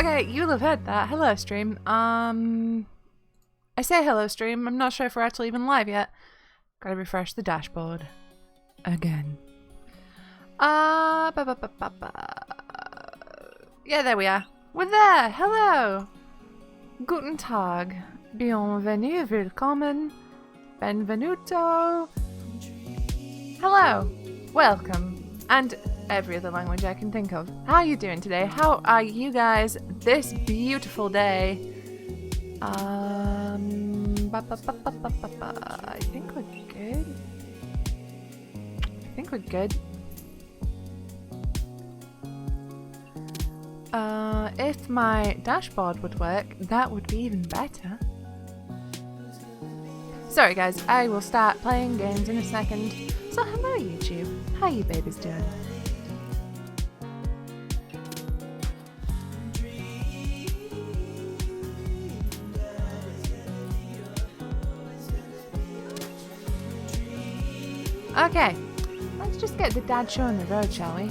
Okay, you'll have heard that. Hello, stream. I say hello, stream. I'm not sure if we're actually even live yet. Gotta refresh the dashboard. Again. Yeah, there we are. We're there. Hello. Guten Tag. Bienvenue. Willkommen. Benvenuto. Hello. Welcome. And every other language I can think of. How are you doing today? How are you guys this beautiful day? I think we're good. If my dashboard would work, that would be even better. Sorry guys, I will start playing games in a second. So hello YouTube, how you babies doing? Okay, let's just get the dad show on the road, shall we?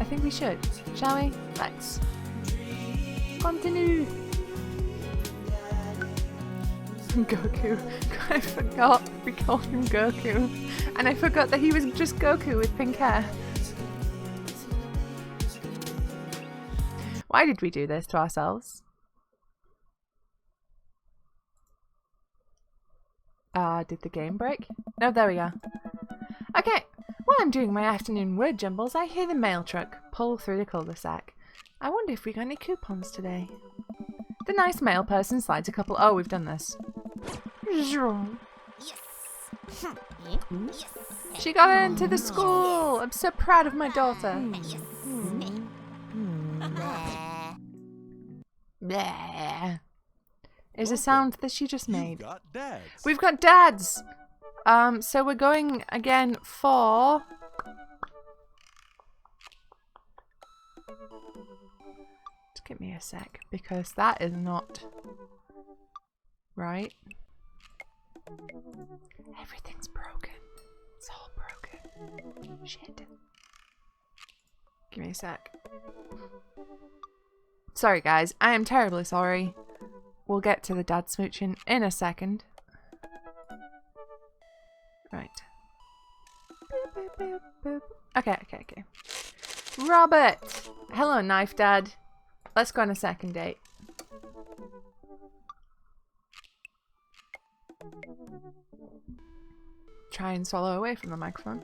I think we should, shall we? Let's continue. Goku. I forgot we called him Goku. And I forgot that he was just Goku with pink hair. Why did we do this to ourselves? Did the game break? No, there we are. Okay, while I'm doing my afternoon word jumbles, I hear the mail truck pull through the cul-de-sac. I wonder if we got any coupons today. The nice mail person slides a couple. Oh, we've done this. She got into the school. I'm so proud of my daughter. Bleh. Is a sound that she just made. We've got dads. So we're going again for. Just give me a sec because that is not right. Everything's broken. It's all broken. Shit. Give me a sec. Sorry guys, I am terribly sorry. We'll get to the dad smooching in a second. Right. Okay. Robert! Hello, Knife Dad. Let's go on a second date. Try and swallow away from the microphone.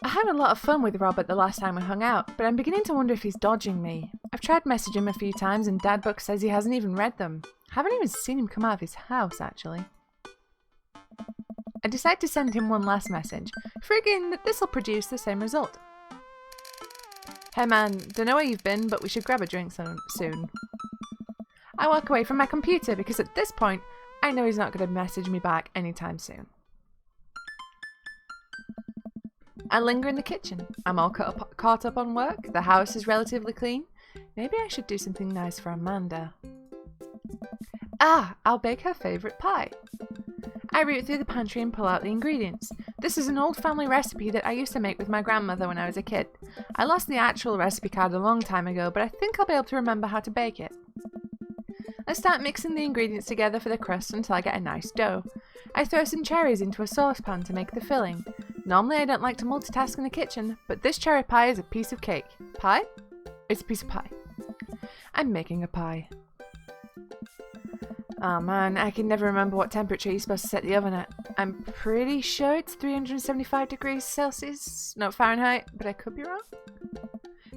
I had a lot of fun with Robert the last time we hung out, but I'm beginning to wonder if he's dodging me. I've tried messaging him a few times and Dadbook says he hasn't even read them. Haven't even seen him come out of his house, actually. I decide to send him one last message, figuring that this'll produce the same result. Hey man, don't know where you've been, but we should grab a drink soon. I walk away from my computer because at this point, I know he's not going to message me back anytime soon. I linger in the kitchen. I'm all caught up on work. The house is relatively clean. Maybe I should do something nice for Amanda. I'll bake her favourite pie. I root through the pantry and pull out the ingredients. This is an old family recipe that I used to make with my grandmother when I was a kid. I lost the actual recipe card a long time ago, but I think I'll be able to remember how to bake it. I start mixing the ingredients together for the crust until I get a nice dough. I throw some cherries into a saucepan to make the filling. Normally I don't like to multitask in the kitchen, but this cherry pie is a piece of cake. Pie? It's a piece of pie. I'm making a pie. Oh man, I can never remember what temperature you're supposed to set the oven at. I'm pretty sure it's 375 degrees Celsius, not Fahrenheit, but I could be wrong.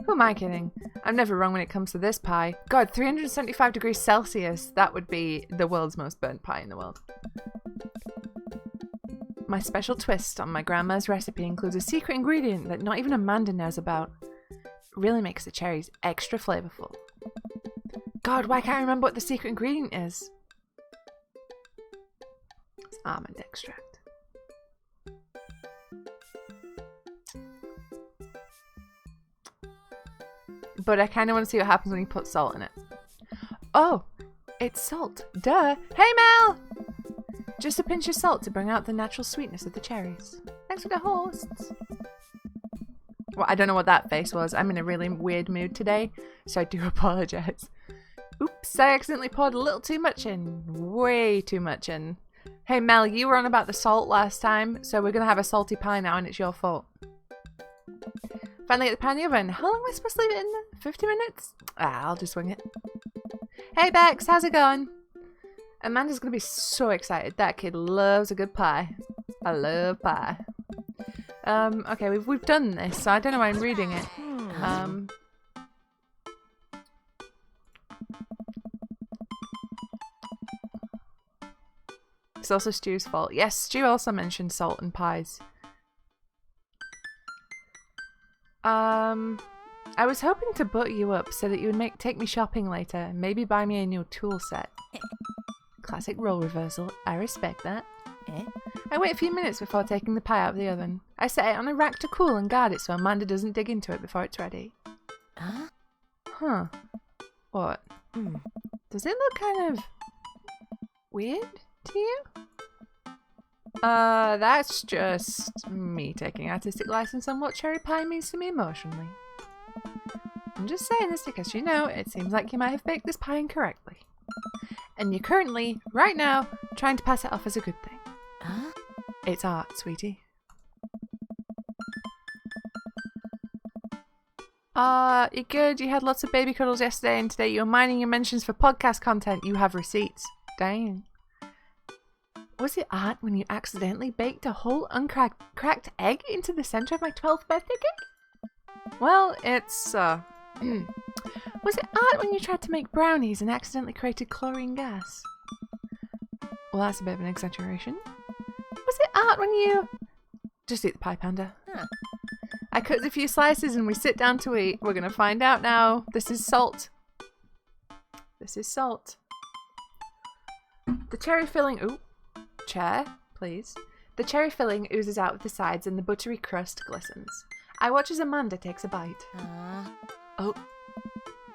Who am I kidding? I'm never wrong when it comes to this pie. God, 375 degrees Celsius, that would be the world's most burnt pie in the world. My special twist on my grandma's recipe includes a secret ingredient that not even Amanda knows about. It really makes the cherries extra flavorful. God, why can't I remember what the secret ingredient is? It's almond extract. But I kind of want to see what happens when you put salt in it. Oh, it's salt. Duh. Hey, Mel! Just a pinch of salt to bring out the natural sweetness of the cherries. Thanks for the hosts. Well, I don't know what that face was. I'm in a really weird mood today, so I do apologize. Oops, I accidentally poured a little too much in. Way too much in. Hey Mel, you were on about the salt last time, so we're gonna have a salty pie now and it's your fault. Finally get the pie in the oven. How long am I supposed to leave it in there? 50 minutes? I'll just wing it. Hey Bex, how's it going? Amanda's gonna be so excited. That kid loves a good pie. I love pie. Okay, we've done this, so I don't know why I'm reading it. It's also Stu's fault. Yes, Stu also mentioned salt and pies. I was hoping to butter you up so that you would take me shopping later. Maybe buy me a new tool set. Classic role reversal. I respect that. I wait a few minutes before taking the pie out of the oven. I set it on a rack to cool and guard it so Amanda doesn't dig into it before it's ready. Huh. What? Does it look kind of weird to you? That's just me taking artistic license on what cherry pie means to me emotionally. I'm just saying this because, you know, it seems like you might have baked this pie incorrectly. And you're currently, right now, trying to pass it off as a good thing. It's art, sweetie. You're good. You had lots of baby cuddles yesterday and today you're mining your mentions for podcast content. You have receipts. Dang. Was it art when you accidentally baked a whole uncracked egg into the center of my 12th birthday cake? Well, it's, Was it art when you tried to make brownies and accidentally created chlorine gas? Well, that's a bit of an exaggeration. Was it art when you... Just eat the pie, Panda. I cut a few slices and we sit down to eat. We're gonna find out now. This is salt. This is salt. The cherry filling... Ooh. Chair, please. The cherry filling oozes out of the sides and the buttery crust glistens. I watch as Amanda takes a bite. Oh.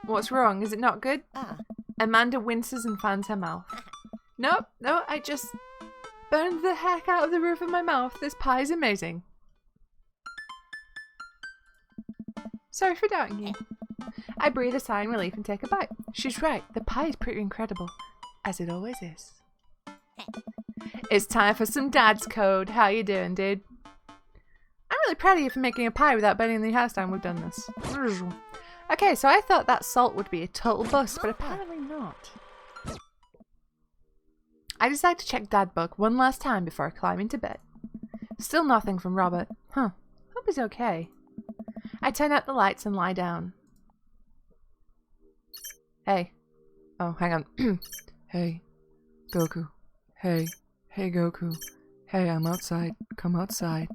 What's wrong? Is it not good? Amanda winces and fans her mouth. No, I just burned the heck out of the roof of my mouth. This pie is amazing. Sorry for doubting you. I breathe a sigh in relief and take a bite. She's right. The pie is pretty incredible. As it always is. It's time for some dad's code. How you doing, dude? I'm really proud of you for making a pie without burning the house down. We've done this. Okay, so I thought that salt would be a total bust, but apparently not. I decide to check Dad book one last time before I climb into bed. Still nothing from Robert. Huh. Hope he's okay. I turn out the lights and lie down. Hey. Oh, hang on. Hey. Goku. Hey. Hey, Goku. Hey, I'm outside. Come outside.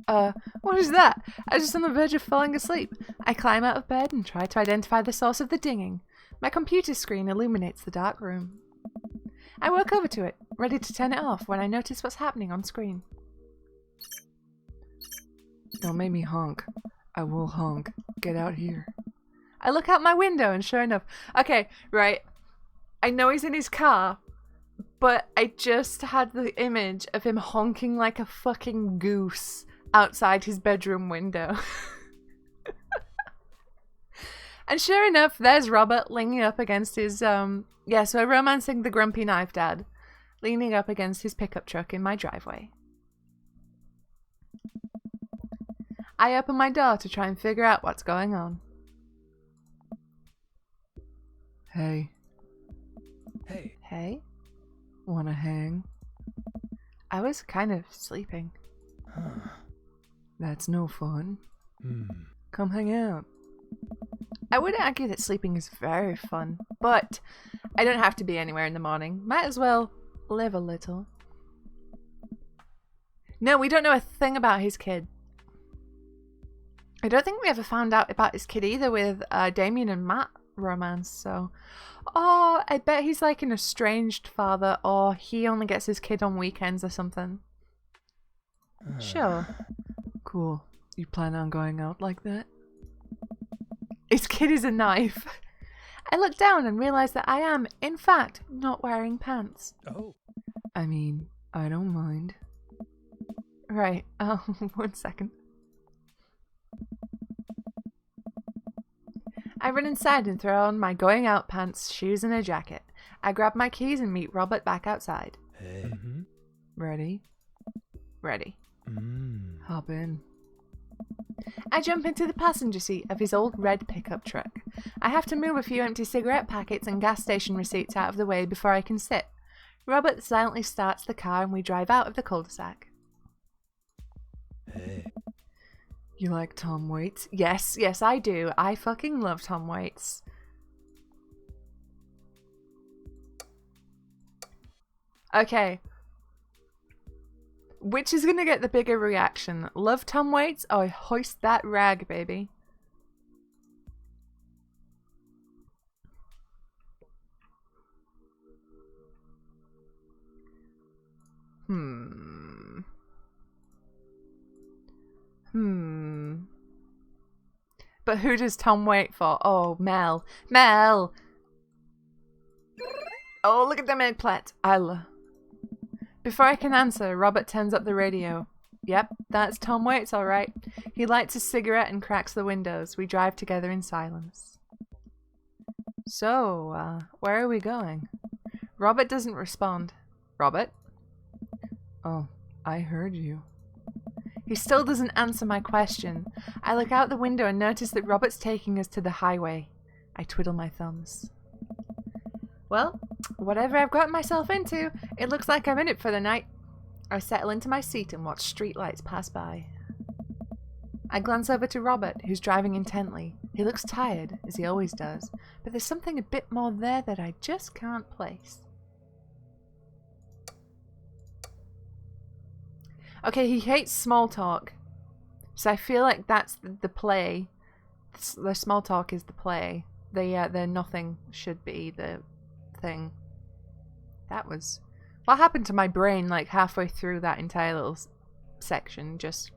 What is that? I was just on the verge of falling asleep. I climb out of bed and try to identify the source of the dinging. My computer screen illuminates the dark room. I walk over to it, ready to turn it off when I notice what's happening on screen. Don't make me honk. I will honk. Get out here. I look out my window and sure enough... Okay, right. I know he's in his car, but I just had the image of him honking like a fucking goose outside his bedroom window. And sure enough, there's Robert leaning up against his, so romancing the grumpy knife dad, leaning up against his pickup truck in my driveway. I open my door to try and figure out what's going on. Hey. Hey. Hey? Wanna hang? I was kind of sleeping. Huh. That's no fun. Hmm. Come hang out. I would argue that sleeping is very fun, but I don't have to be anywhere in the morning. Might as well live a little. No, we don't know a thing about his kid. I don't think we ever found out about his kid either with Damien and Matt romance, so... Oh, I bet he's like an estranged father, or he only gets his kid on weekends or something. Sure. Cool. You plan on going out like that? His kid is a knife. I look down and realize that I am, in fact, not wearing pants. Oh. I mean, I don't mind. Right. Oh, 1 second. I run inside and throw on my going out pants, shoes, and a jacket. I grab my keys and meet Robert back outside. Hey. Ready? Ready. Mm. Hop in. I jump into the passenger seat of his old red pickup truck. I have to move a few empty cigarette packets and gas station receipts out of the way before I can sit. Robert silently starts the car and we drive out of the cul-de-sac. Hey. You like Tom Waits? Yes, I do. I fucking love Tom Waits. Okay. Which is gonna get the bigger reaction? Love Tom Waits or hoist that rag, baby? But who does Tom wait for? Oh, Mel. Mel! Oh, look at the mid-plat. Before I can answer, Robert turns up the radio. Yep, that's Tom Waits, alright. He lights a cigarette and cracks the windows. We drive together in silence. So, where are we going? Robert doesn't respond. Robert? Oh, I heard you. He still doesn't answer my question. I look out the window and notice that Robert's taking us to the highway. I twiddle my thumbs. Well, whatever I've got myself into, it looks like I'm in it for the night. I settle into my seat and watch streetlights pass by. I glance over to Robert, who's driving intently. He looks tired, as he always does, but there's something a bit more there that I just can't place. Okay, he hates small talk. So I feel like that's the play. The small talk is the play. The nothing should be the thing. That was... What happened to my brain like halfway through that entire little section? Just...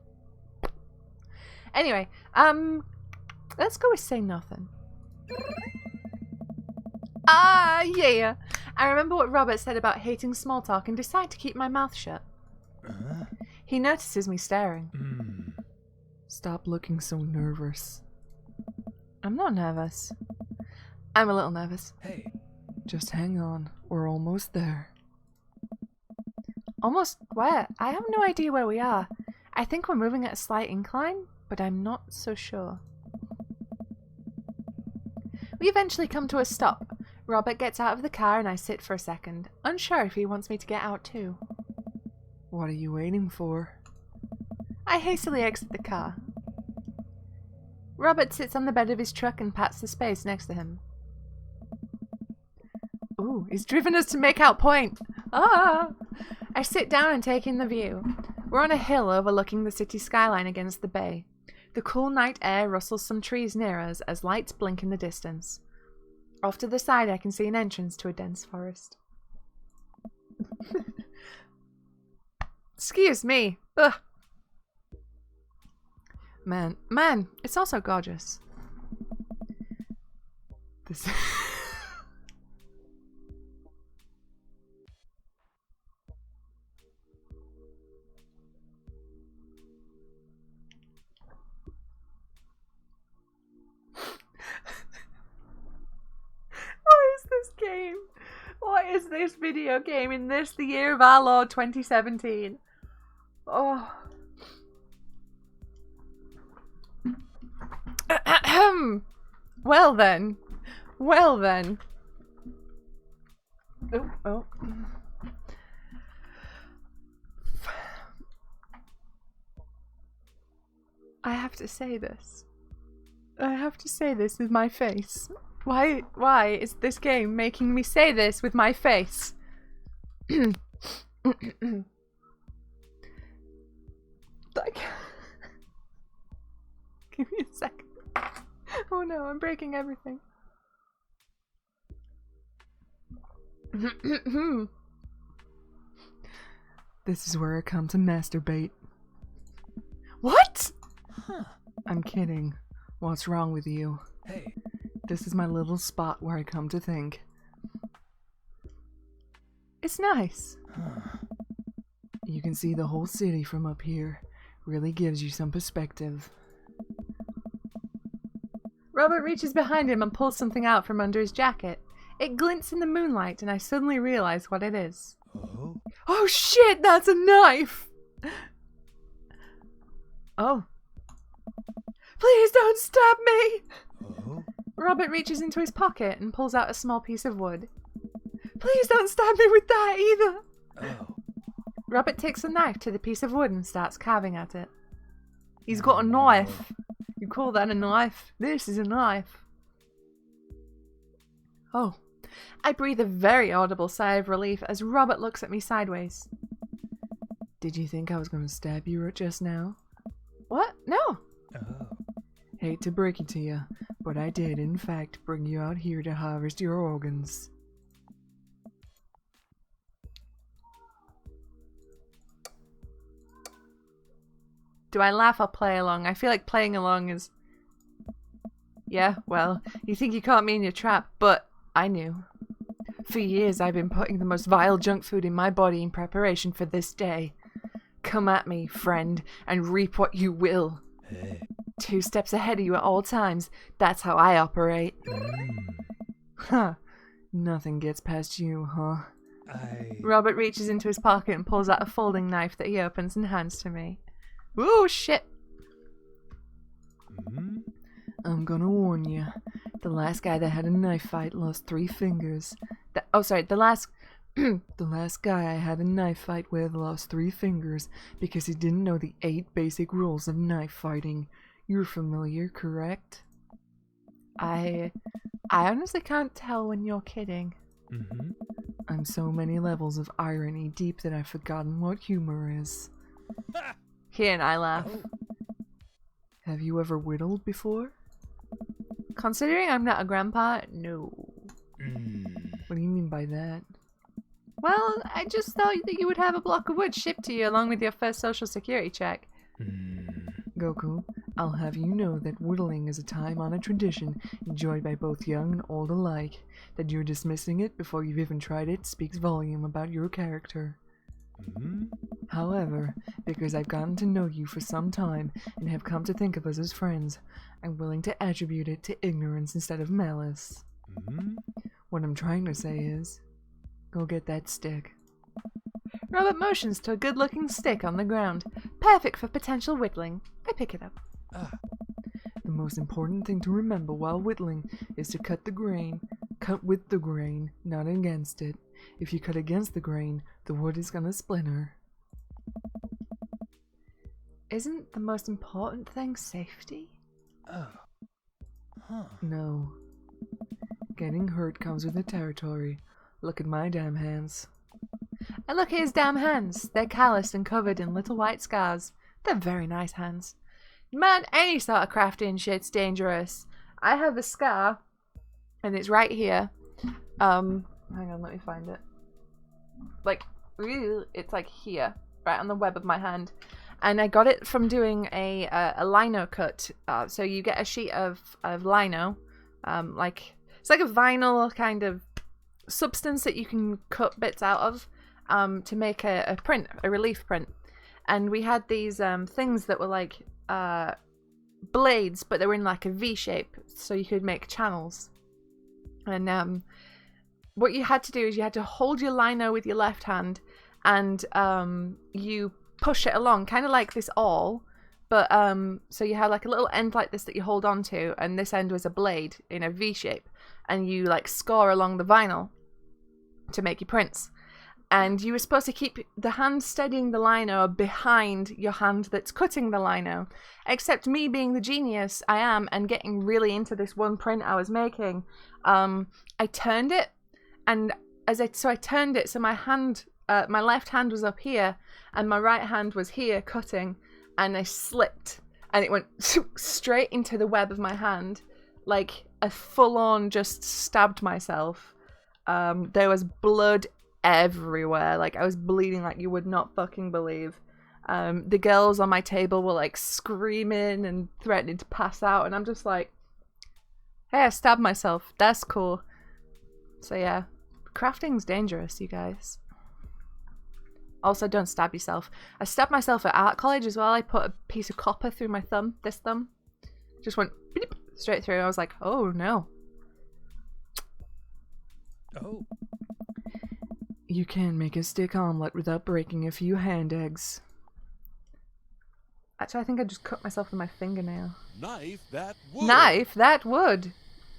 Anyway, let's go with say nothing. Ah, yeah! I remember what Robert said about hating small talk and decide to keep my mouth shut. He notices me staring. Stop looking so nervous. I'm not nervous. I'm a little nervous. Hey. Just hang on. We're almost there. Almost where? I have no idea where we are. I think we're moving at a slight incline, but I'm not so sure. We eventually come to a stop. Robert gets out of the car and I sit for a second, unsure if he wants me to get out too. What are you waiting for? I hastily exit the car. Robert sits on the bed of his truck and pats the space next to him. Ooh, he's driven us to Makeout Point! Ah! I sit down and take in the view. We're on a hill overlooking the city skyline against the bay. The cool night air rustles some trees near us as lights blink in the distance. Off to the side I can see an entrance to a dense forest. Excuse me. Ugh. Man, it's also gorgeous. This... What is this game? What is this video game in this, the year of our Lord 2017? Oh. Well then. Oh. I have to say this. I have to say this with my face. Why is this game making me say this with my face? Like, give me a second. Oh no, I'm breaking everything. This is where I come to masturbate. What? Huh. I'm kidding. What's wrong with you? Hey. This is my little spot where I come to think. It's nice. Huh. You can see the whole city from up here. Really gives you some perspective. Robert reaches behind him and pulls something out from under his jacket. It glints in the moonlight, and I suddenly realize what it is. Oh. Oh shit, that's a knife! Oh. Please don't stab me! Oh. Robert reaches into his pocket and pulls out a small piece of wood. Please don't stab me with that either! Oh. Robert takes a knife to the piece of wood and starts carving at it. He's got a knife. You call that a knife? This is a knife. Oh. I breathe a very audible sigh of relief as Robert looks at me sideways. Did you think I was going to stab you just now? What? No. Oh. Hate to break it to you, but I did in fact bring you out here to harvest your organs. Do I laugh or play along? I feel like playing along is... Yeah, well, you think you caught me in your trap, but I knew. For years I've been putting the most vile junk food in my body in preparation for this day. Come at me, friend, and reap what you will. Hey. 2 steps ahead of you at all times. That's how I operate. Huh. Nothing gets past you, huh? Robert reaches into his pocket and pulls out a folding knife that he opens and hands to me. Ooh, shit. I'm gonna warn you. The last guy that had a knife fight lost 3 fingers. The last... The last guy I had a knife fight with lost 3 fingers because he didn't know the 8 basic rules of knife fighting. You're familiar, correct? I honestly can't tell when you're kidding. I'm so many levels of irony deep that I've forgotten what humor is. He and I laugh. Have you ever whittled before? Considering I'm not a grandpa, no. What do you mean by that? Well, I just thought that you would have a block of wood shipped to you along with your first social security check. Goku, I'll have you know that whittling is a time-honored tradition enjoyed by both young and old alike. That you're dismissing it before you've even tried it speaks volume about your character. However, because I've gotten to know you for some time and have come to think of us as friends, I'm willing to attribute it to ignorance instead of malice. What I'm trying to say is, go get that stick. Robert motions to a good-looking stick on the ground, perfect for potential whittling. I pick it up. The most important thing to remember while whittling is to cut the grain. Cut with the grain, not against it. If you cut against the grain, the wood is gonna splinter. Isn't the most important thing safety? No. Getting hurt comes with the territory. Look at my damn hands. And look at his damn hands. They're calloused and covered in little white scars. They're very nice hands. Man, any sort of crafting shit's dangerous. I have a scar, and it's right here. Hang on, let me find it. Like, it's like here, right on the web of my hand. And I got it from doing a lino cut. So you get a sheet of lino, it's like a vinyl kind of substance that you can cut bits out of to make a print, a relief print. And we had these things that were like blades, but they were in like a V shape, so you could make channels. And what you had to do is you had to hold your lino with your left hand, and you push it along, kind of like this awl, but so you had like a little end like this that you hold on to, and this end was a blade in a V shape, and you like score along the vinyl to make your prints. And you were supposed to keep the hand steadying the lino behind your hand that's cutting the lino. Except me being the genius I am and getting really into this one print I was making, I turned it, and I turned it so my hand, my left hand was up here, and my right hand was here cutting, and I slipped, and it went straight into the web of my hand, like a full-on just stabbed myself. There was blood everywhere, like I was bleeding like you would not fucking believe. The girls on my table were like screaming and threatening to pass out, and I'm just like, hey, I stabbed myself, that's cool. So yeah, crafting's dangerous, you guys. Also, don't stab yourself. I stabbed myself at art college as well. I put a piece of copper through my thumb, this thumb. Just went beep, straight through. I was like, oh no. Oh. You can make a stick omelet without breaking a few hand eggs. Actually, I think I just cut myself with my fingernail. Knife that wood. Knife that wood.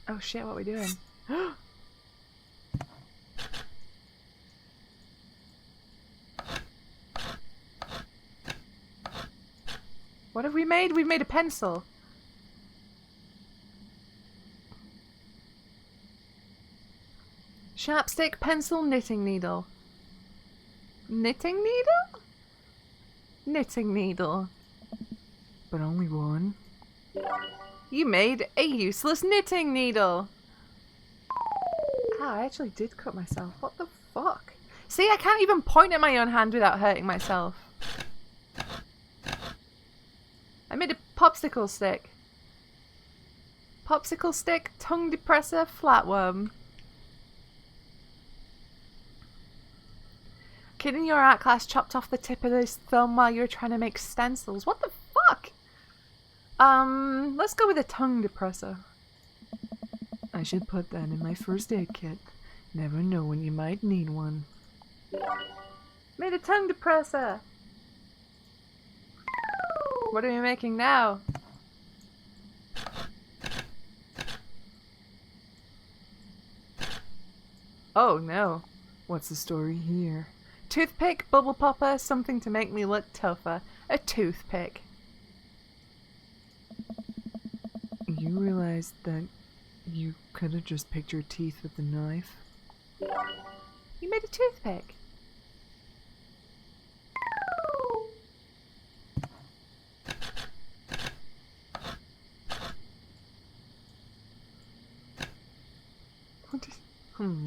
Oh shit, what are we doing? What have we made? We've made a pencil. Sharp stick, pencil, knitting needle. Knitting needle? Knitting needle. But only one. You made a useless knitting needle. Ah, I actually did cut myself. What the fuck? See, I can't even point at my own hand without hurting myself. I made a popsicle stick. Popsicle stick, tongue depressor, flatworm. Kid in your art class chopped off the tip of his thumb while you were trying to make stencils. What the fuck? Let's go with a tongue depressor. I should put that in my first aid kit. Never know when you might need one. Made a tongue depressor. What are we making now? Oh no. What's the story here? Toothpick, bubble popper, something to make me look tougher. A toothpick. You realize that you could have just picked your teeth with the knife? You made a toothpick.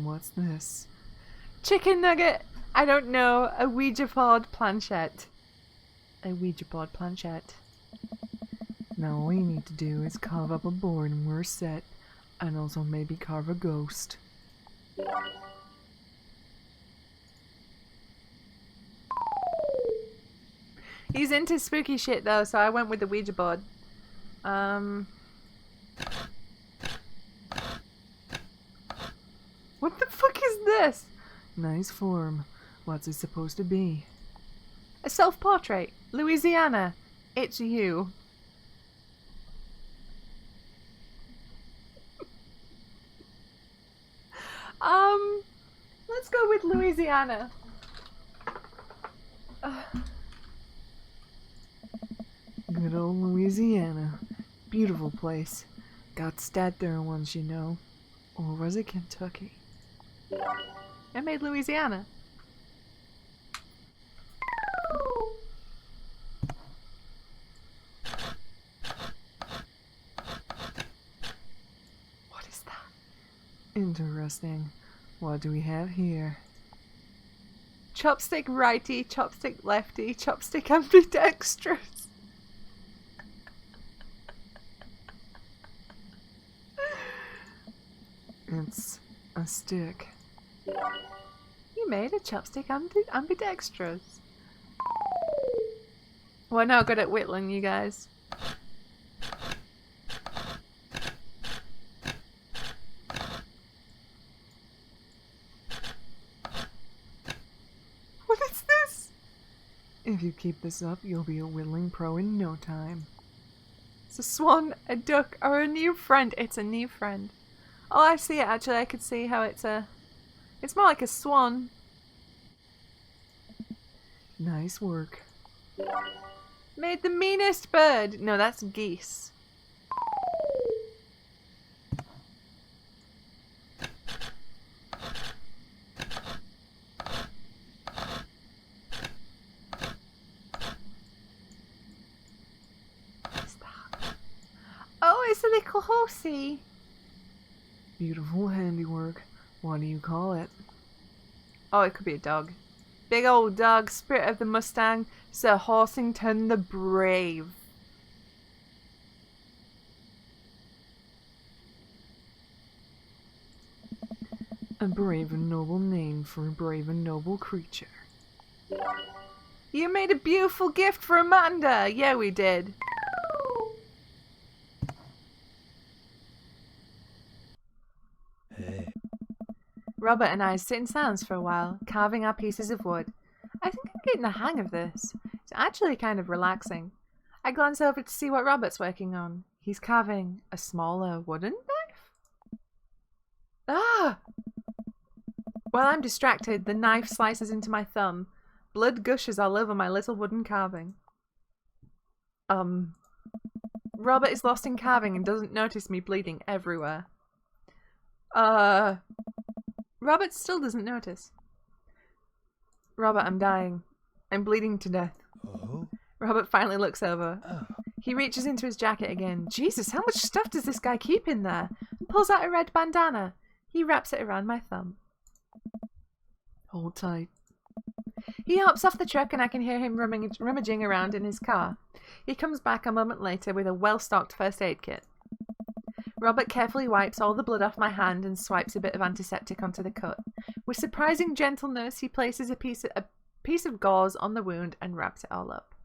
What's this? Chicken nugget. I don't know. A Ouija board planchette. A Ouija board planchette. Now all you need to do is carve up a board and we're set. And also maybe carve a ghost. He's into spooky shit though, so I went with the Ouija board. What the fuck is this? Nice form. What's it supposed to be? A self-portrait. Louisiana. It's you. Let's go with Louisiana. Good old Louisiana. Beautiful place. Got stat there once, you know. Or was it Kentucky? I made Louisiana. What is that? Interesting. What do we have here? Chopstick righty, chopstick lefty, chopstick ambidextrous. It's a stick. You made a chopstick ambidextrous. We're now good at Whittlin, you guys. What is this? If you keep this up, you'll be a whittling pro in no time. It's a swan, a duck, or a new friend. It's a new friend. Oh, I see it actually. I could see how it's a... It's more like a swan. Nice work. Made the meanest bird. No, that's geese. What is that? Oh, it's a little horsey. Beautiful handiwork. What do you call it? Oh, it could be a dog. Big old dog, spirit of the Mustang, Sir Horsington the Brave. A brave and noble name for a brave and noble creature. You made a beautiful gift for Amanda. Yeah, we did. Robert and I sit in silence for a while, carving our pieces of wood. I think I'm getting the hang of this. It's actually kind of relaxing. I glance over to see what Robert's working on. He's carving a smaller wooden knife. Ah! While I'm distracted, the knife slices into my thumb. Blood gushes all over my little wooden carving. Robert is lost in carving and doesn't notice me bleeding everywhere. Robert still doesn't notice. Robert, I'm dying. I'm bleeding to death. Oh? Robert finally looks over. Oh. He reaches into his jacket again. Jesus, how much stuff does this guy keep in there? And pulls out a red bandana. He wraps it around my thumb. Hold tight. He hops off the truck and I can hear him rummaging around in his car. He comes back a moment later with a well-stocked first aid kit. Robert carefully wipes all the blood off my hand and swipes a bit of antiseptic onto the cut. With surprising gentleness, he places a piece of gauze on the wound and wraps it all up.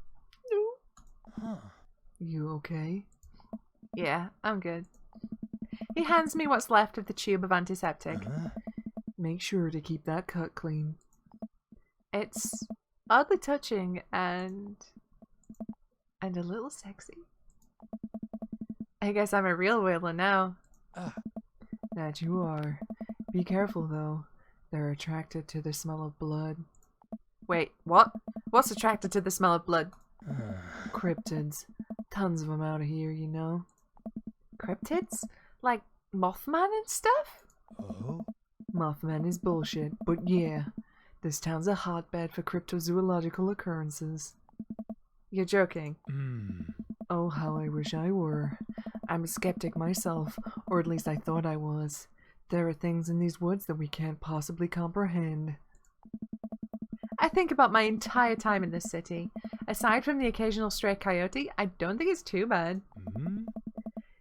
Huh. You okay? Yeah, I'm good. He hands me what's left of the tube of antiseptic. Make sure to keep that cut clean. It's oddly touching and a little sexy. I guess I'm a real Whittlin now. That you are. Be careful though. They're attracted to the smell of blood. Wait, what? What's attracted to the smell of blood? Cryptids. Tons of them out here, you know. Cryptids? Like Mothman and stuff? Oh? Mothman is bullshit, but yeah. This town's a hotbed for cryptozoological occurrences. You're joking. Oh, how I wish I were. I'm a skeptic myself, or at least I thought I was. There are things in these woods that we can't possibly comprehend. I think about my entire time in this city. Aside from the occasional stray coyote, I don't think it's too bad.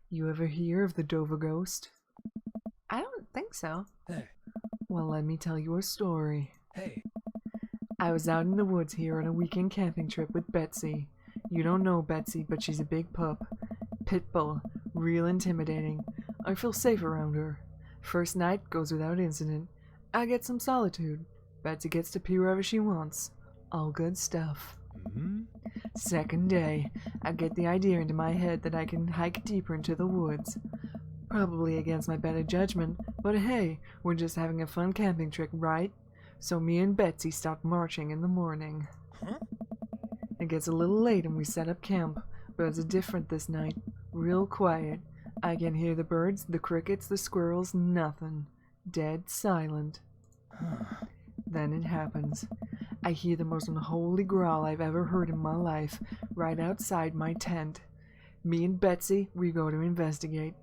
You ever hear of the Dover Ghost? I don't think so. Hey. Well, let me tell you a story. Hey. I was out in the woods here on a weekend camping trip with Betsy. You don't know Betsy, but she's a big pup. Pitbull. Real intimidating. I feel safe around her. First night goes without incident. I get some solitude. Betsy gets to pee wherever she wants. All good stuff. Second day, I get the idea into my head that I can hike deeper into the woods. Probably against my better judgment, but hey, we're just having a fun camping trip, right? So me and Betsy start marching in the morning. It gets a little late and we set up camp. Birds are different this night. Real quiet. I can hear the birds, the crickets, the squirrels, nothing. Dead silent. Then it happens. I hear the most unholy growl I've ever heard in my life, right outside my tent. Me and Betsy, we go to investigate.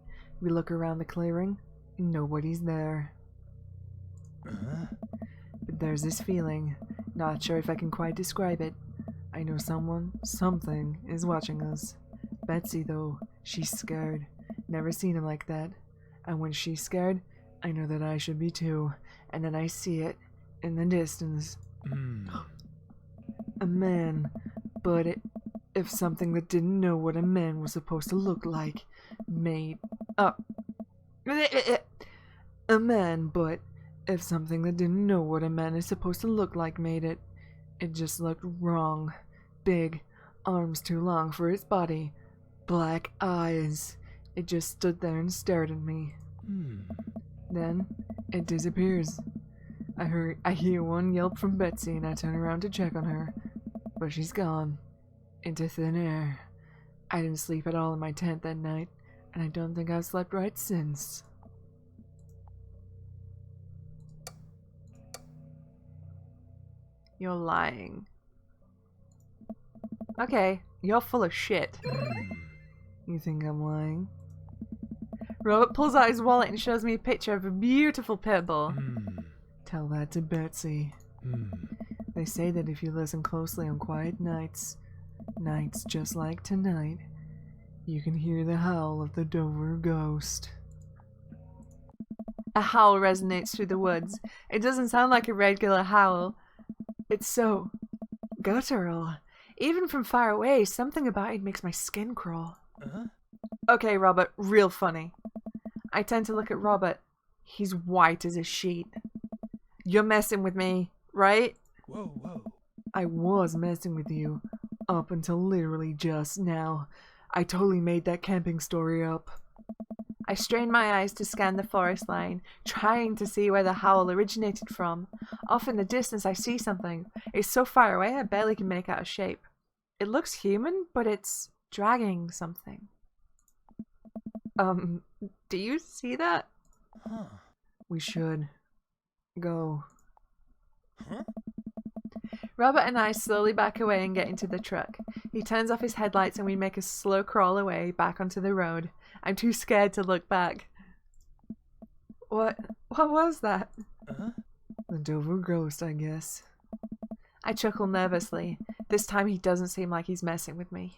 We look around the clearing. Nobody's there. But there's this feeling. Not sure if I can quite describe it. I know something is watching us. Betsy, though, she's scared. Never seen him like that. And when she's scared, I know that I should be too. And then I see it in the distance. A man. But if something that didn't know what a man was supposed to look like made up. A man, but if something that didn't know what a man is supposed to look like made it, it just looked wrong. Big, arms too long for its body, black eyes. It just stood there and stared at me. Then it disappears. I hear one yelp from Betsy and I turn around to check on her, but she's gone. Into thin air. I didn't sleep at all in my tent that night, and I don't think I've slept right since. You're lying. Okay, you're full of shit. You think I'm lying? Robert pulls out his wallet and shows me a picture of a beautiful pit bull. Tell that to Betsy. They say that if you listen closely on quiet nights just like tonight, you can hear the howl of the Dover Ghost. A howl resonates through the woods. It doesn't sound like a regular howl. It's so guttural. Even from far away, something about it makes my skin crawl. Okay, Robert, real funny. I tend to look at Robert. He's white as a sheet. You're messing with me, right? Whoa, whoa. I was messing with you. Up until literally just now. I totally made that camping story up. I strained my eyes to scan the forest line, trying to see where the howl originated from. Off in the distance I see something. It's so far away I barely can make out a shape. It looks human, but it's dragging something. Do you see that? Huh. We should go. Huh? Robert and I slowly back away and get into the truck. He turns off his headlights and we make a slow crawl away back onto the road. I'm too scared to look back. What was that? The Dover ghost, I guess. I chuckle nervously. This time he doesn't seem like he's messing with me.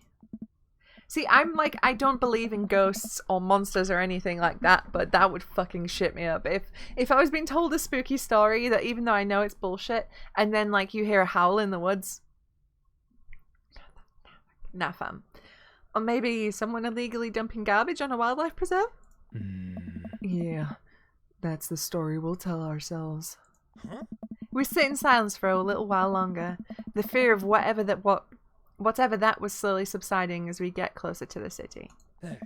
See, I'm like, I don't believe in ghosts or monsters or anything like that, but that would fucking shit me up. If I was being told a spooky story that even though I know it's bullshit, and then like you hear a howl in the woods. Nah, fam. Or maybe someone illegally dumping garbage on a wildlife preserve? Yeah, that's the story we'll tell ourselves. Huh? We sit in silence for a little while longer. The fear of whatever that was slowly subsiding as we get closer to the city. Hey.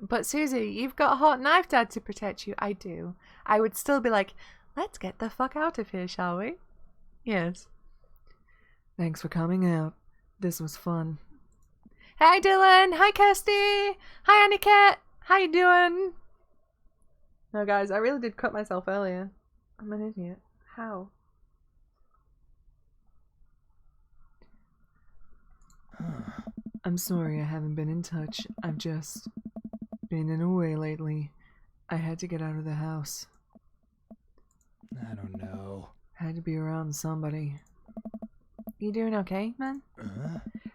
But Susie, you've got a hot knife, Dad, to protect you. I do. I would still be like, let's get the fuck out of here, shall we? Yes. Thanks for coming out. This was fun. Hey, Dylan. Hi, Kirsty. Hi, Aniket. How you doing? No, guys, I really did cut myself earlier. I'm an idiot. How? I'm sorry I haven't been in touch. I've just been in a way lately. I had to get out of the house. I don't know. Had to be around somebody. You doing okay, man?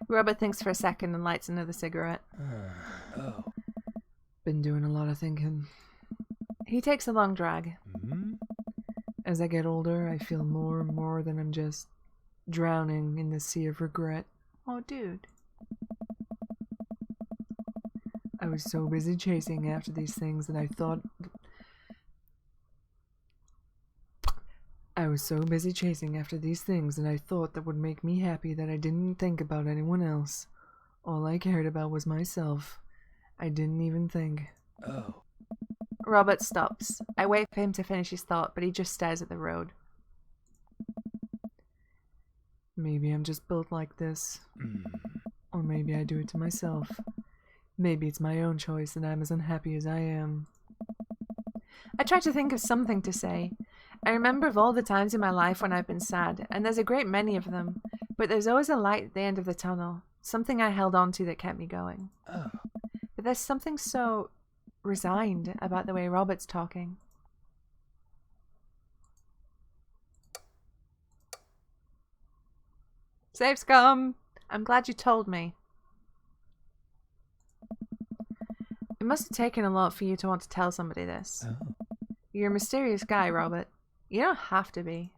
Robert thinks for a second and lights another cigarette. Oh. Been doing a lot of thinking. He takes a long drag. As I get older, I feel more and more that I'm just drowning in the sea of regret. Oh, dude. I was so busy chasing after these things that I thought that would make me happy that I didn't think about anyone else. All I cared about was myself. I didn't even think. Oh. Robert stops. I wait for him to finish his thought, but he just stares at the road. Maybe I'm just built like this. Or maybe I do it to myself. Maybe it's my own choice that I'm as unhappy as I am. I try to think of something to say. I remember of all the times in my life when I've been sad, and there's a great many of them, but there's always a light at the end of the tunnel, something I held on to that kept me going. Oh. But there's something so resigned about the way Robert's talking. Safe scum! I'm glad you told me. It must have taken a lot for you to want to tell somebody this. Oh. You're a mysterious guy, Robert. You don't have to be.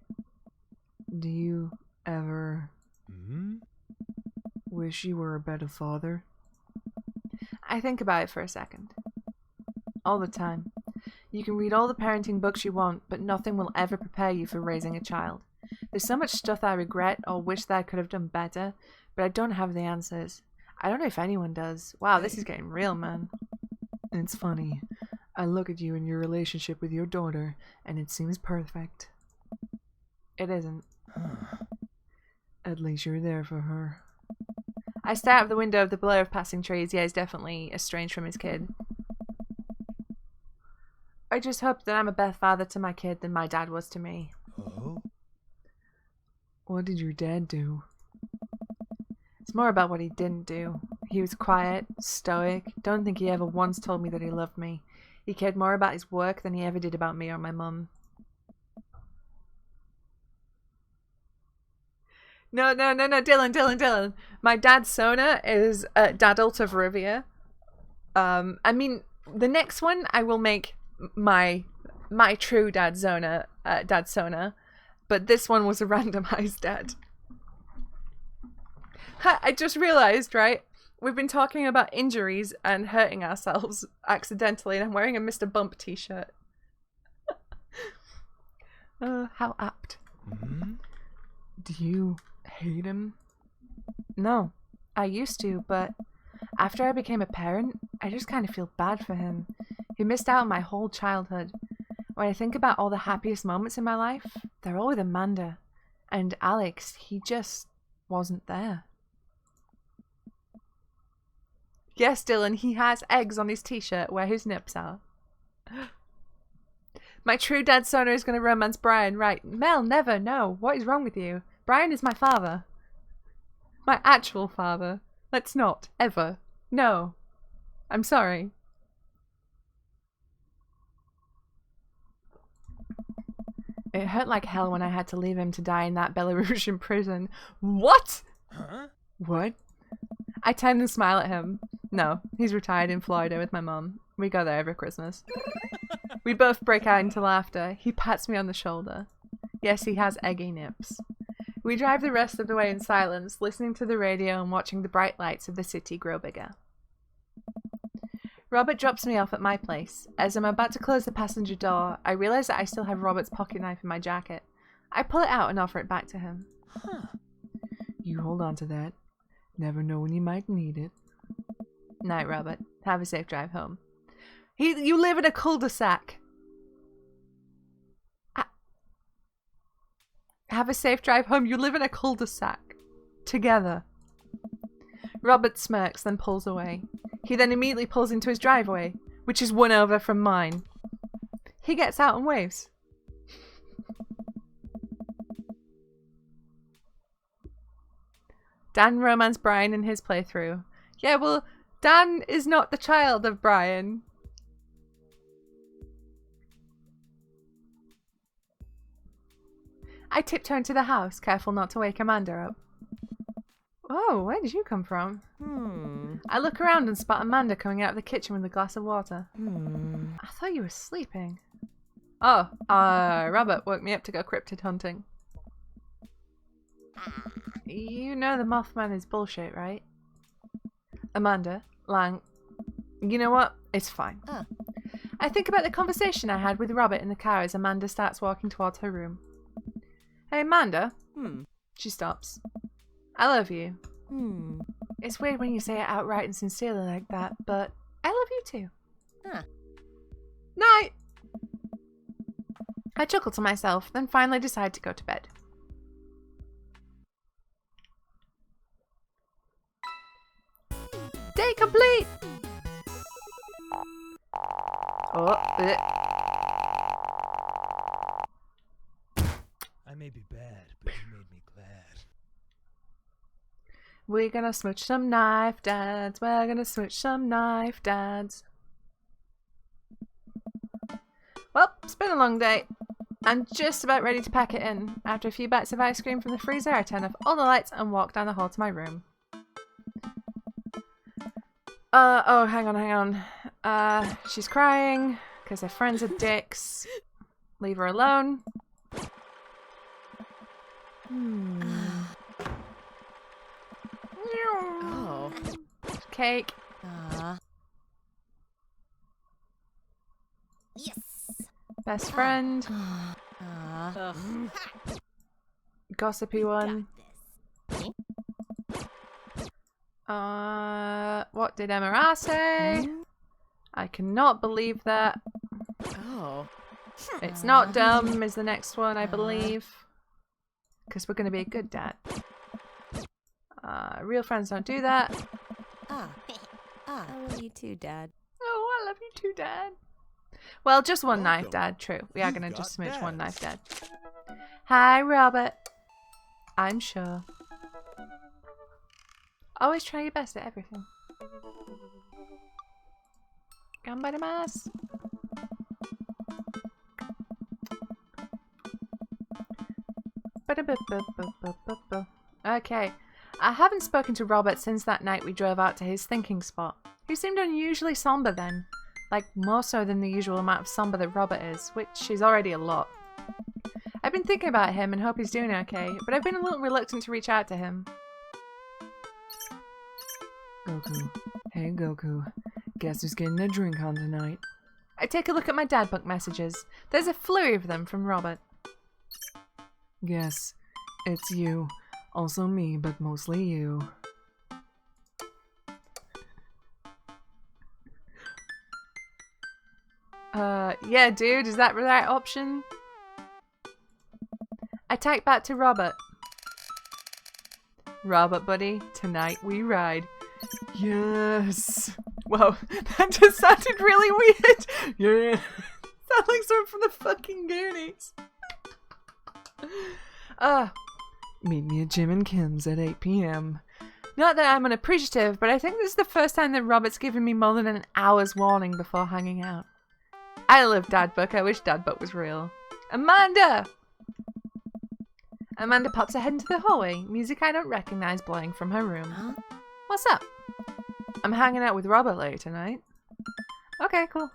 Do you ever wish you were a better father? I think about it for a second. All the time. You can read all the parenting books you want, but nothing will ever prepare you for raising a child. There's so much stuff I regret or wish that I could have done better, but I don't have the answers. I don't know if anyone does. Wow, this is getting real, man. It's funny. I look at you and your relationship with your daughter, and it seems perfect. It isn't. At least you're there for her. I stare out of the window of the blur of passing trees. Yeah, he's definitely estranged from his kid. I just hope that I'm a better father to my kid than my dad was to me. Oh. What did your dad do? It's more about what he didn't do. He was quiet, stoic. Don't think he ever once told me that he loved me. He cared more about his work than he ever did about me or my mum. No, Dylan. My dad's Sona is Dadult of Rivia. I mean, the next one I will make my true dad Sona, but this one was a randomized dad. I just realized, right? We've been talking about injuries and hurting ourselves accidentally, and I'm wearing a Mr. Bump t-shirt. How apt. Do you hate him? No, I used to, but after I became a parent, I just kind of feel bad for him. He missed out on my whole childhood. When I think about all the happiest moments in my life, they're all with Amanda. And Alex, he just wasn't there. Yes, Dylan, he has eggs on his t-shirt where his nips are. My true dad Sona is going to romance Brian, right? Mel, never, no. What is wrong with you? Brian is my father. My actual father. Let's not, ever. No. I'm sorry. It hurt like hell when I had to leave him to die in that Belarusian prison. What? Huh? What? I turn and smile at him. No, he's retired in Florida with my mom. We go there every Christmas. We both break out into laughter. He pats me on the shoulder. Yes, he has eggy nips. We drive the rest of the way in silence, listening to the radio and watching the bright lights of the city grow bigger. Robert drops me off at my place. As I'm about to close the passenger door, I realize that I still have Robert's pocket knife in my jacket. I pull it out and offer it back to him. You hold on to that. Never know when you might need it. Night, Robert. Have a safe drive home. You live in a cul-de-sac. Have a safe drive home. You live in a cul-de-sac. Together. Robert smirks, then pulls away. He then immediately pulls into his driveway, which is one over from mine. He gets out and waves. Dan romanced Brian in his playthrough. Yeah, well, Dan is not the child of Brian. I tiptoe into the house, careful not to wake Amanda up. Oh, where did you come from? I look around and spot Amanda coming out of the kitchen with a glass of water. I thought you were sleeping. Oh, Robert woke me up to go cryptid hunting. You know the Mothman is bullshit, right? Amanda, Lang, you know what? It's fine. I think about the conversation I had with Robert in the car as Amanda starts walking towards her room. Hey, Amanda. She stops. I love you. It's weird when you say it outright and sincerely like that, but I love you too. Night! I chuckle to myself, then finally decide to go to bed. Day complete! Oh, I may be bad, but you made me glad. We're gonna switch some knife dads. We're gonna switch some knife dads. Well, it's been a long day. I'm just about ready to pack it in. After a few bites of ice cream from the freezer, I turn off all the lights and walk down the hall to my room. Oh, hang on. She's crying because her friends are dicks. Leave her alone. Oh. Cake. Yes. Best friend. Gossipy one. What did Emma say? I cannot believe that. Oh. It's not dumb is the next one, I believe. Because we're going to be a good dad. Real friends don't do that. I love you too, Dad. Oh, I love you too, Dad. Well, just one knife, Dad. True. We are going to just smidge one knife, Dad. Hi, Robert. I'm sure. Always try your best at everything. Ganbarimasu. Okay. I haven't spoken to Robert since that night we drove out to his thinking spot. He seemed unusually somber then. Like, more so than the usual amount of somber that Robert is, which is already a lot. I've been thinking about him and hope he's doing okay, but I've been a little reluctant to reach out to him. Goku. Hey, Goku. Guess who's getting a drink on tonight? I take a look at my dad book messages. There's a flurry of them from Robert. Guess it's you. Also me, but mostly you. Yeah, dude, is that the right option? I type back to Robert. Robert, buddy, tonight we ride. Yes. Whoa, that just sounded really weird. Yeah. Sounds like someone from the fucking Goonies. Meet me at Jim and Kim's at 8 p.m. Not that I'm unappreciative, but I think this is the first time that Robert's given me more than an hour's warning before hanging out. I love Dadbook. I wish Dadbook was real. Amanda! Amanda pops ahead into the hallway, music I don't recognize blowing from her room. Huh? What's up? I'm hanging out with Robert later tonight. Okay, cool.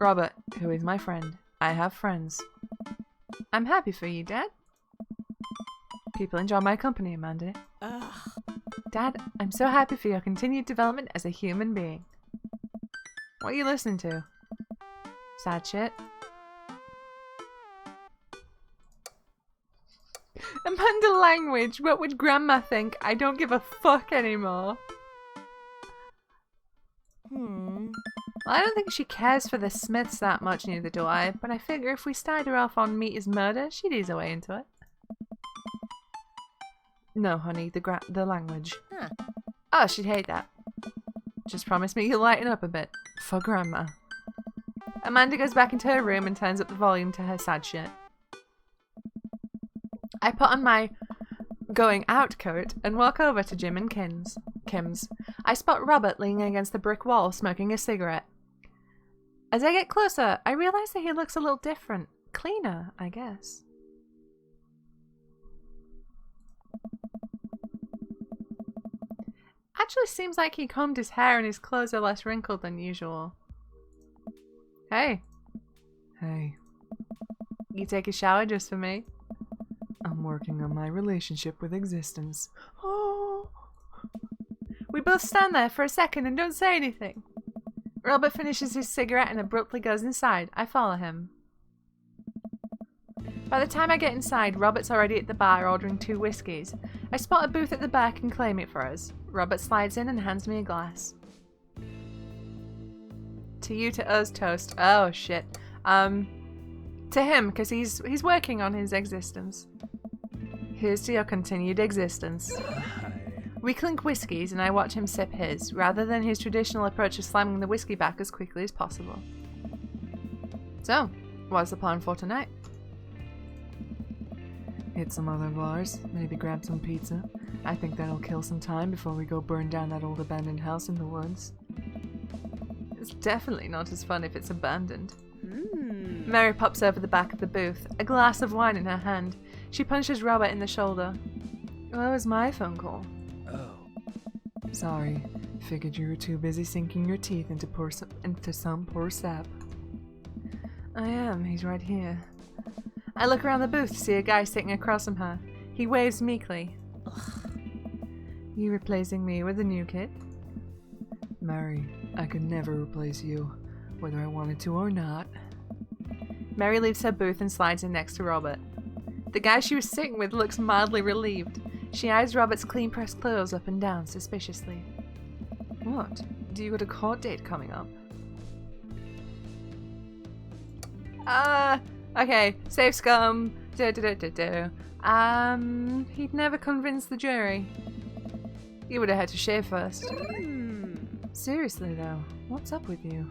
Robert, who is my friend. I have friends. I'm happy for you, Dad. People enjoy my company, Amanda. Ugh. Dad, I'm so happy for your continued development as a human being. What are you listening to? Sad shit. Amanda language, what would Grandma think? I don't give a fuck anymore. Well, I don't think she cares for the Smiths that much, neither do I, but I figure if we started her off on Meet His Murder, she'd ease her way into it. No, honey, the language. Huh. Oh, she'd hate that. Just promise me you'll lighten up a bit. For Grandma. Amanda goes back into her room and turns up the volume to her sad shit. I put on my going out coat and walk over to Jim and Kim's. I spot Robert leaning against the brick wall smoking a cigarette. As I get closer, I realize that he looks a little different. Cleaner, I guess. Actually seems like he combed his hair and his clothes are less wrinkled than usual. Hey. Hey, You take a shower just for me? I'm working on my relationship with existence. Oh. We both stand there for a second and don't say anything. Robert finishes his cigarette and abruptly goes inside. I follow him. By the time I get inside, Robert's already at the bar ordering 2 whiskeys. I spot a booth at the back and claim it for us. Robert slides in and hands me a glass. To you, to us, toast. Oh, shit. To him, because he's working on his existence. Here's to your continued existence. We clink whiskies and I watch him sip his, rather than his traditional approach of slamming the whiskey back as quickly as possible. So, what's the plan for tonight? Hit some other bars, maybe grab some pizza. I think that'll kill some time before we go burn down that old abandoned house in the woods. It's definitely not as fun if it's abandoned. Mary pops over the back of the booth, a glass of wine in her hand. She punches Robert in the shoulder. Where was my phone call? Oh. Sorry, figured you were too busy sinking your teeth into some poor sap. I am, he's right here. I look around the booth to see a guy sitting across from her. He waves meekly. You replacing me with a new kid? Mary, I could never replace you, whether I wanted to or not. Mary leaves her booth and slides in next to Robert. The guy she was sitting with looks mildly relieved. She eyes Robert's clean-pressed clothes up and down suspiciously. What? Do you got a court date coming up? Okay, safe scum. He'd never convinced the jury. You would have had to shave first. Seriously though, what's up with you?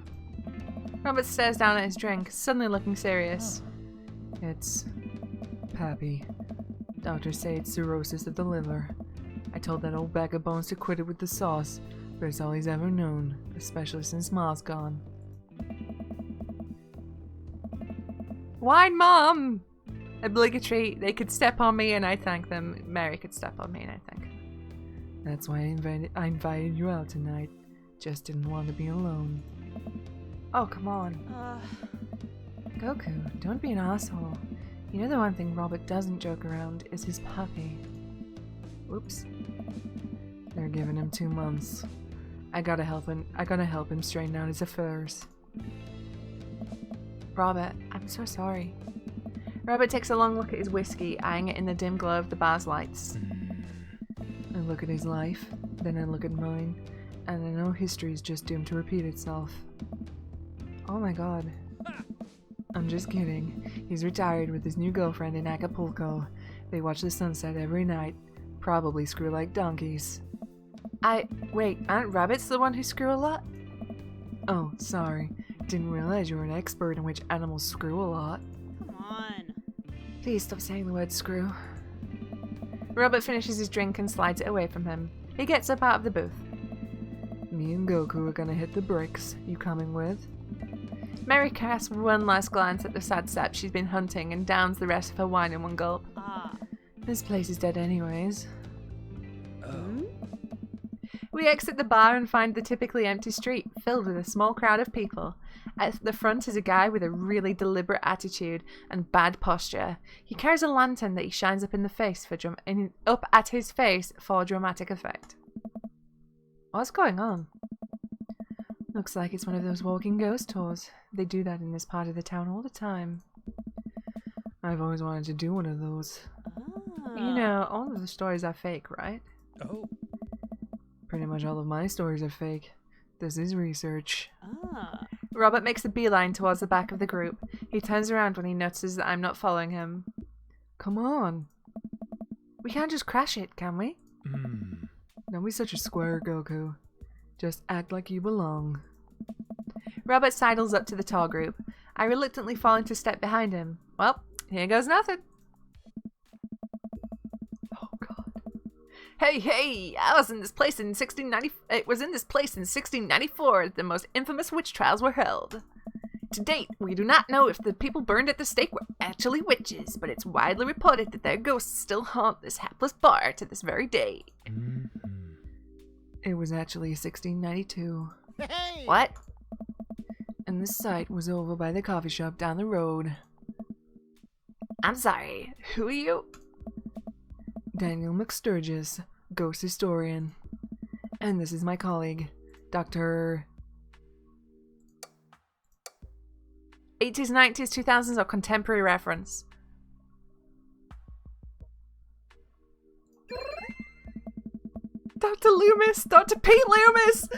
Robert stares down at his drink, suddenly looking serious. It's Pappy. Doctors say it's cirrhosis of the liver. I told that old bag of bones to quit it with the sauce, but it's all he's ever known, especially since Ma's gone. Wine, Mom! Obligatory, they could step on me and I thank them. Mary could step on me and I thank her. That's why I invited you out tonight. Just didn't want to be alone. Oh, come on. Goku, don't be an asshole. You know the one thing Robert doesn't joke around is his puppy. Oops. They're giving him 2 months. I gotta help him straighten out his affairs. Robert, I'm so sorry. Robert takes a long look at his whiskey, eyeing it in the dim glow of the bar's lights. I look at his life, then I look at mine, and I know history is just doomed to repeat itself. Oh my god. I'm just kidding. He's retired with his new girlfriend in Acapulco. They watch the sunset every night. Probably screw like donkeys. Wait, aren't rabbits the one who screw a lot? Oh, sorry. Didn't realize you were an expert in which animals screw a lot. Come on. Please stop saying the word screw. Robert finishes his drink and slides it away from him. He gets up out of the booth. Me and Goku are gonna hit the bricks. You coming with? Mary casts one last glance at the sad sap she's been hunting and downs the rest of her wine in one gulp. This place is dead anyways. We exit the bar and find the typically empty street, filled with a small crowd of people. At the front is a guy with a really deliberate attitude and bad posture. He carries a lantern that he shines up in the face up at his face for dramatic effect. What's going on? Looks like it's one of those walking ghost tours. They do that in this part of the town all the time. I've always wanted to do one of those. You know, all of the stories are fake, right? Oh. Pretty much all of my stories are fake. This is research. Robert makes a beeline towards the back of the group. He turns around when he notices that I'm not following him. Come on. We can't just crash it, can we? Don't be such a square, Goku. Just act like you belong. Robert sidles up to the tall group. I reluctantly fall into step behind him. Well, here goes nothing. Oh god. Hey, I was in this place in 1690. It was in this place in 1694 the most infamous witch trials were held. To date, we do not know if the people burned at the stake were actually witches, but it's widely reported that their ghosts still haunt this hapless bar to this very day. It was actually 1692. Hey! What? And the site was over by the coffee shop down the road. I'm sorry, who are you? Daniel McSturgis, ghost historian. And this is my colleague, Dr. 80s, 90s, 2000s, or contemporary reference? Dr. Loomis! Dr. Pete Loomis!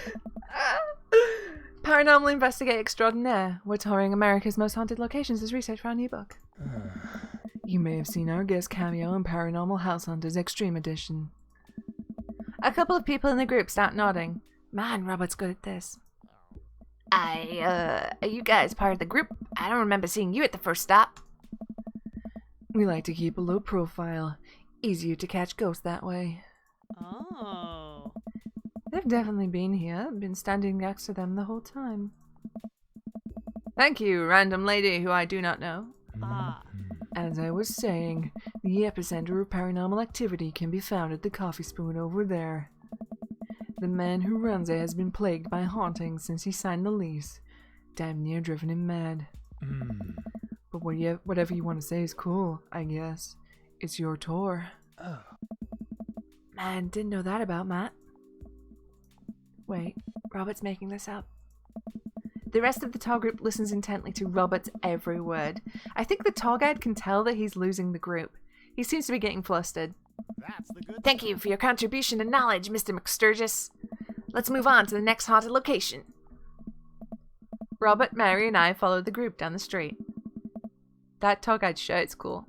Paranormal investigator extraordinaire. We're touring America's most haunted locations as research for our new book. You may have seen our guest cameo in Paranormal House Hunters Extreme Edition. A couple of people in the group start nodding. Man, Robert's good at this. Are you guys part of the group? I don't remember seeing you at the first stop. We like to keep a low profile. Easier to catch ghosts that way. Oh. They've definitely been here. Been standing next to them the whole time. Thank you, random lady who I do not know. As I was saying, the epicenter of paranormal activity can be found at the Coffee Spoon over there. The man who runs it has been plagued by hauntings since he signed the lease. Damn near driven him mad. But whatever you want to say is cool, I guess. It's your tour. Oh. Man, didn't know that about Matt. Wait, Robert's making this up. The rest of the tour group listens intently to Robert's every word. I think the tour guide can tell that he's losing the group. He seems to be getting flustered. That's the good Thank you for your contribution and knowledge, Mr. McSturgis. Let's move on to the next haunted location. Robert, Mary, and I follow the group down the street. That tour guide's shirt's cool.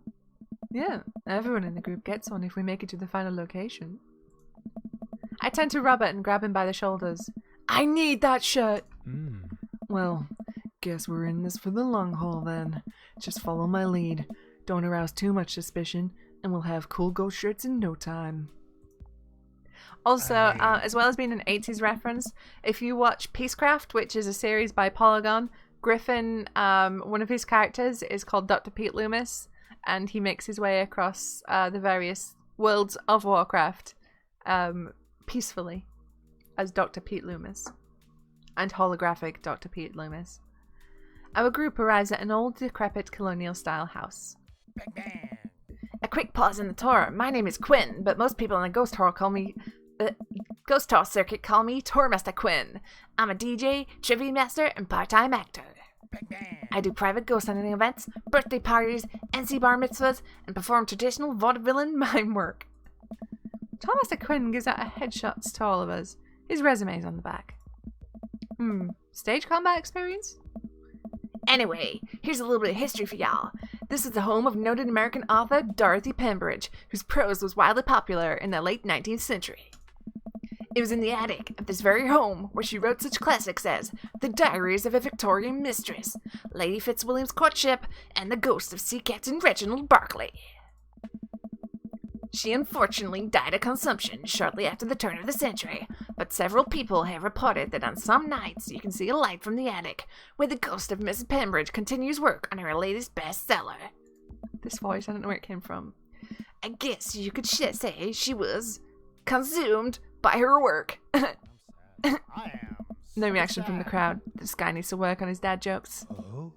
Yeah, everyone in the group gets one if we make it to the final location. I turn to Robert and grab him by the shoulders. I need that shirt! Well, guess we're in this for the long haul then. Just follow my lead. Don't arouse too much suspicion, and we'll have cool ghost shirts in no time. Also, as well as being an 80s reference, if you watch Piececraft, which is a series by Polygon, Griffin, one of his characters is called Dr. Pete Loomis, and he makes his way across the various worlds of Warcraft peacefully as Dr. Pete Loomis. And holographic Dr. Pete Loomis. Our group arrives at an old, decrepit colonial-style house. Bang, bang. A quick pause in the tour. My name is Quinn, but most people in the Ghost Tour circuit call me Tour Master Quinn. I'm a DJ, trivia master, and part-time actor. Bang, bang. I do private ghost hunting events, birthday parties, NC bar mitzvahs, and perform traditional vaudevillain mime work. Thomas Quinn gives out headshots to all of us. His resume's on the back. Stage combat experience? Anyway, here's a little bit of history for y'all. This is the home of noted American author Dorothy Pembridge, whose prose was widely popular in the late 19th century. It was in the attic of this very home where she wrote such classics as The Diaries of a Victorian Mistress, Lady Fitzwilliam's Courtship, and The Ghost of Sea Captain Reginald Barclay. She unfortunately died of consumption shortly after the turn of the century, but several people have reported that on some nights you can see a light from the attic, where the ghost of Mrs. Pembridge continues work on her latest bestseller. This voice, I don't know where it came from. I guess you could say she was consumed by her work. I am. No reaction from the crowd. This guy needs to work on his dad jokes. Oh.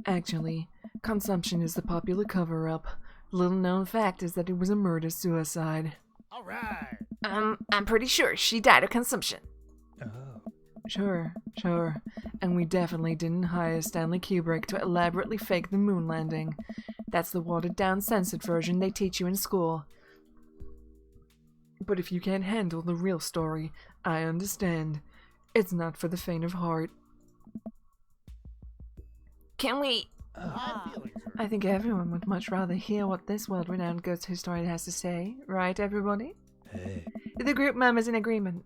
Actually, consumption is the popular cover-up. Little known fact is that it was a murder-suicide. All right. I'm pretty sure she died of consumption. Oh. Sure. And we definitely didn't hire Stanley Kubrick to elaborately fake the moon landing. That's the watered-down, censored version they teach you in school. But if you can't handle the real story, I understand. It's not for the faint of heart. Can we... My feelings hurt. I think everyone would much rather hear what this world-renowned ghost historian has to say, right, everybody? Hey. The group murmurs in agreement.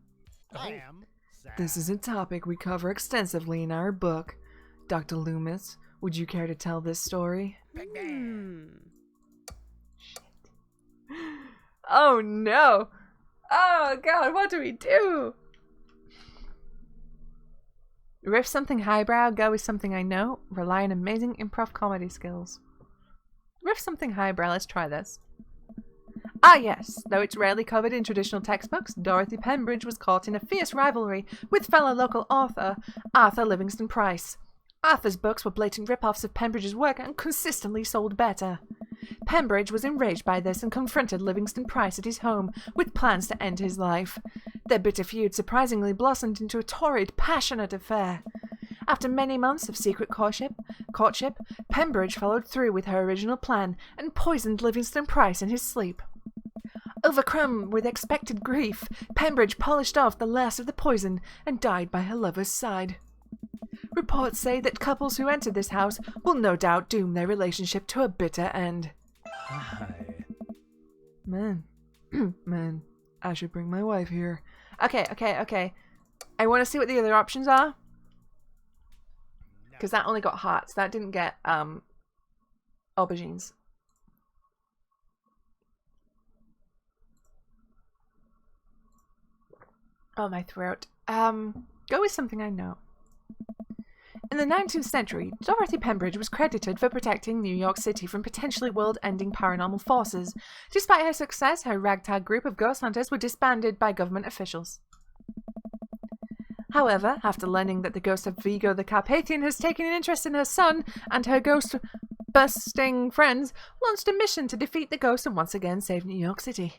I am. Sad. This is a topic we cover extensively in our book. Dr. Loomis, would you care to tell this story? Bang, bang. Oh no! Oh god, what do we do? Riff something highbrow, go with something I know, rely on amazing improv comedy skills. Riff something highbrow, let's try this. Ah yes, though it's rarely covered in traditional textbooks, Dorothy Pembridge was caught in a fierce rivalry with fellow local author, Arthur Livingston Price. Arthur's books were blatant rip-offs of Pembridge's work and consistently sold better. Pembridge was enraged by this and confronted Livingston Price at his home with plans to end his life. Their bitter feud surprisingly blossomed into a torrid, passionate affair. After many months of secret courtship, Pembridge followed through with her original plan and poisoned Livingston Price in his sleep. Overcome with expected grief, Pembridge polished off the last of the poison and died by her lover's side. Reports say that couples who enter this house will no doubt doom their relationship to a bitter end. Hi. Man, I should bring my wife here. Okay. I want to see what the other options are. Because that only got hearts. That didn't get aubergines. Oh, my throat. Go with something I know. In the 19th century, Dorothy Pembridge was credited for protecting New York City from potentially world-ending paranormal forces. Despite her success, her ragtag group of ghost hunters were disbanded by government officials. However, after learning that the ghost of Vigo the Carpathian has taken an interest in her son and her ghost-busting friends, launched a mission to defeat the ghost and once again save New York City.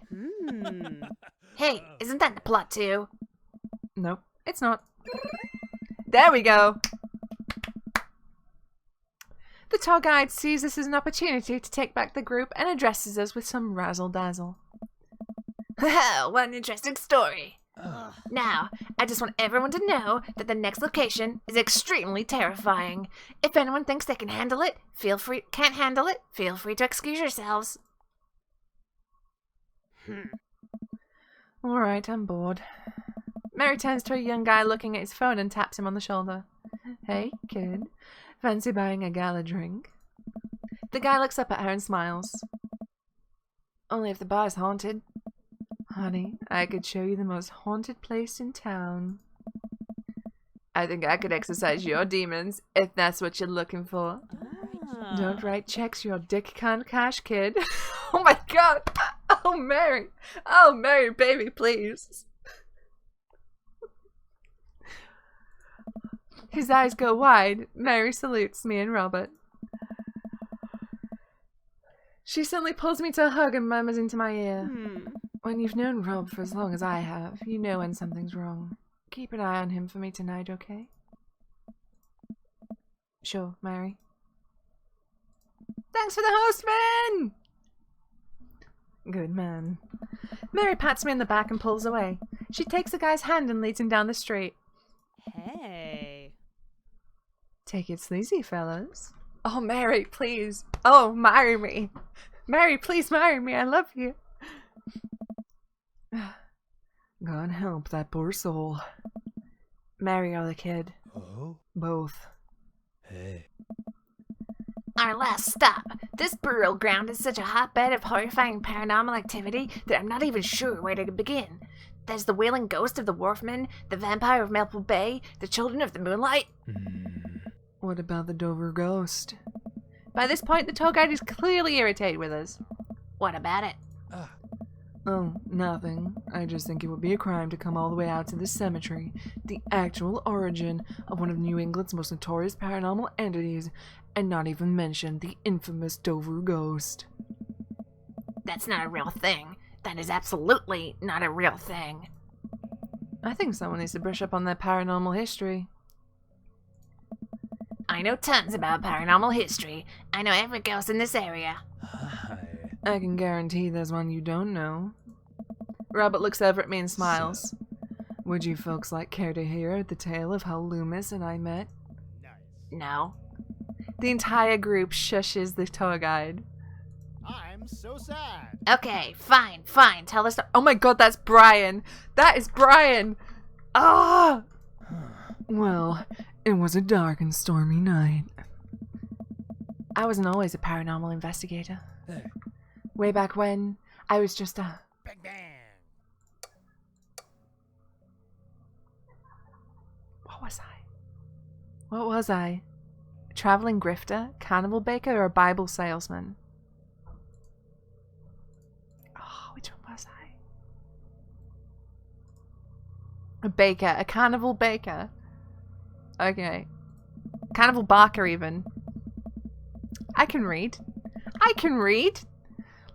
Hey, isn't that the plot too? Nope, it's not. There we go! The tour guide sees this as an opportunity to take back the group and addresses us with some razzle-dazzle. Haha, what an interesting story. Now, I just want everyone to know that the next location is extremely terrifying. If anyone thinks they can handle it, can't handle it, feel free to excuse yourselves. Alright, I'm bored. Mary turns to a young guy looking at his phone and taps him on the shoulder. Hey, kid. Fancy buying a gal a drink? The guy looks up at her and smiles. Only if the bar's haunted. Honey, I could show you the most haunted place in town. I think I could exorcise your demons, if that's what you're looking for. Don't write checks your dick can't cash, kid. Oh my god! Oh, Mary! Oh, Mary, baby, please. His eyes go wide. Mary salutes me and Robert. She suddenly pulls me to a hug and murmurs into my ear. When you've known Rob for as long as I have, you know when something's wrong. Keep an eye on him for me tonight, okay? Sure, Mary. Thanks for the hostman! Good man. Mary pats me on the back and pulls away. She takes the guy's hand and leads him down the street. Hey. Take it sleazy, fellas. Oh, Mary, please. Oh, marry me. Mary, please marry me. I love you. God help that poor soul. Mary or the kid. Oh? Both. Hey. Our last stop. This burial ground is such a hotbed of horrifying paranormal activity that I'm not even sure where to begin. There's the wailing ghost of the Wharfman, the vampire of Maple Bay, the children of the moonlight. What about the Dover ghost? By this point, the tour guide is clearly irritated with us. What about it? Oh, nothing. I just think it would be a crime to come all the way out to this cemetery, the actual origin of one of New England's most notorious paranormal entities, and not even mention the infamous Dover ghost. That's not a real thing. That is absolutely not a real thing. I think someone needs to brush up on their paranormal history. I know tons about paranormal history. I know every ghost in this area. Hi. I can guarantee there's one you don't know. Robert looks over at me and smiles. Would you folks care to hear the tale of how Loomis and I met? Nice. No. The entire group shushes the tour guide. I'm so sad. Okay, fine. Tell us. Oh my god, that's Brian! That is Brian! Ah! Well, it was a dark and stormy night. I wasn't always a paranormal investigator. Hey. Way back when, I was just a... Bang bang. What was I? A traveling grifter, carnival baker, or a Bible salesman? Oh, which one was I? A baker. A carnival baker. Okay. Carnival barker, even. I can read.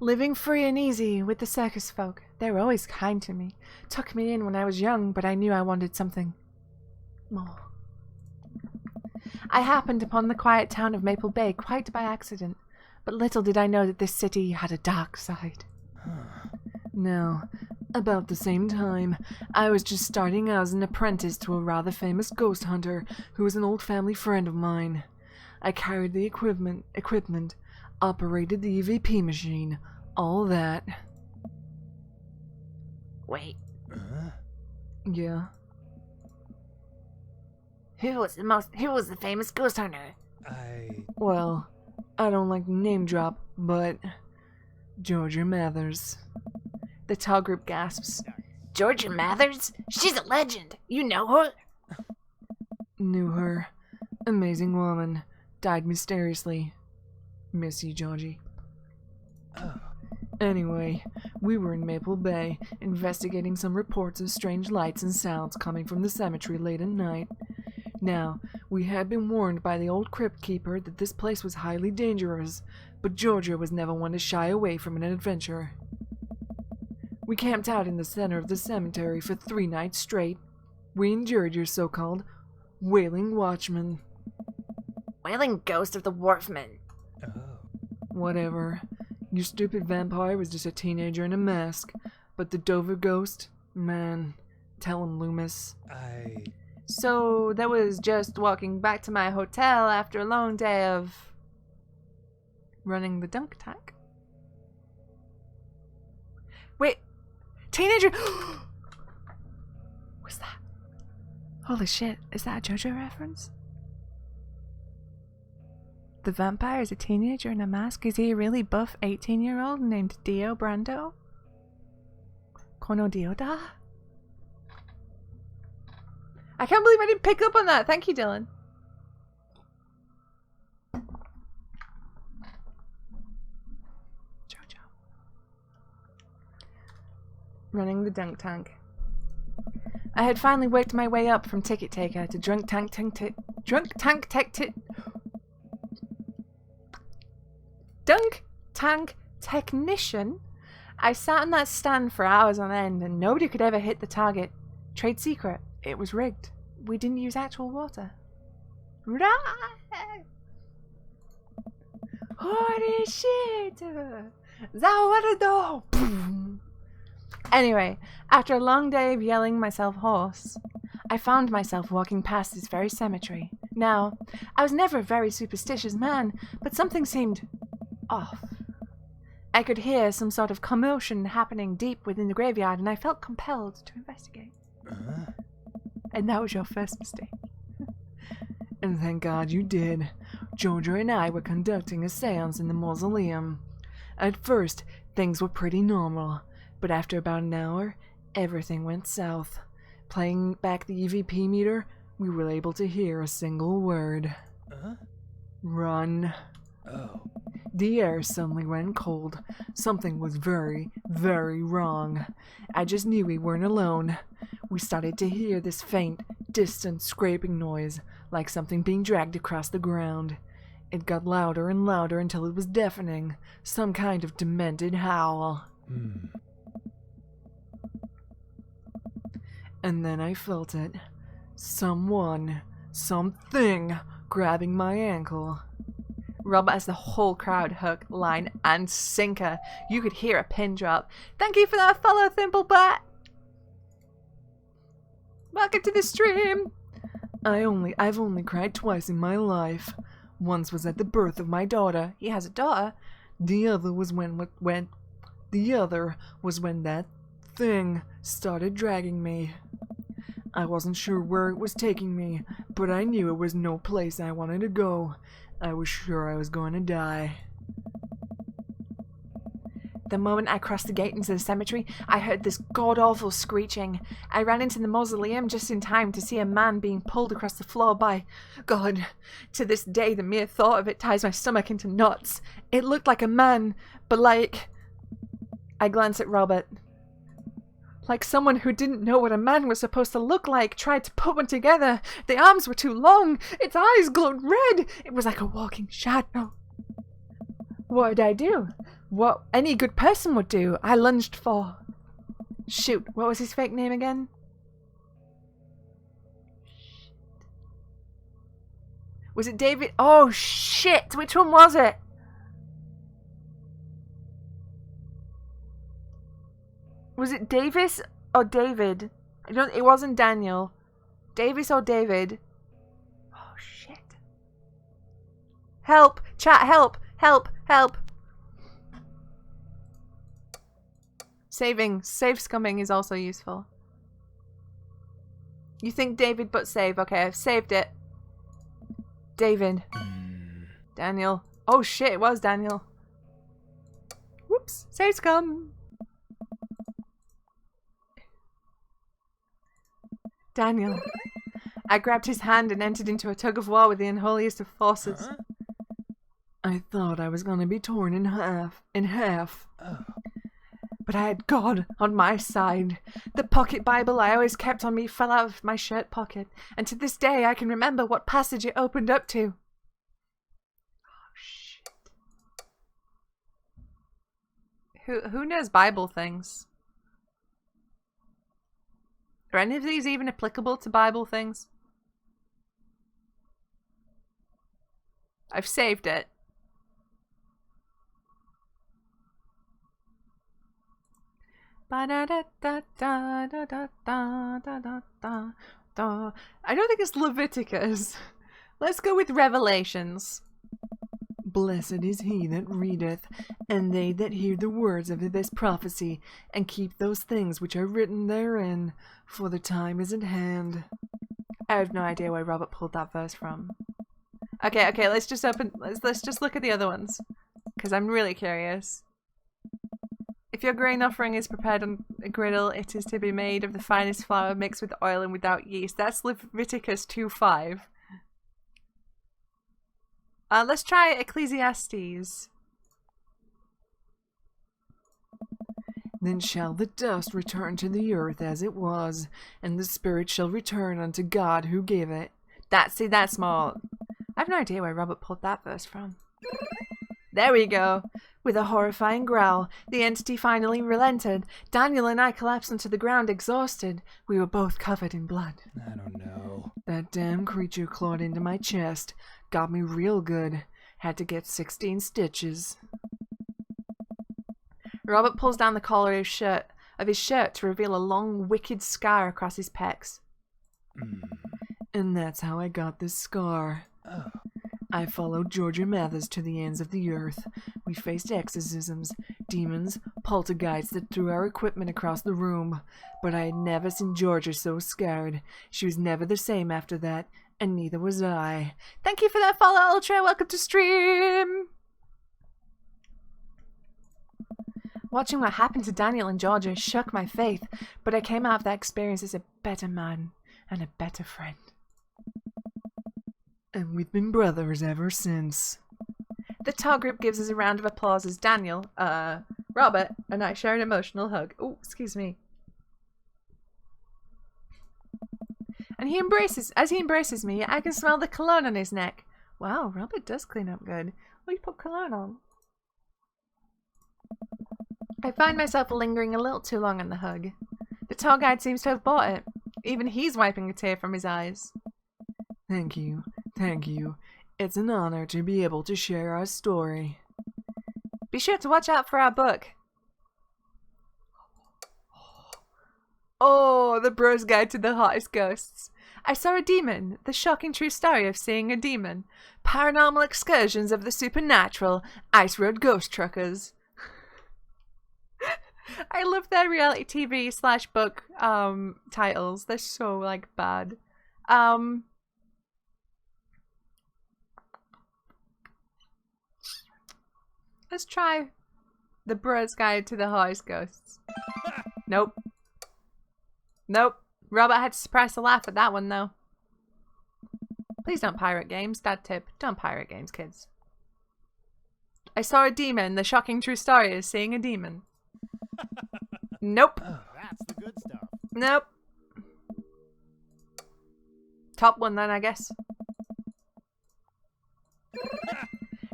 Living free and easy with the circus folk. They were always kind to me. Took me in when I was young, but I knew I wanted something more. I happened upon the quiet town of Maple Bay quite by accident, but little did I know that this city had a dark side. Now, about the same time, I was just starting out as an apprentice to a rather famous ghost hunter who was an old family friend of mine. I carried the equipment, operated the EVP machine, all that. Wait. Yeah. Who was the famous ghost hunter? Well, I don't like to name drop, but Georgia Mathers. The tour group gasps. Georgia Mathers? She's a legend. You know her? Knew her. Amazing woman. Died mysteriously. Miss you, Georgie. Anyway, we were in Maple Bay, investigating some reports of strange lights and sounds coming from the cemetery late at night. Now, we had been warned by the old crypt keeper that this place was highly dangerous, but Georgia was never one to shy away from an adventure. We camped out in the center of the cemetery for 3 nights straight. We endured your so-called wailing watchman. Wailing ghost of the Wharfman. Whatever. Your stupid vampire was just a teenager in a mask, but the Dover ghost? Man, tell him, Loomis. So that was just walking back to my hotel after a long day of running the dunk tank. Wait, teenager. What's that? Holy shit, is that a JoJo reference? The vampire is a teenager in a mask. Is he a really buff 18-year-old named Dio Brando? Kono Dioda? I can't believe I didn't pick up on that. Thank you, Dylan. JoJo. Running the dunk tank. I had finally worked my way up from ticket taker to drunk tank technician. I sat on that stand for hours on end and nobody could ever hit the target. Trade secret. It was rigged. We didn't use actual water. Run! Holy shit! Zawardo! Anyway, after a long day of yelling myself hoarse, I found myself walking past this very cemetery. Now, I was never a very superstitious man, but something seemed off. I could hear some sort of commotion happening deep within the graveyard, and I felt compelled to investigate. And that was your first mistake. And thank God you did. Jojo and I were conducting a seance in the mausoleum. At first, things were pretty normal, but after about an hour, everything went south. Playing back the EVP meter, we were able to hear a single word. Run. Oh. The air suddenly went cold. Something was very, very wrong. I just knew we weren't alone. We started to hear this faint, distant scraping noise, like something being dragged across the ground. It got louder and louder until it was deafening. Some kind of demented howl. And then I felt it. Someone, something, grabbing my ankle. Robert has the whole crowd hook, line, and sinker. You could hear a pin drop. Thank you for that follow, Thimblebat! Welcome to the stream! I've only cried twice in my life. Once was at the birth of my daughter. He has a daughter. The other was when that thing started dragging me. I wasn't sure where it was taking me, but I knew it was no place I wanted to go. I was sure I was going to die. The moment I crossed the gate into the cemetery, I heard this god-awful screeching. I ran into the mausoleum just in time to see a man being pulled across the floor by... God, to this day the mere thought of it ties my stomach into knots. It looked like a man, but like... I glanced at Robert. Like someone who didn't know what a man was supposed to look like tried to put one together. The arms were too long. Its eyes glowed red. It was like a walking shadow. What did I do? What any good person would do. I lunged for... Shoot, what was his fake name again? Was it David? Oh shit! Which one was it? Was it Davis or David? It wasn't Daniel. Davis or David? Oh shit. Help! Chat, help! Help! Help! Saving. Save scumming is also useful. You think David but save. Okay, I've saved it. David. Daniel. Oh shit, it was Daniel. Whoops. Save scum. Daniel. I grabbed his hand and entered into a tug of war with the unholiest of forces. I thought I was gonna be torn in half. But I had God on my side. The pocket Bible I always kept on me fell out of my shirt pocket, and to this day I can remember what passage it opened up to. Oh shit. Who knows Bible things? Are any of these even applicable to Bible things? I've saved it. I don't think it's Leviticus. Let's go with Revelations. Blessed is he that readeth, and they that hear the words of this prophecy, and keep those things which are written therein, for the time is at hand. I have no idea where Robert pulled that verse from. Okay, let's just look at the other ones, because I'm really curious. If your grain offering is prepared on a griddle, it is to be made of the finest flour mixed with oil and without yeast. That's Leviticus 2:5. Let's try Ecclesiastes. Then shall the dust return to the earth as it was, and the spirit shall return unto God who gave it. That's more... I have no idea where Robert pulled that verse from. There we go. With a horrifying growl, the entity finally relented. Daniel and I collapsed onto the ground exhausted. We were both covered in blood. I don't know. That damn creature clawed into my chest. Got me real good. Had to get 16 stitches. Robert pulls down the collar of his shirt to reveal a long, wicked scar across his pecs. And that's how I got this scar. I followed Georgia Mathers to the ends of the earth. We faced exorcisms, demons, poltergeists that threw our equipment across the room. But I had never seen Georgia so scared. She was never the same after that, and neither was I. Thank you for that follow, Ultra. Welcome to stream. Watching what happened to Daniel and Georgia shook my faith, but I came out of that experience as a better man and a better friend. And we've been brothers ever since. The TAR group gives us a round of applause as Daniel, Robert, and I share an emotional hug. Oh, excuse me. And as he embraces me, I can smell the cologne on his neck. Wow, Robert does clean up good. Will you put cologne on? I find myself lingering a little too long on the hug. The tour guide seems to have bought it. Even he's wiping a tear from his eyes. Thank you. Thank you. It's an honor to be able to share our story. Be sure to watch out for our book. Oh, the bro's guide to the hottest ghosts. I saw a demon. The shocking true story of seeing a demon. Paranormal excursions of the supernatural. Ice Road Ghost Truckers. I love their reality TV / book titles. They're so like bad. Let's try The Bro's Guide to the Hottest Ghosts. Nope. Nope. Robert had to suppress a laugh at that one though. Please don't pirate games. Dad tip. Don't pirate games, kids. I saw a demon. The shocking true story is seeing a demon. Nope. That's the good stuff. Nope. Top one then, I guess.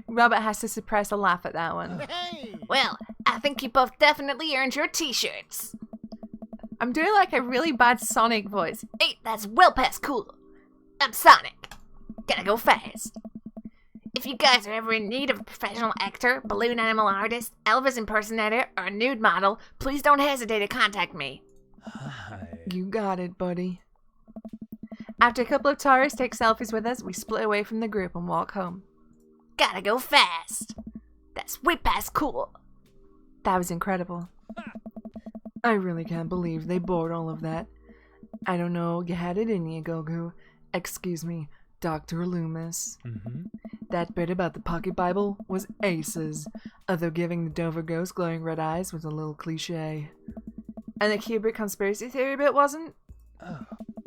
Robert has to suppress a laugh at that one. Hey! Well, I think you both definitely earned your t-shirts. I'm doing like a really bad Sonic voice. Hey, that's well past cool. I'm Sonic. Gotta go fast. If you guys are ever in need of a professional actor, balloon animal artist, Elvis impersonator, or nude model, please don't hesitate to contact me. Hi. You got it, buddy. After a couple of tourists take selfies with us, we split away from the group and walk home. Gotta go fast. That's way past cool. That was incredible. I really can't believe they bought all of that. I don't know, you had it in you, Goku. Excuse me, Dr. Loomis. That bit about the pocket Bible was aces, although giving the Dover ghost glowing red eyes was a little cliche. And the Kubrick conspiracy theory bit wasn't?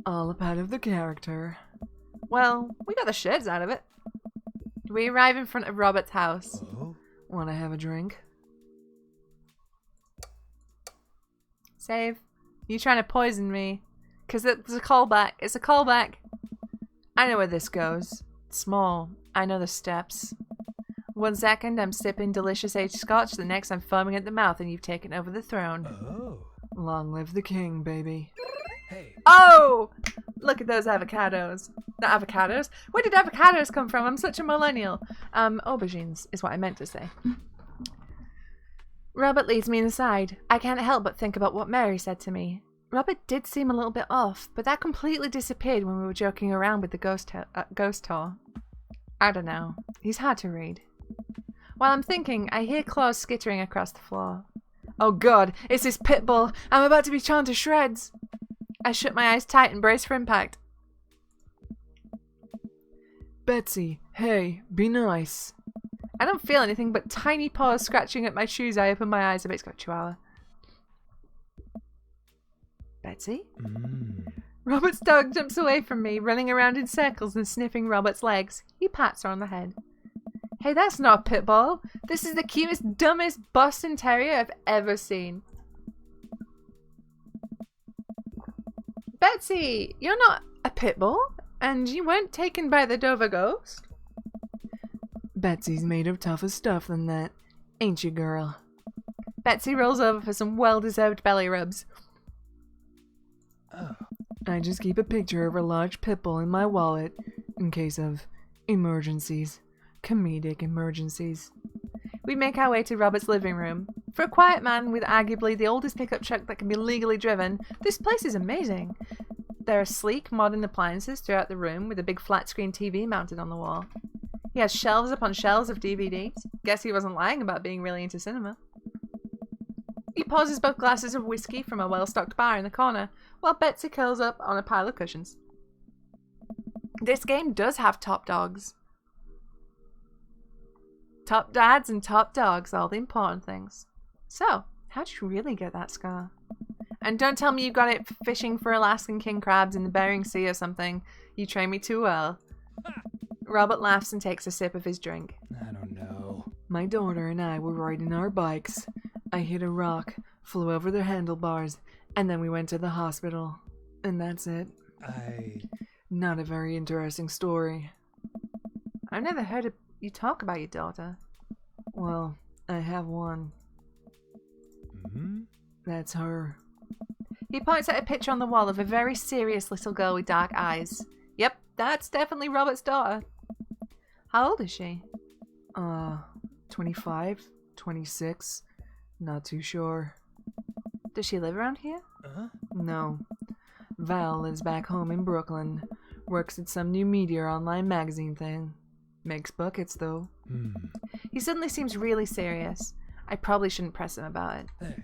All a part of the character. Well, we got the shits out of it. We arrive in front of Robert's house. Oh? Wanna have a drink? Save. You trying to poison me? Because it's a callback. It's a callback. I know where this goes. It's small. I know the steps. 1 second, I'm sipping delicious aged scotch. The next, I'm foaming at the mouth and you've taken over the throne. Oh. Long live the king, baby. Hey. Oh! Look at those avocados. Not avocados. Where did avocados come from? I'm such a millennial. Aubergines is what I meant to say. Robert leads me inside. I can't help but think about what Mary said to me. Robert did seem a little bit off, but that completely disappeared when we were joking around with the ghost tour. I don't know. He's hard to read. While I'm thinking, I hear claws skittering across the floor. Oh god, it's this pit bull. I'm about to be torn to shreds. I shut my eyes tight and brace for impact. Betsy, hey, be nice. I don't feel anything but tiny paws scratching at my shoes. I open my eyes a bit. It's got a chihuahua. Betsy? Robert's dog jumps away from me, running around in circles and sniffing Robert's legs. He pats her on the head. Hey, that's not a pit bull. This is the cutest, dumbest Boston Terrier I've ever seen. Betsy, you're not a pit bull, and you weren't taken by the Dover ghost. Betsy's made of tougher stuff than that, ain't you, girl? Betsy rolls over for some well-deserved belly rubs. I just keep a picture of a large pit bull in my wallet in case of emergencies. Comedic emergencies. We make our way to Robert's living room. For a quiet man with arguably the oldest pickup truck that can be legally driven, this place is amazing. There are sleek, modern appliances throughout the room with a big flat-screen TV mounted on the wall. He has shelves upon shelves of DVDs. Guess he wasn't lying about being really into cinema. He pauses both glasses of whiskey from a well-stocked bar in the corner, while Betsy curls up on a pile of cushions. This game does have top dogs. Top dads and top dogs, all the important things. So, how'd you really get that scar? And don't tell me you got it fishing for Alaskan king crabs in the Bering Sea or something. You trained me too well. Robert laughs and takes a sip of his drink. I don't know. My daughter and I were riding our bikes. I hit a rock, flew over the handlebars, and then we went to the hospital. And that's it. Not a very interesting story. I've never heard you talk about your daughter. Well, I have one. Hmm? That's her. He points at a picture on the wall of a very serious little girl with dark eyes. Yep, that's definitely Robert's daughter. How old is she? 25, 26, not too sure. Does she live around here? No. Val lives back home in Brooklyn. Works at some new media online magazine thing. Makes buckets, though. He suddenly seems really serious. I probably shouldn't press him about it. Hey.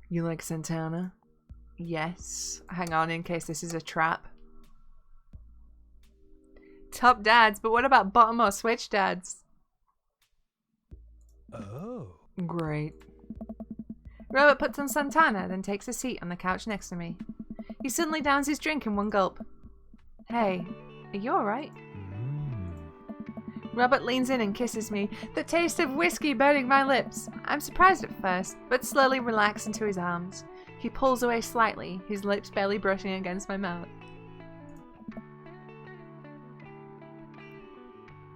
You like Santana? Yes. Hang on in case this is a trap. Top dads, but what about bottom or switch dads? Oh. Great. Robert puts on Santana, then takes a seat on the couch next to me. He suddenly downs his drink in one gulp. Hey, are you alright? Robert leans in and kisses me, the taste of whiskey burning my lips. I'm surprised at first, but slowly relax into his arms. He pulls away slightly, his lips barely brushing against my mouth.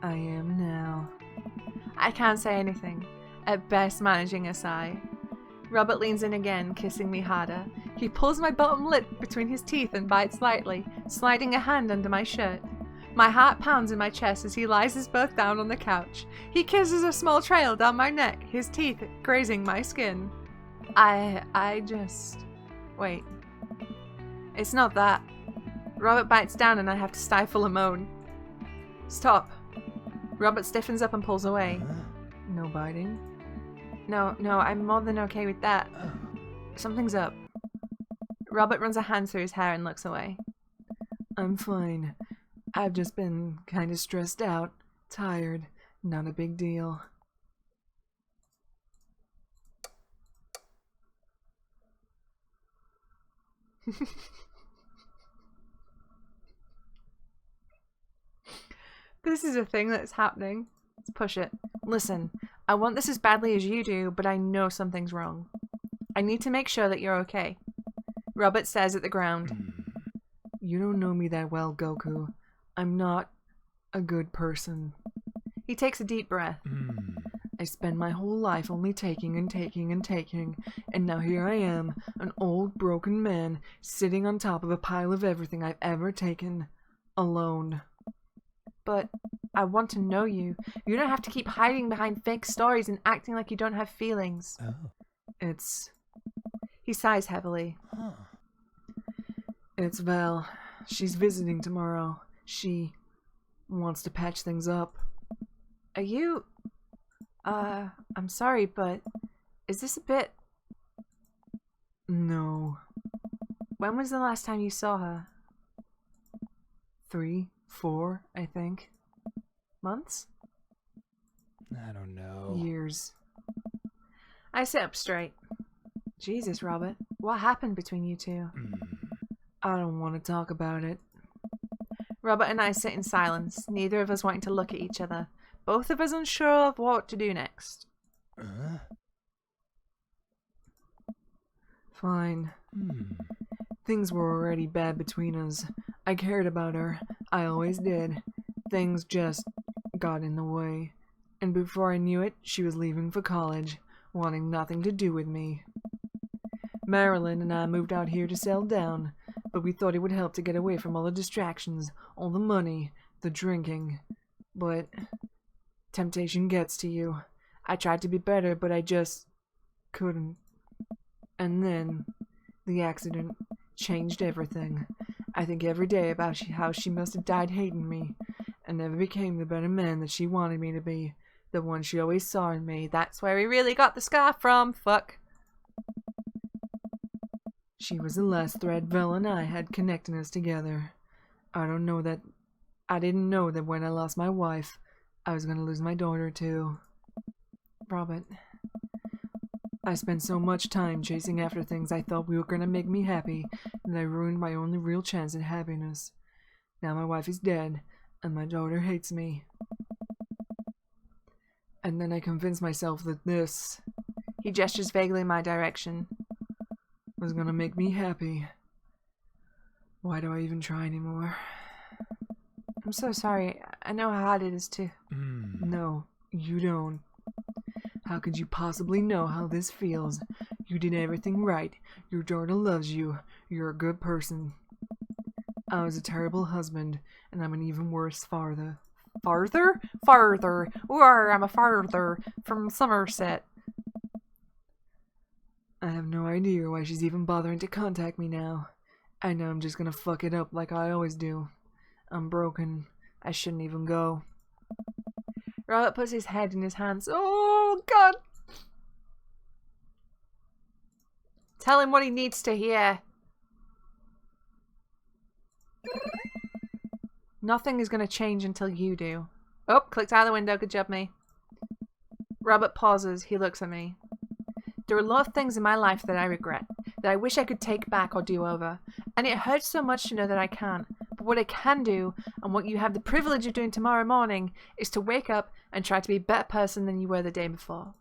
I am now. I can't say anything, at best managing a sigh. Robert leans in again, kissing me harder. He pulls my bottom lip between his teeth and bites lightly, sliding a hand under my shirt. My heart pounds in my chest as he lies us both down on the couch. He kisses a small trail down my neck, his teeth grazing my skin. Wait. It's not that. Robert bites down and I have to stifle a moan. Stop. Robert stiffens up and pulls away. No biting? No, I'm more than okay with that. Something's up. Robert runs a hand through his hair and looks away. I'm fine. I've just been kind of stressed out, tired, not a big deal. This is a thing that's happening. Let's push it. Listen, I want this as badly as you do, but I know something's wrong. I need to make sure that you're okay. Robert stares at the ground. You don't know me that well, Goku. I'm not a good person. He takes a deep breath. I spend my whole life only taking and taking and taking, and now here I am, an old broken man, sitting on top of a pile of everything I've ever taken, alone. But I want to know you. You don't have to keep hiding behind fake stories and acting like you don't have feelings. He sighs heavily. It's Val. She's visiting tomorrow. She wants to patch things up. Are you... I'm sorry, but is this a bit... No. When was the last time you saw her? 3, 4, I think. Months? I don't know. Years. I sit up straight. Jesus, Robert. What happened between you two? I don't want to talk about it. Robert and I sit in silence, neither of us wanting to look at each other. Both of us unsure of what to do next. Fine. Things were already bad between us. I cared about her. I always did. Things just got in the way. And before I knew it, she was leaving for college, wanting nothing to do with me. Marilyn and I moved out here to settle down. but we thought it would help to get away from all the distractions, all the money, the drinking. But temptation gets to you. I tried to be better, but I just couldn't. And then the accident changed everything. I think every day about how she must have died hating me and never became the better man that she wanted me to be, the one she always saw in me. That's where he really got the scar from. Fuck. She was the last thread Vel and I had connecting us together. I didn't know that when I lost my wife, I was gonna lose my daughter too. Robert, I spent so much time chasing after things I thought were gonna make me happy, and I ruined my only real chance at happiness. Now my wife is dead, and my daughter hates me. And then I convinced myself that this He gestures vaguely in my direction. was gonna make me happy. Why do I even try anymore? I'm so sorry. I know how hard it is to... No, you don't. How could you possibly know how this feels? You did everything right. Your daughter loves you. You're a good person. I was a terrible husband, and I'm an even worse father. Farther? Farther. I'm a farther from Somerset. I have no idea why she's even bothering to contact me now. I know I'm just gonna fuck it up like I always do. I'm broken. I shouldn't even go. Robert puts his head in his hands. Oh, God! Tell him what he needs to hear. Nothing is going to change until you do. Oh, clicked out of the window. Good job, me. Robert pauses. He looks at me. There are a lot of things in my life that I regret, that I wish I could take back or do over. And it hurts so much to know that I can't. But what I can do, and what you have the privilege of doing tomorrow morning, is to wake up and try to be a better person than you were the day before.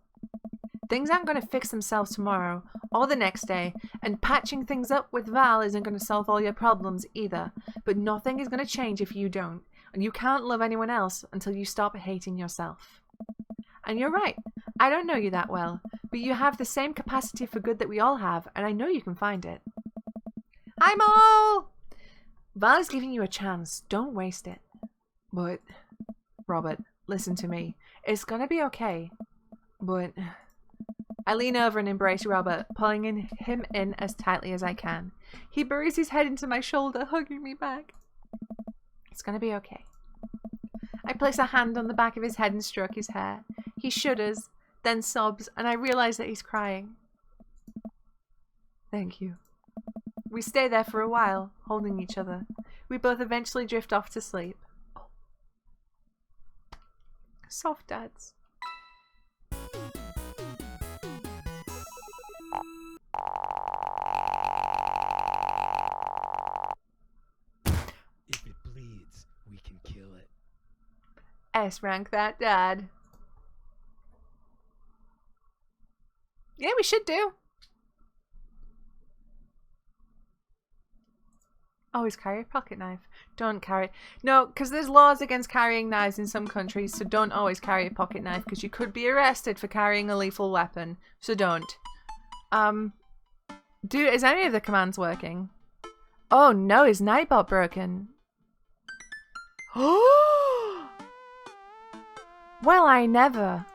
Things aren't going to fix themselves tomorrow, or the next day, and patching things up with Val isn't going to solve all your problems either. But nothing is going to change if you don't, and you can't love anyone else until you stop hating yourself. And you're right, I don't know you that well, but you have the same capacity for good that we all have, and I know you can find it. Hi, Mole! Val is giving you a chance. Don't waste it. But, Robert, listen to me. It's gonna be okay. but, I lean over and embrace Robert, pulling him in as tightly as I can. He buries his head into my shoulder, hugging me back. It's gonna be okay. I place a hand on the back of his head and stroke his hair. He shudders, then sobs, and I realize that he's crying. thank you. We stay there for a while, holding each other. We both eventually drift off to sleep. Soft dads. If it bleeds, we can kill it. S-rank that dad. Yeah, we should do. Always carry a pocket knife. Don't carry... No, because there's laws against carrying knives in some countries, so don't always carry a pocket knife, because you could be arrested for carrying a lethal weapon. So don't. Dude, is any of the commands working? Oh no, his nightbot broken. Oh! Well, I never...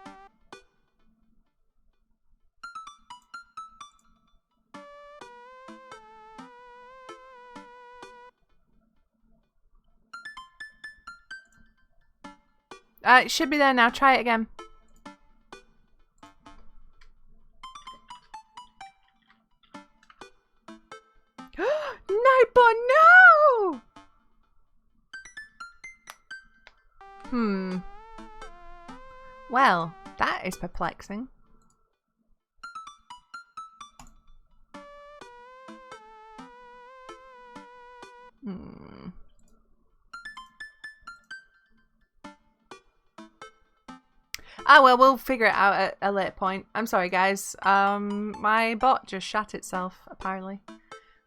it should be there now. Try it again. Nightbot, no! Well, that is perplexing. Ah, well, we'll figure it out at a later point. I'm sorry, guys. My bot just shat itself, apparently.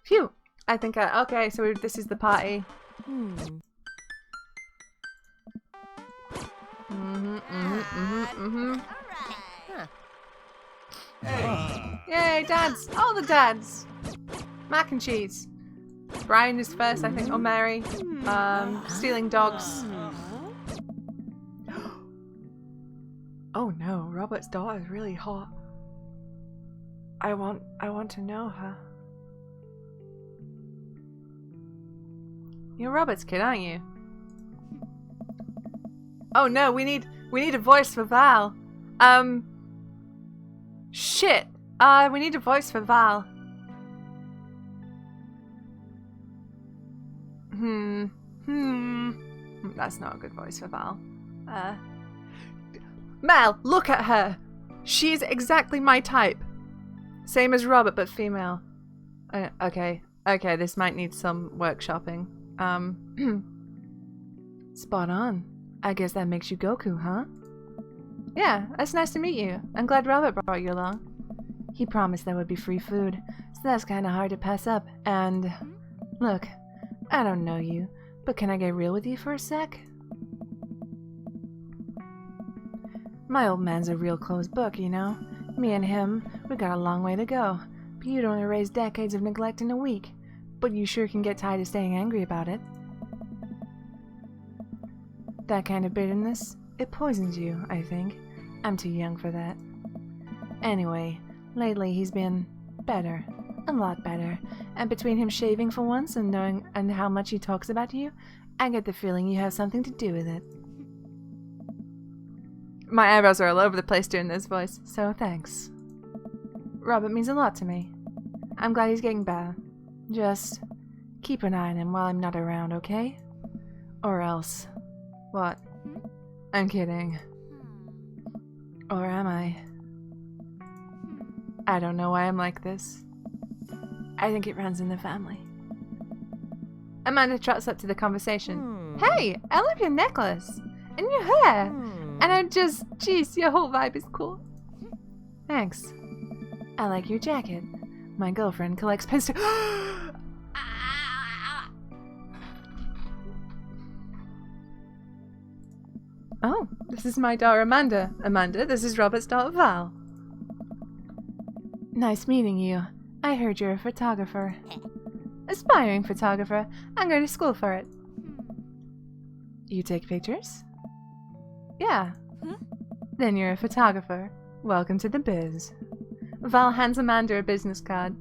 Phew. I think okay, so this is the party. Yay, dads! All the dads! Mac and cheese. Brian is first, I think, or Mary. Stealing dogs. Oh no, Robert's daughter is really hot. I want to know her. You're Robert's kid, aren't you? Oh no, we need a voice for Val. Shit. We need a voice for Val. That's not a good voice for Val. Mel, look at her. She's exactly my type. Same as Robert, but female. Okay, this might need some workshopping. Spot on. I guess that makes you Goku, huh? Yeah, it's nice to meet you. I'm glad Robert brought you along. He promised there would be free food, so that's kind of hard to pass up. And look, I don't know you, but can I get real with you for a sec? My old man's a real closed book, you know. Me and him, we got a long way to go. But you'd only raise decades of neglect in a week. But you sure can get tired of staying angry about it. That kind of bitterness, it poisons you, I think. I'm too young for that. Anyway, lately he's been better. A lot better. And between him shaving for once and knowing and how much he talks about you, I get the feeling you have something to do with it. My eyebrows are all over the place doing this voice. So thanks. Robert means a lot to me. I'm glad he's getting better. Just keep an eye on him while I'm not around, okay? Or else. What? I'm kidding. Or am I? I don't know why I'm like this. I think it runs in the family. Amanda trots up to the conversation. Hey, I love your necklace. And your hair. And I'm just, jeez, your whole vibe is cool. Thanks. I like your jacket. My girlfriend collects pins. Oh, this is my daughter Amanda. Amanda, this is Robert's daughter Val. Nice meeting you. I heard you're a photographer. Aspiring photographer. I'm going to school for it. You take pictures? Yeah. Then you're a photographer. Welcome to the biz. Val hands Amanda a business card.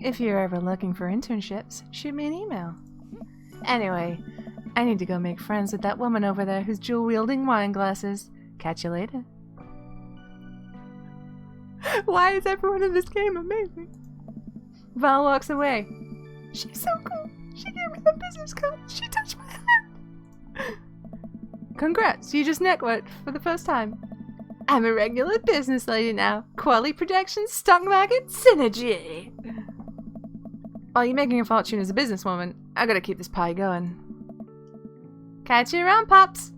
If you're ever looking for internships, shoot me an email. Anyway, I need to go make friends with that woman over there who's jewel-wielding wine glasses. Catch you later. Why is everyone in this game amazing? Val walks away. She's so cool. She gave me the business card. She touched my hand. Congrats, you just networked for the first time. I'm a regular business lady now. Quality projections, stock market, synergy. While you're making a fortune as a businesswoman, I gotta keep this pie going. Catch you around, Pops.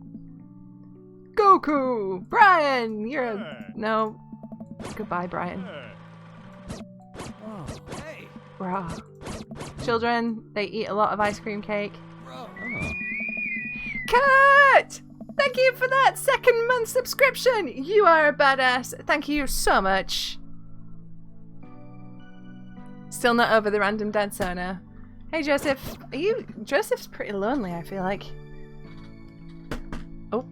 Goku! Brian! You're a... No. Goodbye, Brian. Oh, hey. Bra. Children, they eat a lot of ice cream cake. Bro. Cut! Thank you for that second month subscription! You are a badass. Thank you so much. Still not over the random dance owner. Hey, Joseph. Are you... Joseph's pretty lonely, I feel like. Oh.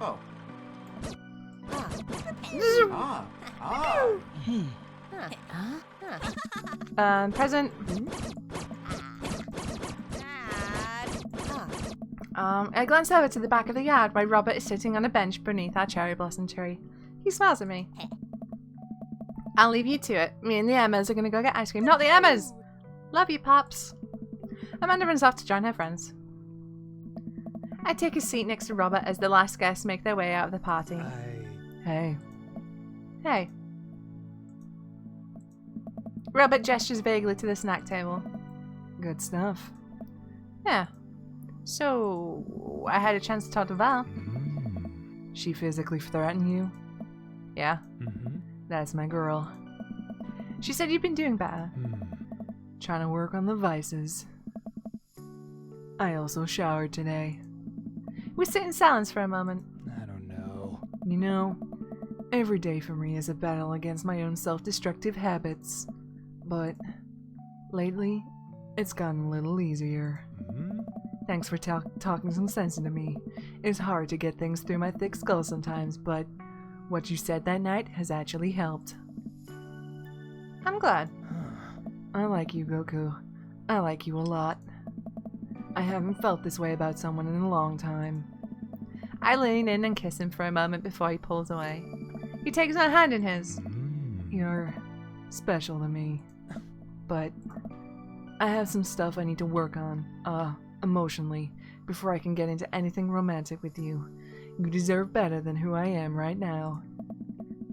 Oh. Present. I glance over to the back of the yard where Robert is sitting on a bench beneath our cherry blossom tree. He smiles at me. I'll leave you to it. Me and the Emmas are gonna go get ice cream. Not the Emmas! Love you, Pops. Amanda runs off to join her friends. I take a seat next to Robert as the last guests make their way out of the party. Hey. Hey. Robert gestures vaguely to the snack table. Good stuff. Yeah. So, I had a chance to talk to Val. She physically threatened you? Yeah. That's my girl. She said you've been doing better. Trying to work on the vices. I also showered today. We sit in silence for a moment. I don't know. You know, every day for me is a battle against my own self-destructive habits. But Lately, it's gotten a little easier. Thanks for talking some sense into me. It's hard to get things through my thick skull sometimes, but what you said that night has actually helped. I'm glad. I like you, Goku. I like you a lot. I haven't felt this way about someone in a long time. I lean in and kiss him for a moment before he pulls away. He takes my hand in his. You're special to me. But I have some stuff I need to work on, emotionally, before I can get into anything romantic with you. You deserve better than who I am right now.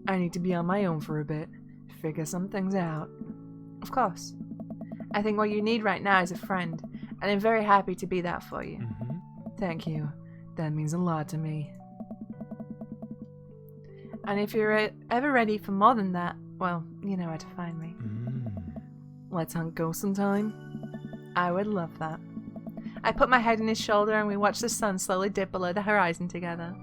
I need to be on my own for a bit, figure some things out. Of course. I think what you need right now is a friend, and I'm very happy to be that for you. Thank you. That means a lot to me. And if you're ever ready for more than that, well, you know where to find me. Let's hunt ghosts sometime? I would love that. I put my head on his shoulder and we watch the sun slowly dip below the horizon together.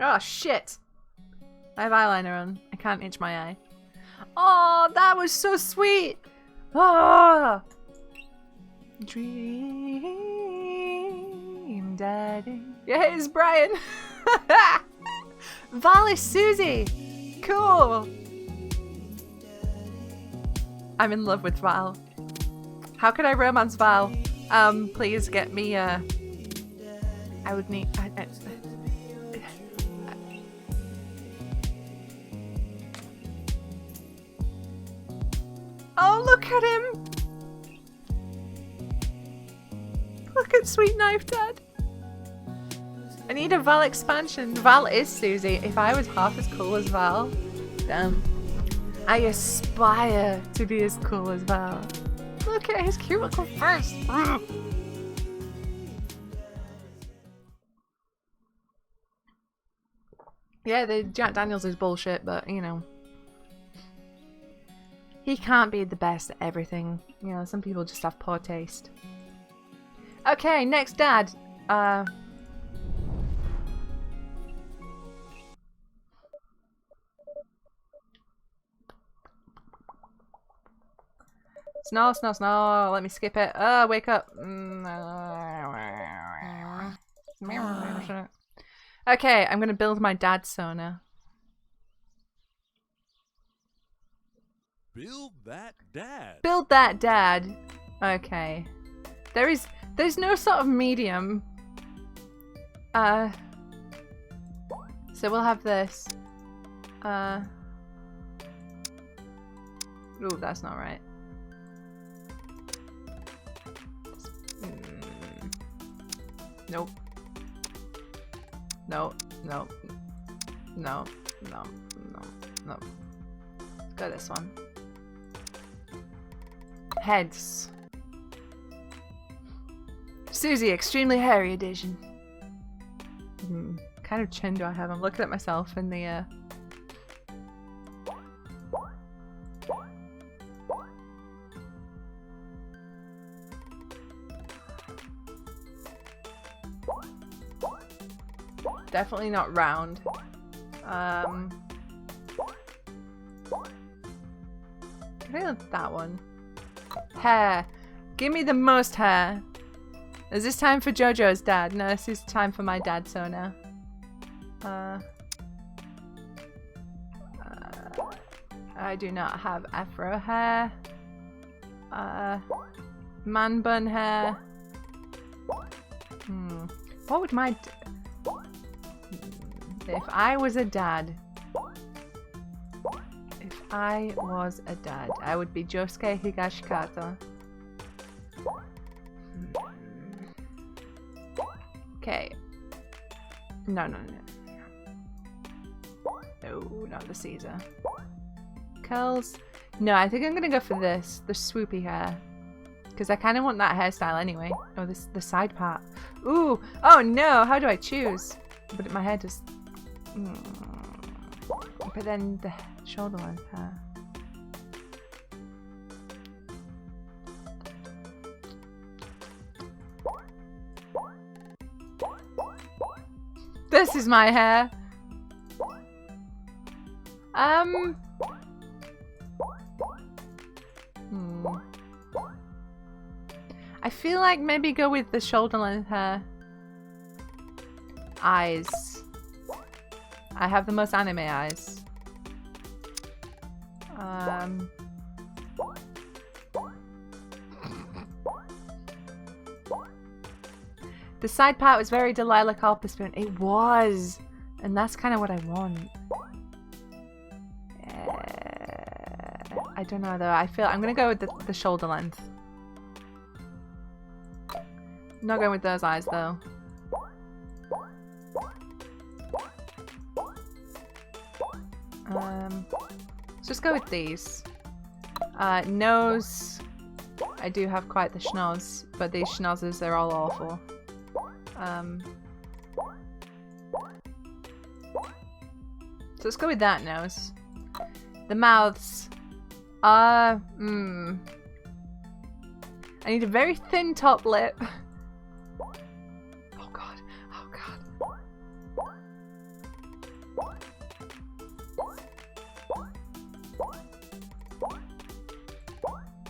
Oh, shit! I have eyeliner on. I can't itch my eye. Oh, that was so sweet! Oh! Dream Daddy. Yeah, it's Brian. Val is Susie. Cool. I'm in love with Val. How could I romance Val? Please get me I would need. Oh, look at him! Look at Sweet Knife Dad. I need a Val expansion. Val is Susie. If I was half as cool as Val, damn. I aspire to be as cool as Val. Look at his cute little face. Yeah, the Jack Daniels is bullshit, but you know. He can't be the best at everything. You know, some people just have poor taste. Okay, next dad. Snore, snore, snore. Let me skip it. Wake up. Okay, I'm gonna build my dad's sauna. Build that dad. Build that dad. Okay. There's no sort of medium. So we'll have this. Ooh, that's not right. Nope. No, no. No, no, no, no. Let's go this one. Heads. Susie, extremely hairy edition. Kind of chin do I have? I'm looking at myself in the definitely not round. Maybe that one. Hair. Give me the most hair. Is this time for JoJo's dad? No, this is time for my dad, so now. I do not have afro hair. Man bun hair. What would my... If I was a dad... If I was a dad, I would be Josuke Higashikata. Okay. No, no, no. No, not the Caesar. Curls? No, I think I'm gonna go for this. The swoopy hair. Because I kind of want that hairstyle anyway. Oh, the side part. Ooh! Oh no! How do I choose? But my hair just... But then the shoulder length hair. This is my hair! I feel like maybe go with the shoulder length hair. Eyes. I have the most anime eyes. The side part was very Delilah Copper Spoon. It was! And that's kind of what I want. I don't know though. I feel I'm gonna go with the shoulder length. Not going with those eyes though. Let's just go with these. Nose. I do have quite the schnoz, but these schnozzes, they're all awful. So let's go with that nose. The mouths. I need a very thin top lip. Oh god. Oh god.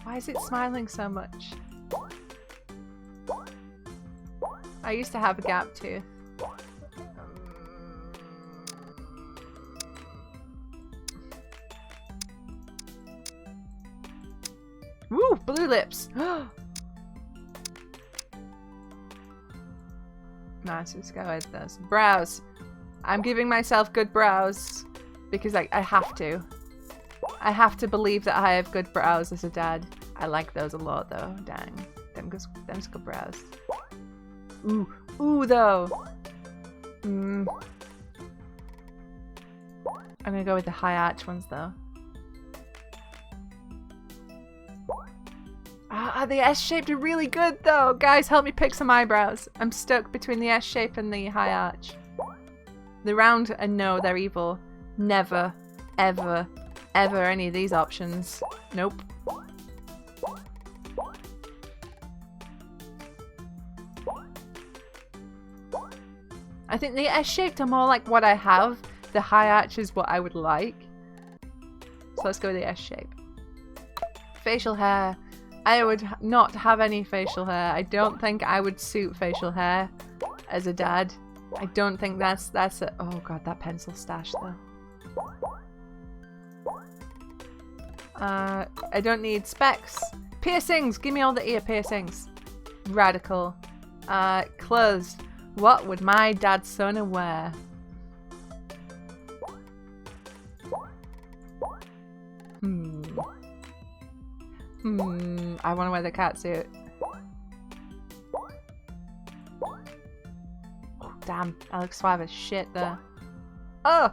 Why is it smiling so much? I used to have a gap tooth. Woo! Blue lips! Nice, let's go with those. Brows. I'm giving myself good brows because I have to. I have to believe that I have good brows as a dad. I like those a lot though. Dang. Them's good brows. Ooh. Ooh though. I'm gonna go with the high arch ones though. The S-shaped are really good though. Guys, help me pick some eyebrows. I'm stuck between the S-shape and the high arch. The round and no, they're evil. Never, ever, ever any of these options. Nope. I think the S-shaped are more like what I have. The high arch is what I would like. So let's go with the S-shape. Facial hair. I would not have any facial hair. I don't think I would suit facial hair as a dad. I don't think that's a... Oh god, that pencil stash though. I don't need specs. Piercings! Give me all the ear piercings. Radical. Clothes. What would my dad's son wear? I want to wear the catsuit. Oh, damn, that looks suave as shit there. Oh!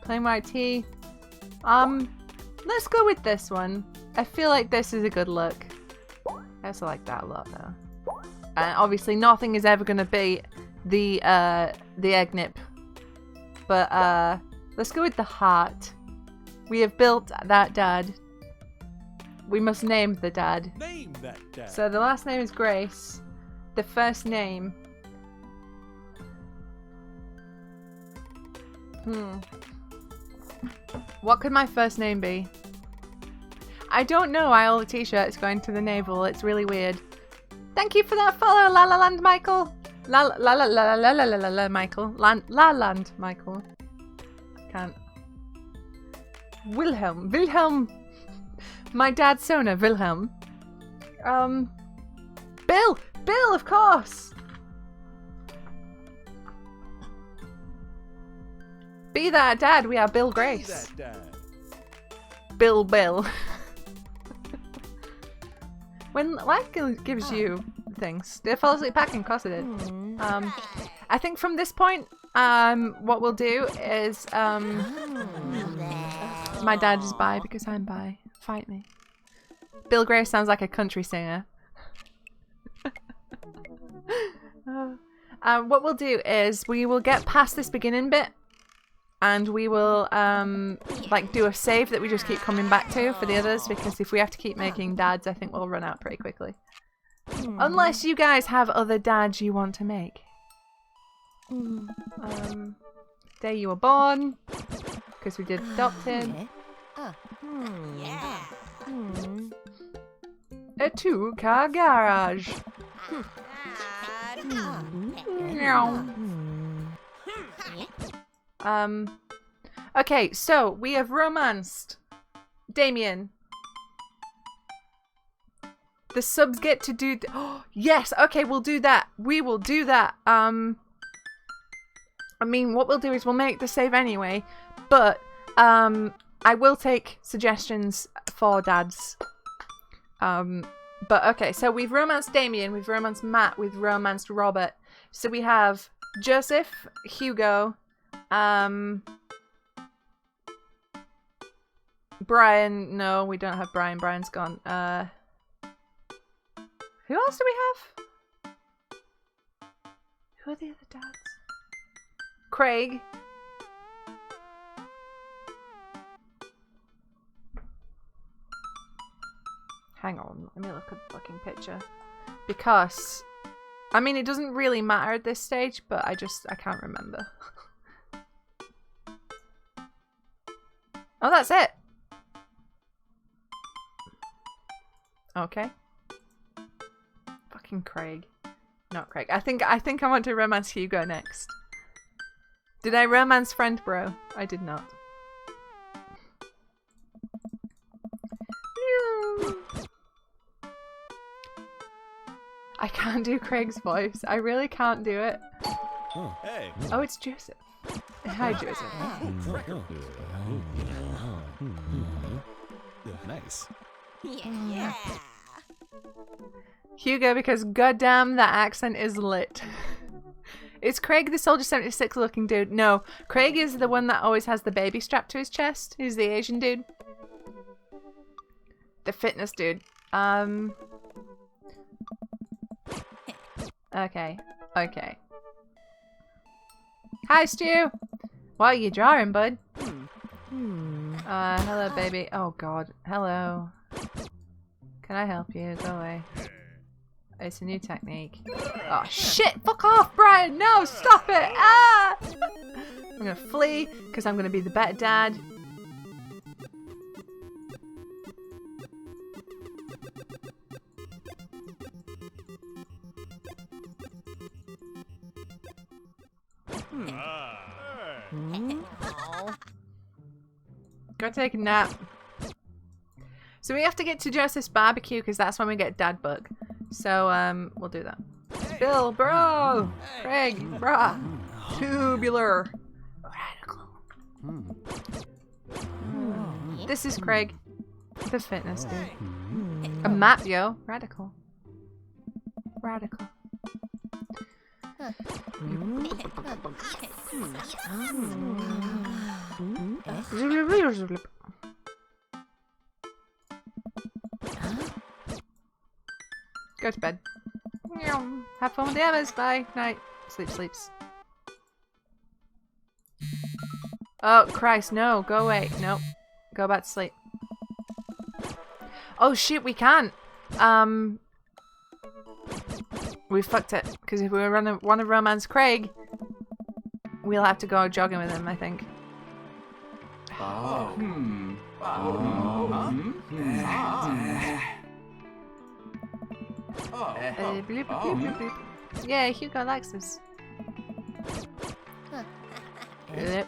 Plain white tee. Let's go with this one. I feel like this is a good look. I also like that a lot though. And obviously nothing is ever gonna beat the egg nip. But let's go with the heart. We have built that dad. We must name the dad. Name that dad. So the last name is Grace. The first name. What could my first name be? I don't know why all the t-shirts going to the navel. It's really weird. Thank you for that follow, La La Land Michael. La la la la la la la la la Michael. La Land Michael. Can't. Wilhelm. Wilhelm. My dad's Sona, Wilhelm. Bill! Bill, of course! Be that dad, we are Bill Grace. Be that dad. Bill. When life gives you things. Did I fall asleep packing? Of course I did. I think from this point, what we'll do is, my dad is bi because I'm bi. Fight me. Bill Grace sounds like a country singer. What we'll do is we will get past this beginning bit and we will like do a save that we just keep coming back to for the others, because if we have to keep making dads, I think we'll run out pretty quickly. Unless you guys have other dads you want to make. Day you were born. Because we did adopted. Yeah. A 2-car garage. Meow. Okay, so we have romanced Damien. The subs get to do. Yes. Okay, we'll do that. We will do that. I mean, what we'll do is we'll make the save anyway, but I will take suggestions for dads. But okay, so we've romanced Damien, we've romanced Matt, we've romanced Robert. So we have Joseph, Hugo, Brian. No, we don't have Brian. Brian's gone. Who else do we have? Who are the other dads? Craig. Hang on, let me look at the fucking picture. Because, I mean, it doesn't really matter at this stage, but I can't remember. Oh, that's it. Okay. Fucking Craig. Not Craig. I think I want to romance Hugo next. Did I romance friend bro? I did not. I can't do Craig's voice. I really can't do it. Oh, hey. Oh, it's Joseph. Hi, Joseph. Nice. Yeah. Hugo, because goddamn that accent is lit. Is Craig the Soldier 76 looking dude? No. Craig is the one that always has the baby strapped to his chest. He's the Asian dude. The fitness dude. Okay. Okay. Hi, Stu! What are you drawing, bud? Hello, baby. Oh, God. Hello. Can I help you? Go away. It's a new technique. Oh, shit! Fuck off, Brian! No! Stop it! Ah! I'm gonna flee, because I'm gonna be the better dad. Go take a nap. So we have to get to Joseph's barbecue because that's when we get dad bug. So we'll do that. Bill, bro, Craig, brah, tubular, radical. This is Craig, the fitness dude. A map, yo, radical, radical. Go to bed. Have fun with the others. Bye. Night. Sleep, sleeps. Oh, Christ. No. Go away. Nope. Go back to sleep. Oh, shit. We can't. We fucked it. Because if we want to romance Craig, we'll have to go jogging with him, I think. Oh. Bloop, bloop, bloop, bloop, bloop. Yeah, Hugo likes this. Yep.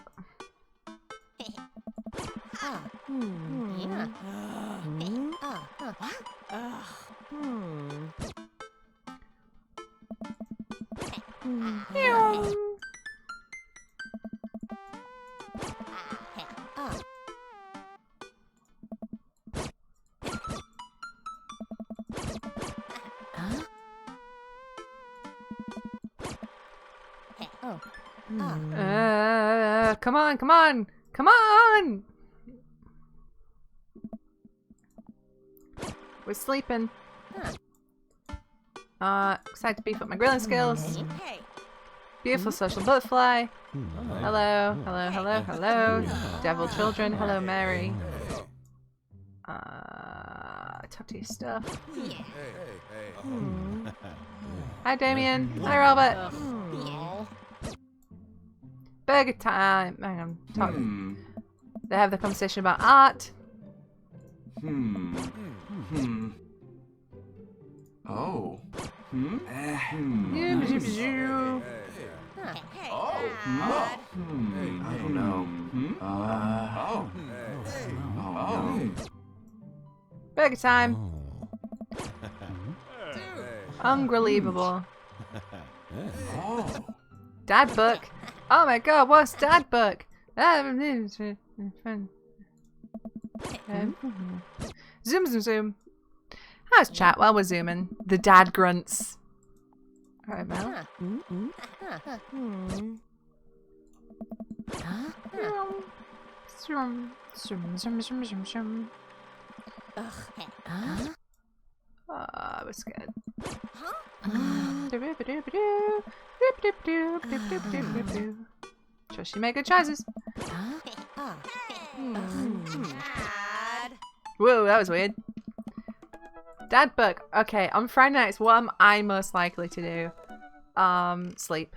Come on, come on, come on! We're sleeping. Excited to beef up my grilling skills. Beautiful social butterfly. Hello, hello, hello, hello. Devil children. Hello, Mary. to talk to your stuff. Hey. Hi, Damien. Hi, Robert. Burger time. Hang on. Talk. They have the conversation about art. Oh. I don't know. Burger time. Unbelievable. Dad book. Oh my god, what's dad book? Zoom. How's chat while we're zooming? The dad grunts. Alright, Mel. I was scared. Trust you make good choices. Whoa, that was weird. Dad book. Okay, on Friday nights, what am I most likely to do? Sleep.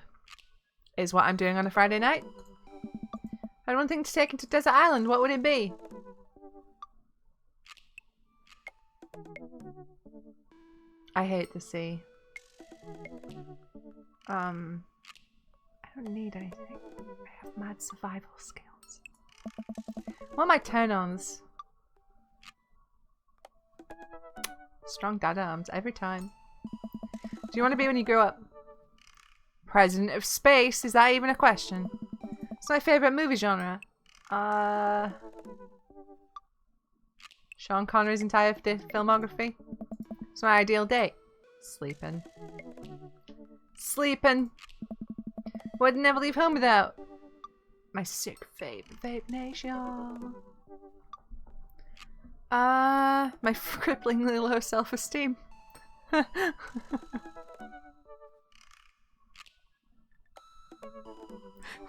Is what I'm doing on a Friday night. I had one thing to take into Desert Island. What would it be? I hate the sea. I don't need anything. I have mad survival skills. What are my turn-ons? Strong dad arms every time. Do you want to be when you grow up? President of Space? Is that even a question? It's my favourite movie genre. Sean Connery's entire filmography. It's my ideal date. Sleeping. Sleeping. Would never leave home without my sick vape nation. My cripplingly low self-esteem.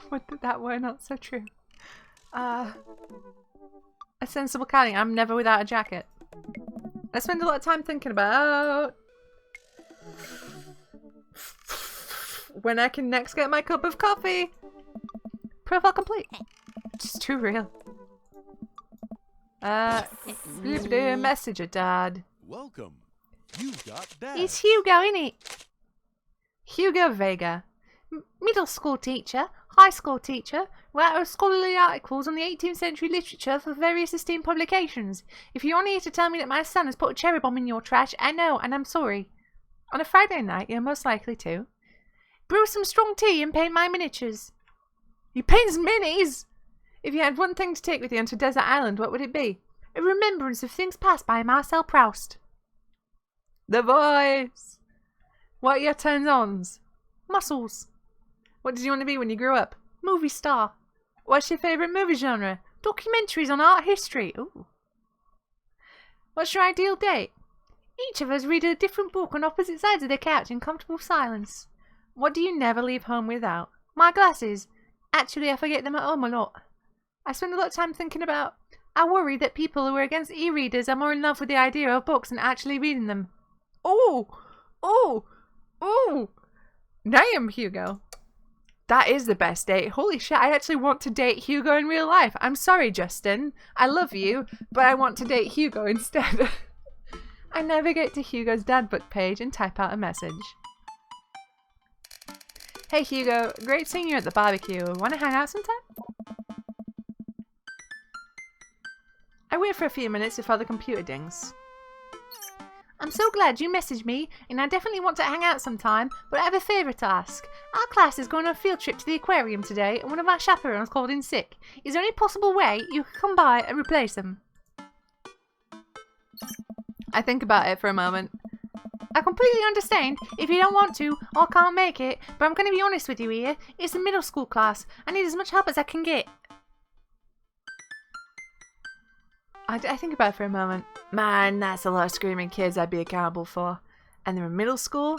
What did that were not so true. A sensible caddy. I'm never without a jacket. I spend a lot of time thinking about when I can next get my cup of coffee. Profile complete. Just too real. Messenger dad. Welcome. You got that. It's Hugo, innit? Hugo Vega. Middle school teacher, high school teacher, writer of scholarly articles on the 18th century literature for various esteemed publications. If you're only here to tell me that my son has put a cherry bomb in your trash, I know, and I'm sorry. On a Friday night, you're most likely to brew some strong tea and paint my miniatures. He paints minis! If you had one thing to take with you onto Desert Island, what would it be? A remembrance of things passed by Marcel Proust. The voice! What are your turns-ons? Muscles. What did you want to be when you grew up? Movie star. What's your favourite movie genre? Documentaries on art history. Ooh. What's your ideal date? Each of us read a different book on opposite sides of the couch in comfortable silence. What do you never leave home without? My glasses. Actually, I forget them at home a lot. I spend a lot of time thinking about... I worry that people who are against e-readers are more in love with the idea of books than actually reading them. Oh! Oh! Oh! Damn, Hugo. That is the best date. Holy shit, I actually want to date Hugo in real life. I'm sorry, Justin. I love you, but I want to date Hugo instead. I navigate to Hugo's dad book page and type out a message. Hey Hugo, great seeing you at the barbecue. Want to hang out sometime? I wait for a few minutes before the computer dings. I'm so glad you messaged me, and I definitely want to hang out sometime, but I have a favour to ask. Our class is going on a field trip to the aquarium today, and one of our chaperones called in sick. Is there any possible way you could come by and replace him? I think about it for a moment. I completely understand if you don't want to or can't make it, but I'm going to be honest with you here. It's a middle school class. I need as much help as I can get. I think about it for a moment. Man, that's a lot of screaming kids I'd be accountable for. And they're in middle school?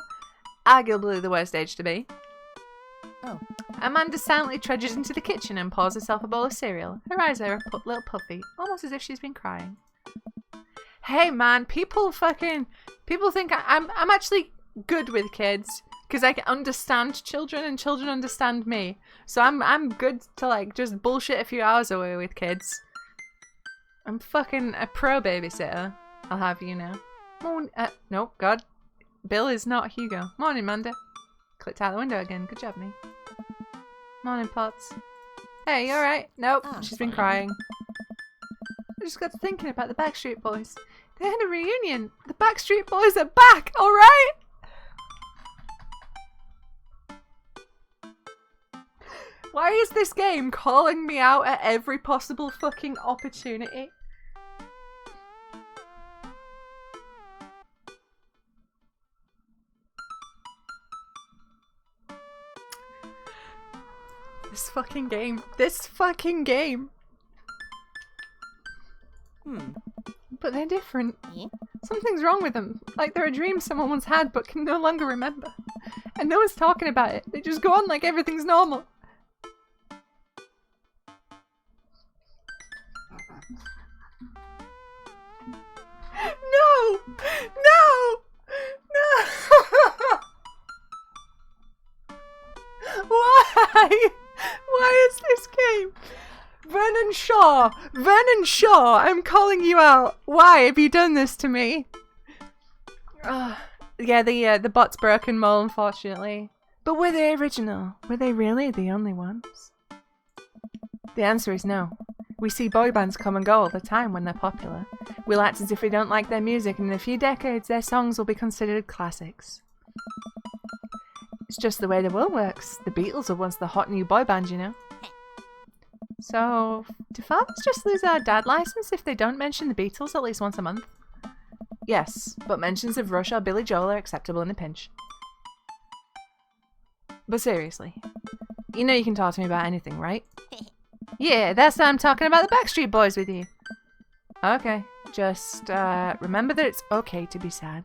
Arguably the worst age to be. Oh. Amanda silently trudges into the kitchen and pours herself a bowl of cereal. Her eyes are a little puffy, almost as if she's been crying. Hey man, people think I'm actually good with kids because I can understand children and children understand me. So I'm good to like just bullshit a few hours away with kids. I'm fucking a pro babysitter. I'll have you know. No, God. Bill is not Hugo. Morning, Manda. Clicked out the window again. Good job, me. Morning, Potts. Hey, you alright? Nope, she's been crying. I just got thinking about the Backstreet Boys. They had a reunion. The Backstreet Boys are back, alright? Why is this game calling me out at every possible fucking opportunity? This fucking game. This fucking game. But they're different. Something's wrong with them. Like they're a dream someone once had but can no longer remember. And no one's talking about it. They just go on like everything's normal. No! No! No! Why? Why is this game? Vernon Shaw! Vernon Shaw! I'm calling you out! Why have you done this to me? Yeah, the bot's broken, Mole, unfortunately. But were they original? Were they really the only ones? The answer is no. We see boy bands come and go all the time when they're popular. We'll act as if we don't like their music, and in a few decades their songs will be considered classics. It's just the way the world works. The Beatles were once the hot new boy band, you know. So, do fathers just lose their dad license if they don't mention the Beatles at least once a month? Yes, but mentions of Rush or Billy Joel are acceptable in a pinch. But seriously, you know you can talk to me about anything, right? Yeah, that's why I'm talking about the Backstreet Boys with you. Okay, just remember that it's okay to be sad.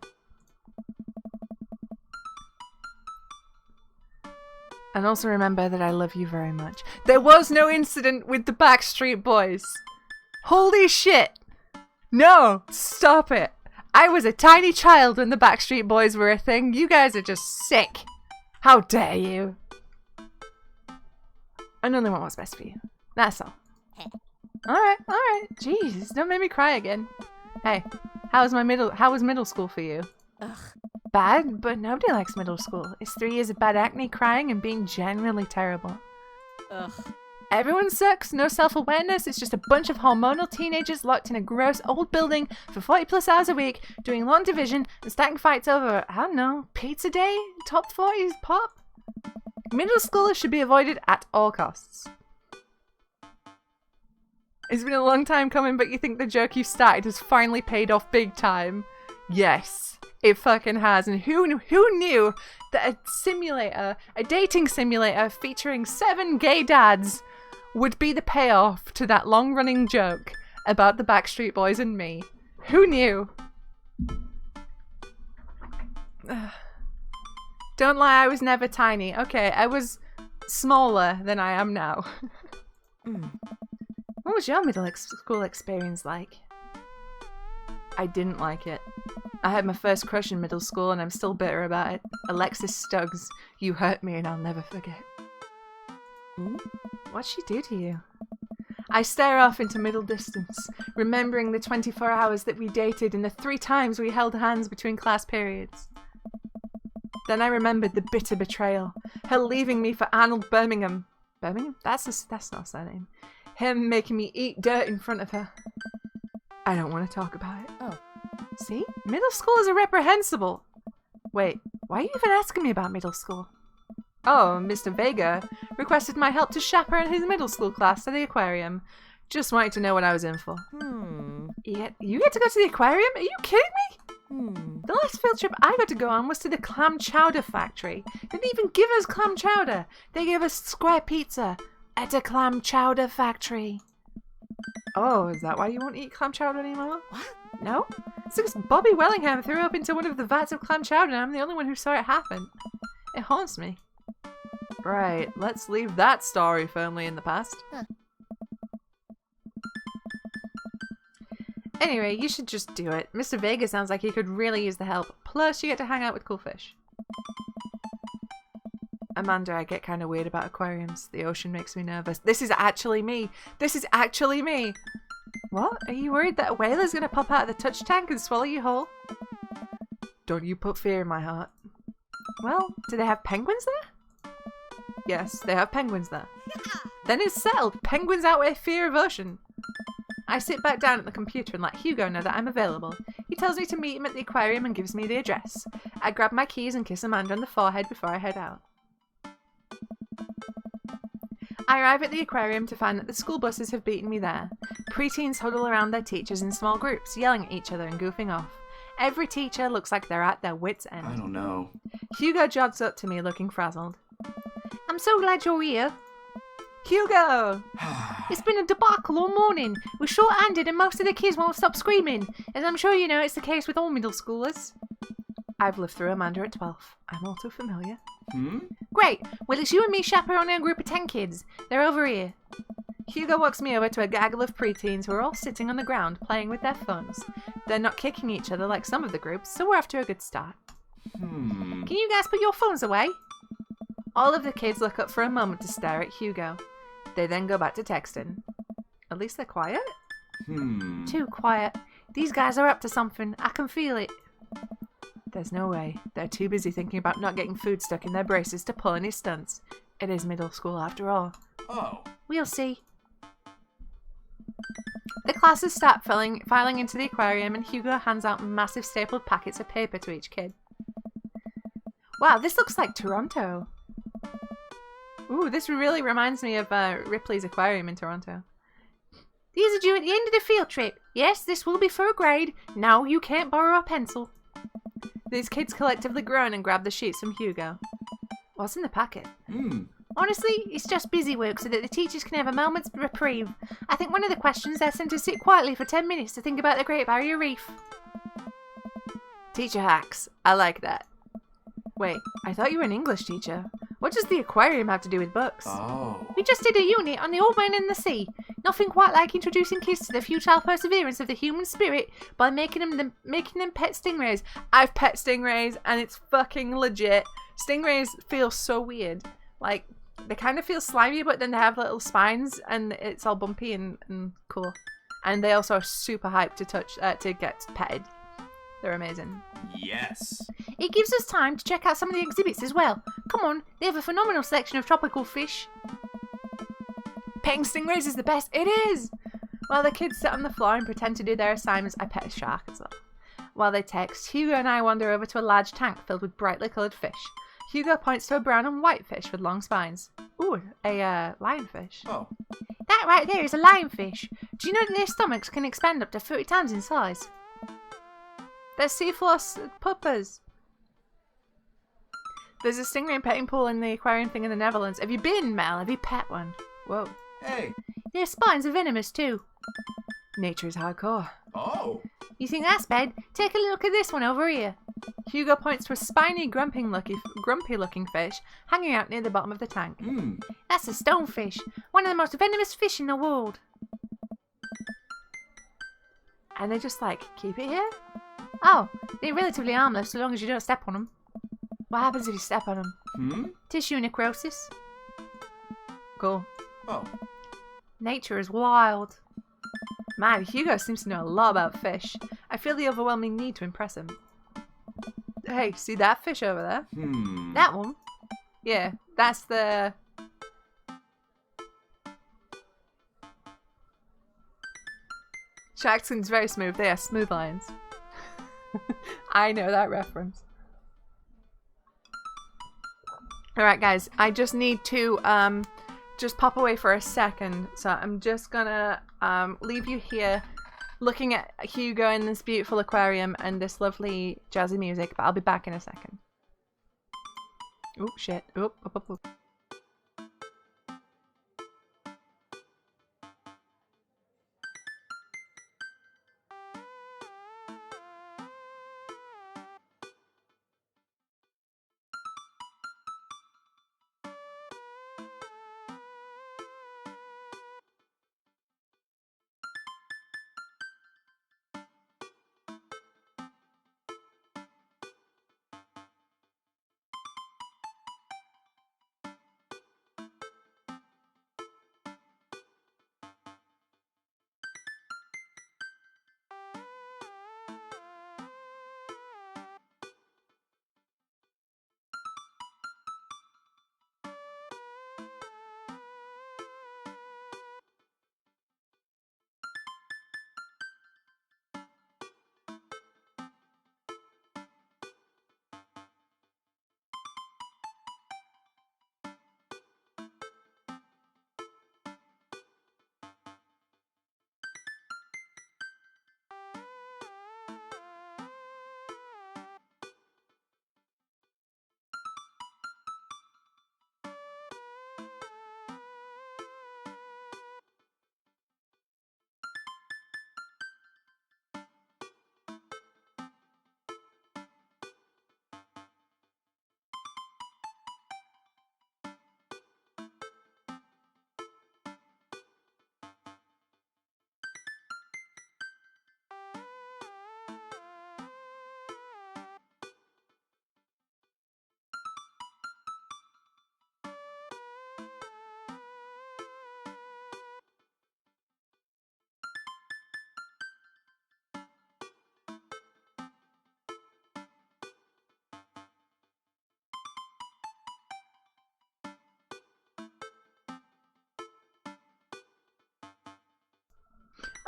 And also remember that I love you very much. There was no incident with the Backstreet Boys. Holy shit! No! Stop it! I was a tiny child when the Backstreet Boys were a thing. You guys are just sick. How dare you? I only want what's best for you. That's all. Alright. Jeez, don't make me cry again. Hey, how was middle school for you? Ugh. Bad, but nobody likes middle school. It's 3 years of bad acne, crying, and being generally terrible. Ugh. Everyone sucks, no self-awareness, it's just a bunch of hormonal teenagers locked in a gross old building for 40 plus hours a week, doing long division and starting fights over, I don't know, pizza day? Top 40s pop? Middle schoolers should be avoided at all costs. It's been a long time coming, but you think the joke you started has finally paid off big time? Yes, it fucking has. And who knew that a dating simulator featuring 7 gay dads would be the payoff to that long-running joke about the Backstreet Boys and me? Who knew? Don't lie, I was never tiny. Okay, I was smaller than I am now. What was your middle school experience like? I didn't like it. I had my first crush in middle school and I'm still bitter about it. Alexis Stuggs, you hurt me and I'll never forget. What'd she do to you? I stare off into middle distance, remembering the 24 hours that we dated and the 3 times we held hands between class periods. Then I remembered the bitter betrayal, her leaving me for Arnold Birmingham. Birmingham? That's not her surname. Him making me eat dirt in front of her. I don't want to talk about it. Oh. See? Middle school is reprehensible. Wait, why are you even asking me about middle school? Oh, Mr. Vega requested my help to chaperone his middle school class to the aquarium. Just wanted to know what I was in for. Yeah, you get to go to the aquarium? Are you kidding me? The last field trip I got to go on was to the clam chowder factory. They didn't even give us clam chowder. They gave us square pizza at a clam chowder factory. Oh, is that why you won't eat clam chowder anymore? What? No? It's because Bobby Wellingham threw up into one of the vats of clam chowder and I'm the only one who saw it happen. It haunts me. Right, let's leave that story firmly in the past. Anyway, you should just do it. Mr. Vega sounds like he could really use the help. Plus, you get to hang out with cool fish. Amanda, I get kind of weird about aquariums. The ocean makes me nervous. This is actually me. This is actually me. What? Are you worried that a whale is going to pop out of the touch tank and swallow you whole? Don't you put fear in my heart. Well, do they have penguins there? Yes, they have penguins there. Then it's settled. Penguins outweigh fear of ocean. I sit back down at the computer and let Hugo know that I'm available. He tells me to meet him at the aquarium and gives me the address. I grab my keys and kiss Amanda on the forehead before I head out. I arrive at the aquarium to find that the school buses have beaten me there. Preteens huddle around their teachers in small groups, yelling at each other and goofing off. Every teacher looks like they're at their wits' end. I don't know. Hugo jogs up to me looking frazzled. I'm so glad you're here. Hugo! It's been a debacle all morning. We're short-handed and most of the kids won't stop screaming. As I'm sure you know, it's the case with all middle schoolers. I've lived through Amanda at 12. I'm all too familiar. Great. Well, it's you and me chaperoning a group of 10 kids. They're over here. Hugo walks me over to a gaggle of preteens who are all sitting on the ground playing with their phones. They're not kicking each other like some of the groups, so we're off to a good start. Can you guys put your phones away? All of the kids look up for a moment to stare at Hugo. They then go back to texting. At least they're quiet? Too quiet. These guys are up to something. I can feel it. There's no way. They're too busy thinking about not getting food stuck in their braces to pull any stunts. It is middle school after all. Oh. We'll see. The classes start filing into the aquarium and Hugo hands out massive stapled packets of paper to each kid. Wow, this looks like Toronto. Ooh, this really reminds me of Ripley's Aquarium in Toronto. These are due at the end of the field trip. Yes, this will be for a grade. No, you can't borrow a pencil. These kids collectively groan and grab the sheets from Hugo. What's in the packet? Honestly, it's just busy work so that the teachers can have a moment's reprieve. I think one of the questions they're sent to sit quietly for 10 minutes to think about the Great Barrier Reef. Teacher hacks. I like that. Wait, I thought you were an English teacher. What does the aquarium have to do with books? Oh. We just did a unit on the old man in the sea. Nothing quite like introducing kids to the futile perseverance of the human spirit by making them pet stingrays. I've pet stingrays and it's fucking legit. Stingrays feel so weird. Like, they kind of feel slimy, but then they have little spines and it's all bumpy and cool. And they also are super hyped to get petted. They're amazing. Yes. It gives us time to check out some of the exhibits as well. Come on, they have a phenomenal selection of tropical fish. Petting stingrays is the best. It is! While the kids sit on the floor and pretend to do their assignments, I pet a shark as well. While they text, Hugo and I wander over to a large tank filled with brightly coloured fish. Hugo points to a brown and white fish with long spines. Ooh, a lionfish. Oh. That right there is a lionfish. Do you know that their stomachs can expand up to 30 times in size? They're seafloss puppers. There's a stingray petting pool in the aquarium thing in the Netherlands. Have you been, Mel? Have you pet one? Whoa. Hey. Their spines are venomous too. Nature is hardcore. Oh. You think that's bad? Take a look at this one over here. Hugo points to a spiny, grumpy-looking fish hanging out near the bottom of the tank. That's a stonefish, one of the most venomous fish in the world. And they just, like, keep it here? Oh, they're relatively harmless so long as you don't step on them. What happens if you step on them? Tissue necrosis. Cool. Oh. Nature is wild. Man, Hugo seems to know a lot about fish. I feel the overwhelming need to impress him. Hey, see that fish over there? That one? Yeah, that's the... Shark skin's very smooth. They are smooth lines. I know that reference. Alright guys, I just need to just pop away for a second. So I'm just gonna leave you here looking at Hugo in this beautiful aquarium and this lovely jazzy music, but I'll be back in a second. Oh shit. Oh.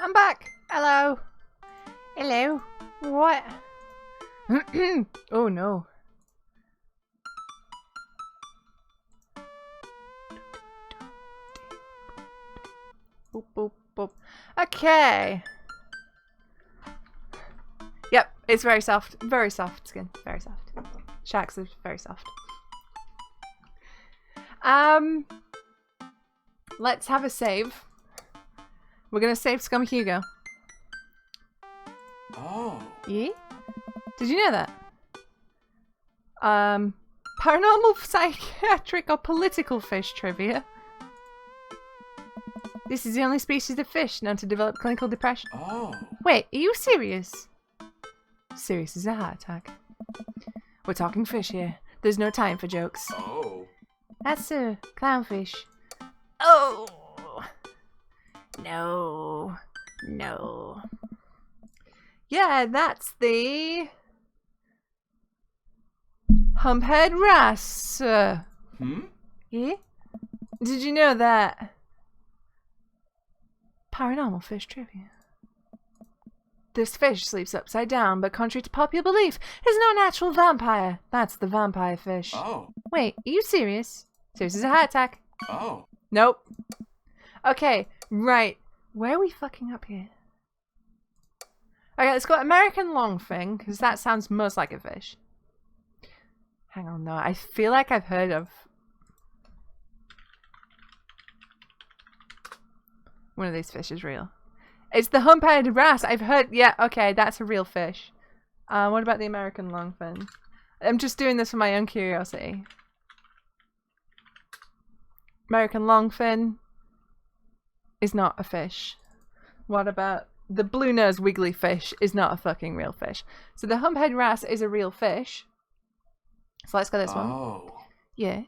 I'm back. Hello. Hello. What? Oh no. Boop, boop, boop. Okay. Yep, it's very soft. Very soft skin. Very soft. Sharks are very soft. Let's have a save. We're gonna save Scum Hugo. Oh. Yeah? Did you know that? Paranormal, psychiatric, or political fish trivia. This is the only species of fish known to develop clinical depression. Oh. Wait, are you serious? Serious as a heart attack. We're talking fish here. There's no time for jokes. Oh. That's a clownfish. Oh! No. No. Yeah, that's the humphead wrasse. Hmm? Yeah? Did you know that? Paranormal fish trivia. This fish sleeps upside down, but contrary to popular belief, is no natural vampire. That's the vampire fish. Oh. Wait, are you serious? Serious as a heart attack. Oh. Nope. Okay, right. Where are we fucking up here? Okay, let's go American longfin, because that sounds most like a fish. Hang on, no, I feel like I've heard of one of these fish is real. It's the humphead wrasse. I've heard, yeah, okay, that's a real fish. What about the American longfin? I'm just doing this for my own curiosity. American longfin is not a fish. What about the blue-nosed wiggly fish is not a fucking real fish. So the humphead wrasse is a real fish. So let's go this one. Oh. Yeah.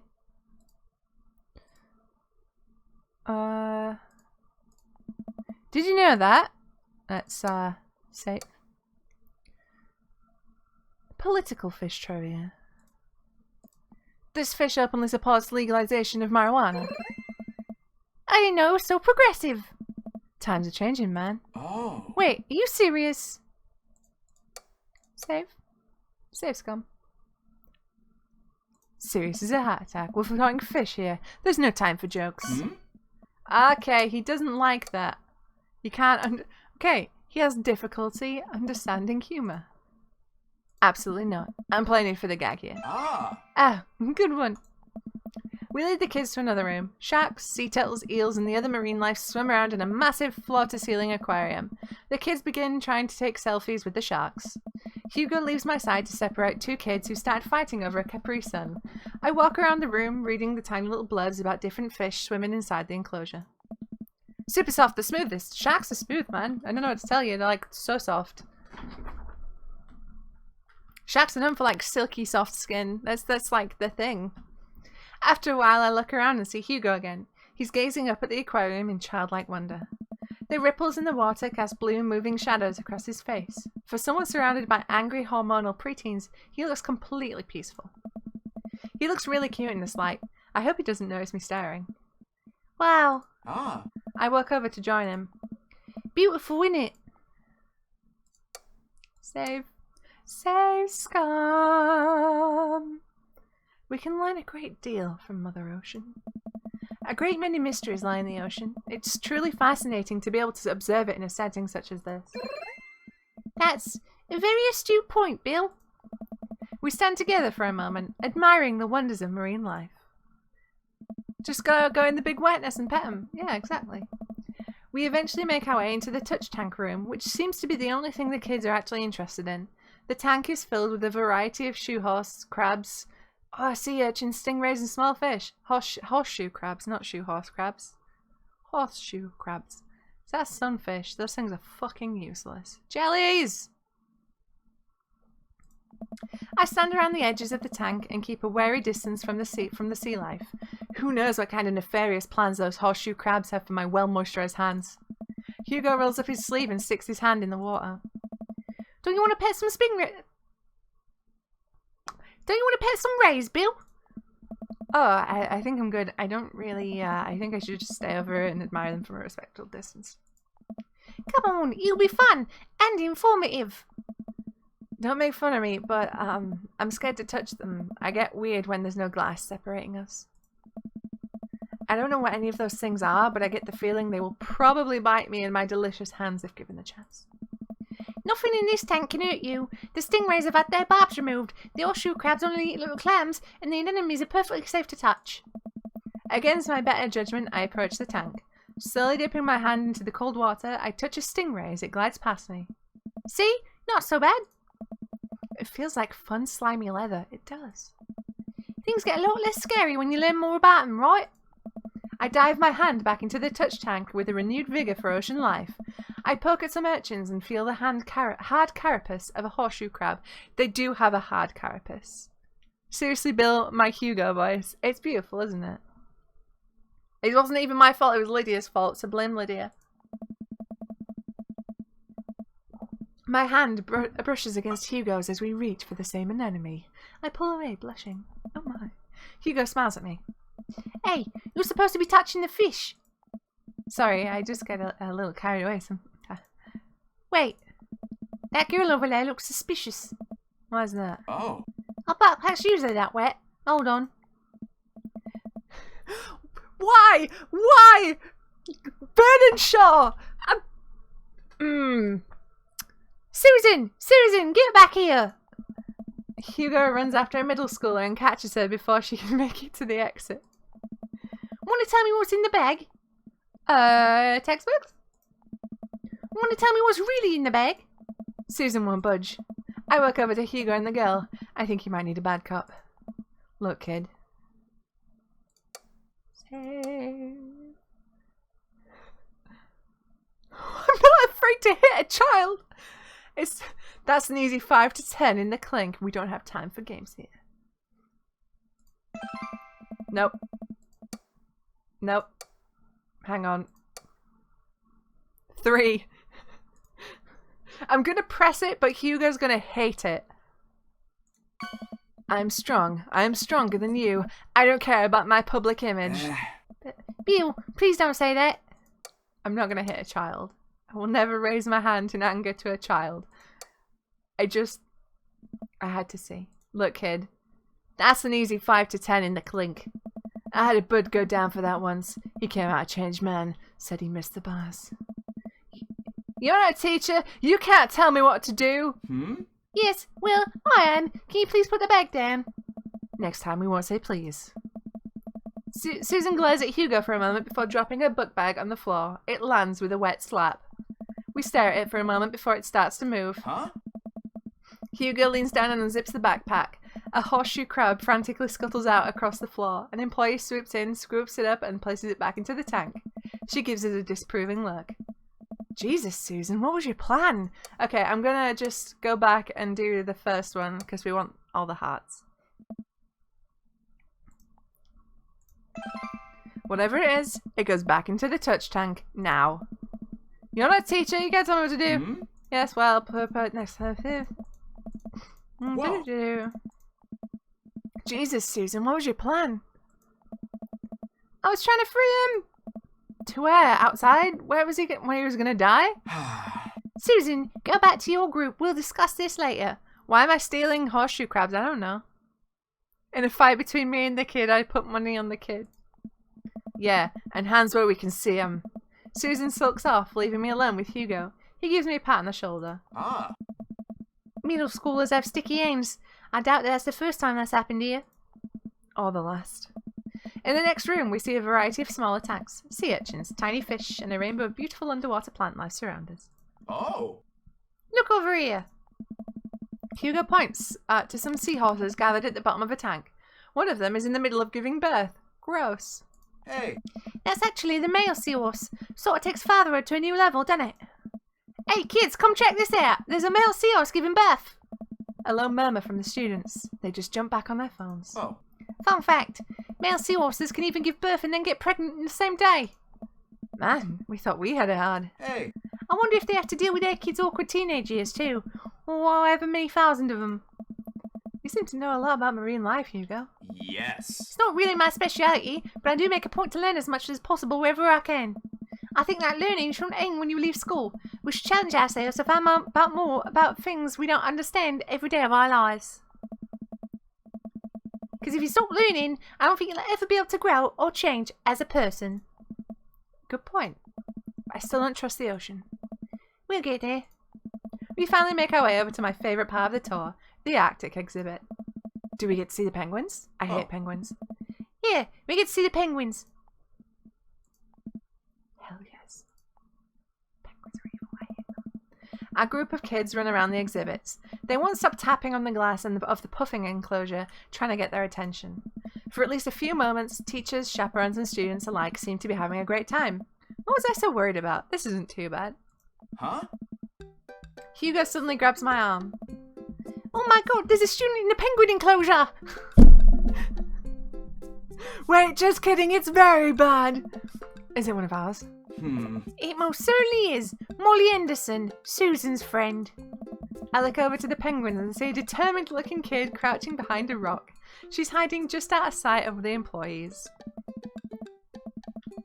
Did you know that? Let's say political fish trivia. This fish openly supports legalization of marijuana. I know, so progressive. Times are changing, man. Oh. Wait, are you serious? Save. Save, Scum. Serious as a heart attack. We're talking fish here. There's no time for jokes. Hmm? Okay, he doesn't like that. You can't okay, he has difficulty understanding humour. Absolutely not. I'm playing it for the gag here. Ah. Ah, good one. We lead the kids to another room. Sharks, sea turtles, eels, and the other marine life swim around in a massive floor-to-ceiling aquarium. The kids begin trying to take selfies with the sharks. Hugo leaves my side to separate two kids who start fighting over a Capri Sun. I walk around the room, reading the tiny little blurbs about different fish swimming inside the enclosure. Super soft, the smoothest. Sharks are smooth, man. I don't know what to tell you. They're like so soft. Sharks are known for like silky soft skin. That's like the thing. After a while, I look around and see Hugo again. He's gazing up at the aquarium in childlike wonder. The ripples in the water cast blue moving shadows across his face. For someone surrounded by angry hormonal preteens, he looks completely peaceful. He looks really cute in this light. I hope he doesn't notice me staring. Wow. Ah. I walk over to join him. Beautiful, innit? Save. Save, Scum. We can learn a great deal from Mother Ocean. A great many mysteries lie in the ocean. It's truly fascinating to be able to observe it in a setting such as this. That's a very astute point, Bill. We stand together for a moment, admiring the wonders of marine life. Just go in the big wetness and pet them. Yeah, exactly. We eventually make our way into the touch tank room, which seems to be the only thing the kids are actually interested in. The tank is filled with a variety of shoehorse crabs, sea urchins, stingrays, and small fish. Horseshoe crabs, not shoehorse crabs. Horseshoe crabs. That's sunfish. Those things are fucking useless. Jellies! I stand around the edges of the tank and keep a wary distance from the sea life. Who knows what kind of nefarious plans those horseshoe crabs have for my well-moisturized hands. Hugo rolls up his sleeve and sticks his hand in the water. Don't you want to pet some Don't you want to pet some rays, Bill? Oh, I think I'm good. I don't really, I think I should just stay over and admire them from a respectful distance. Come on, it'll be fun and informative. Don't make fun of me, but I'm scared to touch them. I get weird when there's no glass separating us. I don't know what any of those things are, but I get the feeling they will probably bite me in my delicious hands if given the chance. Nothing in this tank can hurt you. The stingrays have had their barbs removed. The horseshoe crabs only eat little clams, and the anemones are perfectly safe to touch. Against my better judgment, I approach the tank. Slowly dipping my hand into the cold water, I touch a stingray as it glides past me. See? Not so bad. It feels like fun, slimy leather. It does. Things get a lot less scary when you learn more about them, right? I dive my hand back into the touch tank with a renewed vigour for ocean life. I poke at some urchins and feel the hard carapace of a horseshoe crab. They do have a hard carapace. Seriously, Bill, my Hugo voice. It's beautiful, isn't it? It wasn't even my fault, it was Lydia's fault, so blame Lydia. My hand brushes against Hugo's as we reach for the same anemone. I pull away, blushing. Oh my. Hugo smiles at me. Hey, you're supposed to be touching the fish. Sorry, I just get a little carried away sometimes. Wait, that girl over there looks suspicious. Why's that? Oh. Our backpack's usually that wet. Hold on. Why? Why? Bernardshaw! Susan, get back here. Hugo runs after a middle schooler and catches her before she can make it to the exit. Want to tell me what's in the bag? Textbooks? Want to tell me what's really in the bag? Susan won't budge. I walk over to Hugo and the girl. I think you might need a bad cop. Look, kid. I'm not afraid to hit a child. That's an easy 5 to 10 in the clink. We don't have time for games here. Nope. Nope. Hang on. 3. I'm gonna press it, but Hugo's gonna hate it. I'm strong. I am stronger than you. I don't care about my public image. Bill, please don't say that. I'm not gonna hit a child. I will never raise my hand in anger to a child. I had to see. Look, kid. That's an easy 5 to 10 in the clink. I had a bud go down for that once. He came out a changed man. Said he missed the bars. You're not a teacher. You can't tell me what to do. Yes, well, I am. Can you please put the bag down? Next time we won't say please. Susan glares at Hugo for a moment before dropping her book bag on the floor. It lands with a wet slap. We stare at it for a moment before it starts to move. Huh? Hugo leans down and unzips the backpack. A horseshoe crab frantically scuttles out across the floor. An employee swoops in, scoops it up, and places it back into the tank. She gives it a disapproving look. Jesus, Susan, what was your plan? Okay, I'm gonna just go back and do the first one because we want all the hearts. Whatever it is, it goes back into the touch tank now. You're not a teacher, you can't tell me what to do. Yes, well, put next time. Whoa. Jesus, Susan, what was your plan? I was trying to free him. To where? Outside? Where was he? When he was gonna die? Susan, go back to your group. We'll discuss this later. Why am I stealing horseshoe crabs? I don't know. In a fight between me and the kid, I put money on the kid. Yeah, and hands where we can see him. Susan sulks off, leaving me alone with Hugo. He gives me a pat on the shoulder. Middle schoolers have sticky hands. I doubt that's the first time that's happened here. Or the last. In the next room, we see a variety of smaller tanks, sea urchins, tiny fish, and a rainbow of beautiful underwater plant life surround us. Oh. Look over here. Hugo points to some seahorses gathered at the bottom of a tank. One of them is in the middle of giving birth. Gross. Hey. That's actually the male seahorse. Sort of takes fatherhood to a new level, doesn't it? Hey kids, come check this out. There's a male seahorse giving birth. A low murmur from the students. They just jump back on their phones. Oh. Fun fact, male seahorses can even give birth and then get pregnant in the same day. Man, we thought we had it hard. Hey. I wonder if they have to deal with their kids' awkward teenage years too. Or however many thousand of them. You seem to know a lot about marine life, Hugo. Yes. It's not really my speciality, but I do make a point to learn as much as possible wherever I can. I think that learning shouldn't end when you leave school. We should challenge ourselves to find out more about things we don't understand every day of our lives. Because if you stop learning, I don't think you'll ever be able to grow or change as a person. Good point. I still don't trust the ocean. We'll get there. We finally make our way over to my favourite part of the tour, the Arctic exhibit. Do we get to see the penguins? I hate penguins. Yeah, we get to see the penguins. Hell yes. Penguins are evil. I hate them. A group of kids run around the exhibits. They won't stop tapping on the glass of the puffing enclosure, trying to get their attention. For at least a few moments, teachers, chaperones, and students alike seem to be having a great time. What was I so worried about? This isn't too bad. Huh? Hugo suddenly grabs my arm. Oh my god, there's a student in the penguin enclosure! Wait, just kidding, it's very bad. Is it one of ours? It most certainly is. Molly Anderson, Susan's friend. I look over to the penguin and see a determined-looking kid crouching behind a rock. She's hiding just out of sight of the employees.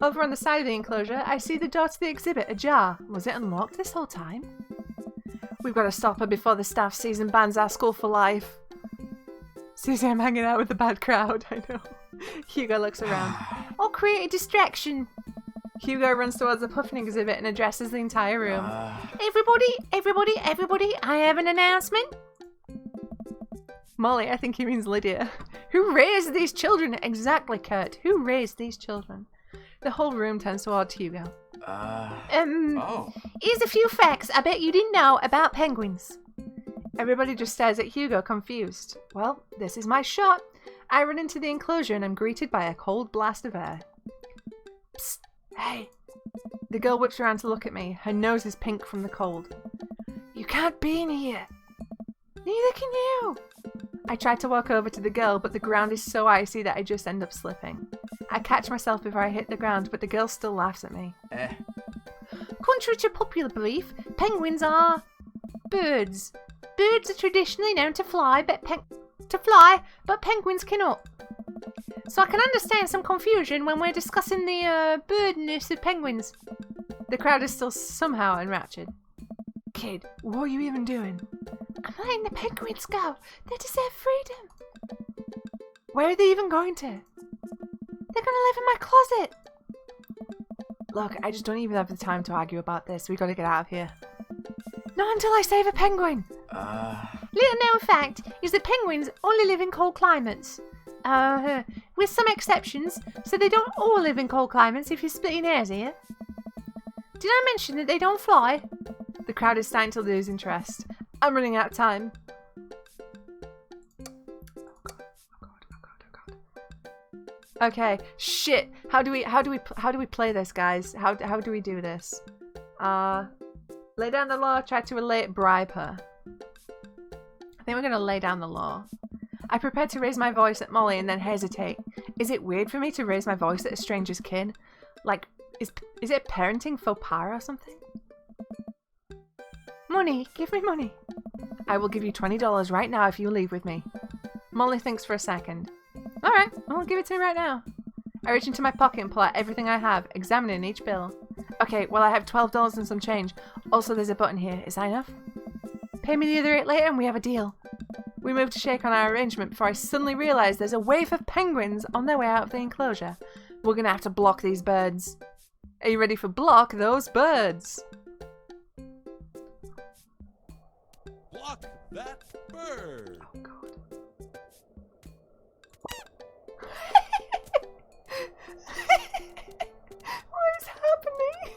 Over on the side of the enclosure, I see the door to the exhibit ajar. Was it unlocked this whole time? We've got to stop her before the staff sees and bans our school for life. Susie, I'm hanging out with the bad crowd, I know. Hugo looks around. Or create a distraction. Hugo runs towards the puffing exhibit and addresses the entire room. Everybody, I have an announcement. Molly, I think he means Lydia. Who raised these children? Exactly, Kurt. Who raised these children? The whole room turns towards Hugo. Here's a few facts I bet you didn't know about penguins. Everybody just stares at Hugo, confused. Well, this is my shot. I run into the enclosure and I'm greeted by a cold blast of air. Psst, hey. The girl whips around to look at me. Her nose is pink from the cold. You can't be in here. Neither can you. I try to walk over to the girl, but the ground is so icy that I just end up slipping. I catch myself before I hit the ground, but the girl still laughs at me. Contrary to popular belief, penguins are birds. Birds are traditionally known to fly, but penguins cannot. So I can understand some confusion when we're discussing the birdness of penguins. The crowd is still somehow enraptured. Kid, what are you even doing? I'm letting the penguins go. They deserve freedom. Where are they even going to? They're gonna live in my closet. Look, I just don't even have the time to argue about this. We gotta get out of here. Not until I save a penguin. Little known fact is that penguins only live in cold climates. With some exceptions, so they don't all live in cold climates if you're splitting hairs here. Did I mention that they don't fly? The crowd is starting to lose interest. I'm running out of time. Okay, shit. How do we play this, guys? How do we do this? Lay down the law, try to relate, bribe her. I think we're gonna lay down the law. I prepare to raise my voice at Molly and then hesitate. Is it weird for me to raise my voice at a stranger's kid? Like, is it parenting faux pas or something? Money, give me money. I will give you $20 right now if you leave with me. Molly thinks for a second. Alright, I'll give it to you right now. I reach into my pocket and pull out everything I have, examining each bill. Okay, well I have $12 and some change. Also there's a button here, is that enough? Pay me the other 8 later and we have a deal. We move to shake on our arrangement before I suddenly realise there's a wave of penguins on their way out of the enclosure. We're gonna have to block these birds. Are you ready for block those birds? Block that bird. Oh god. What is happening?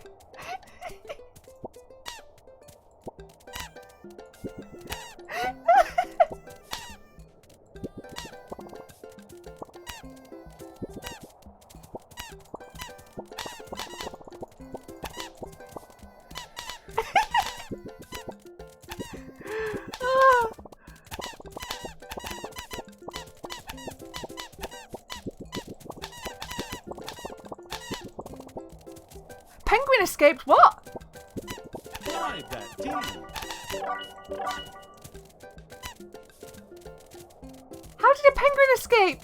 Penguin escaped what? Find that team. How did a penguin escape?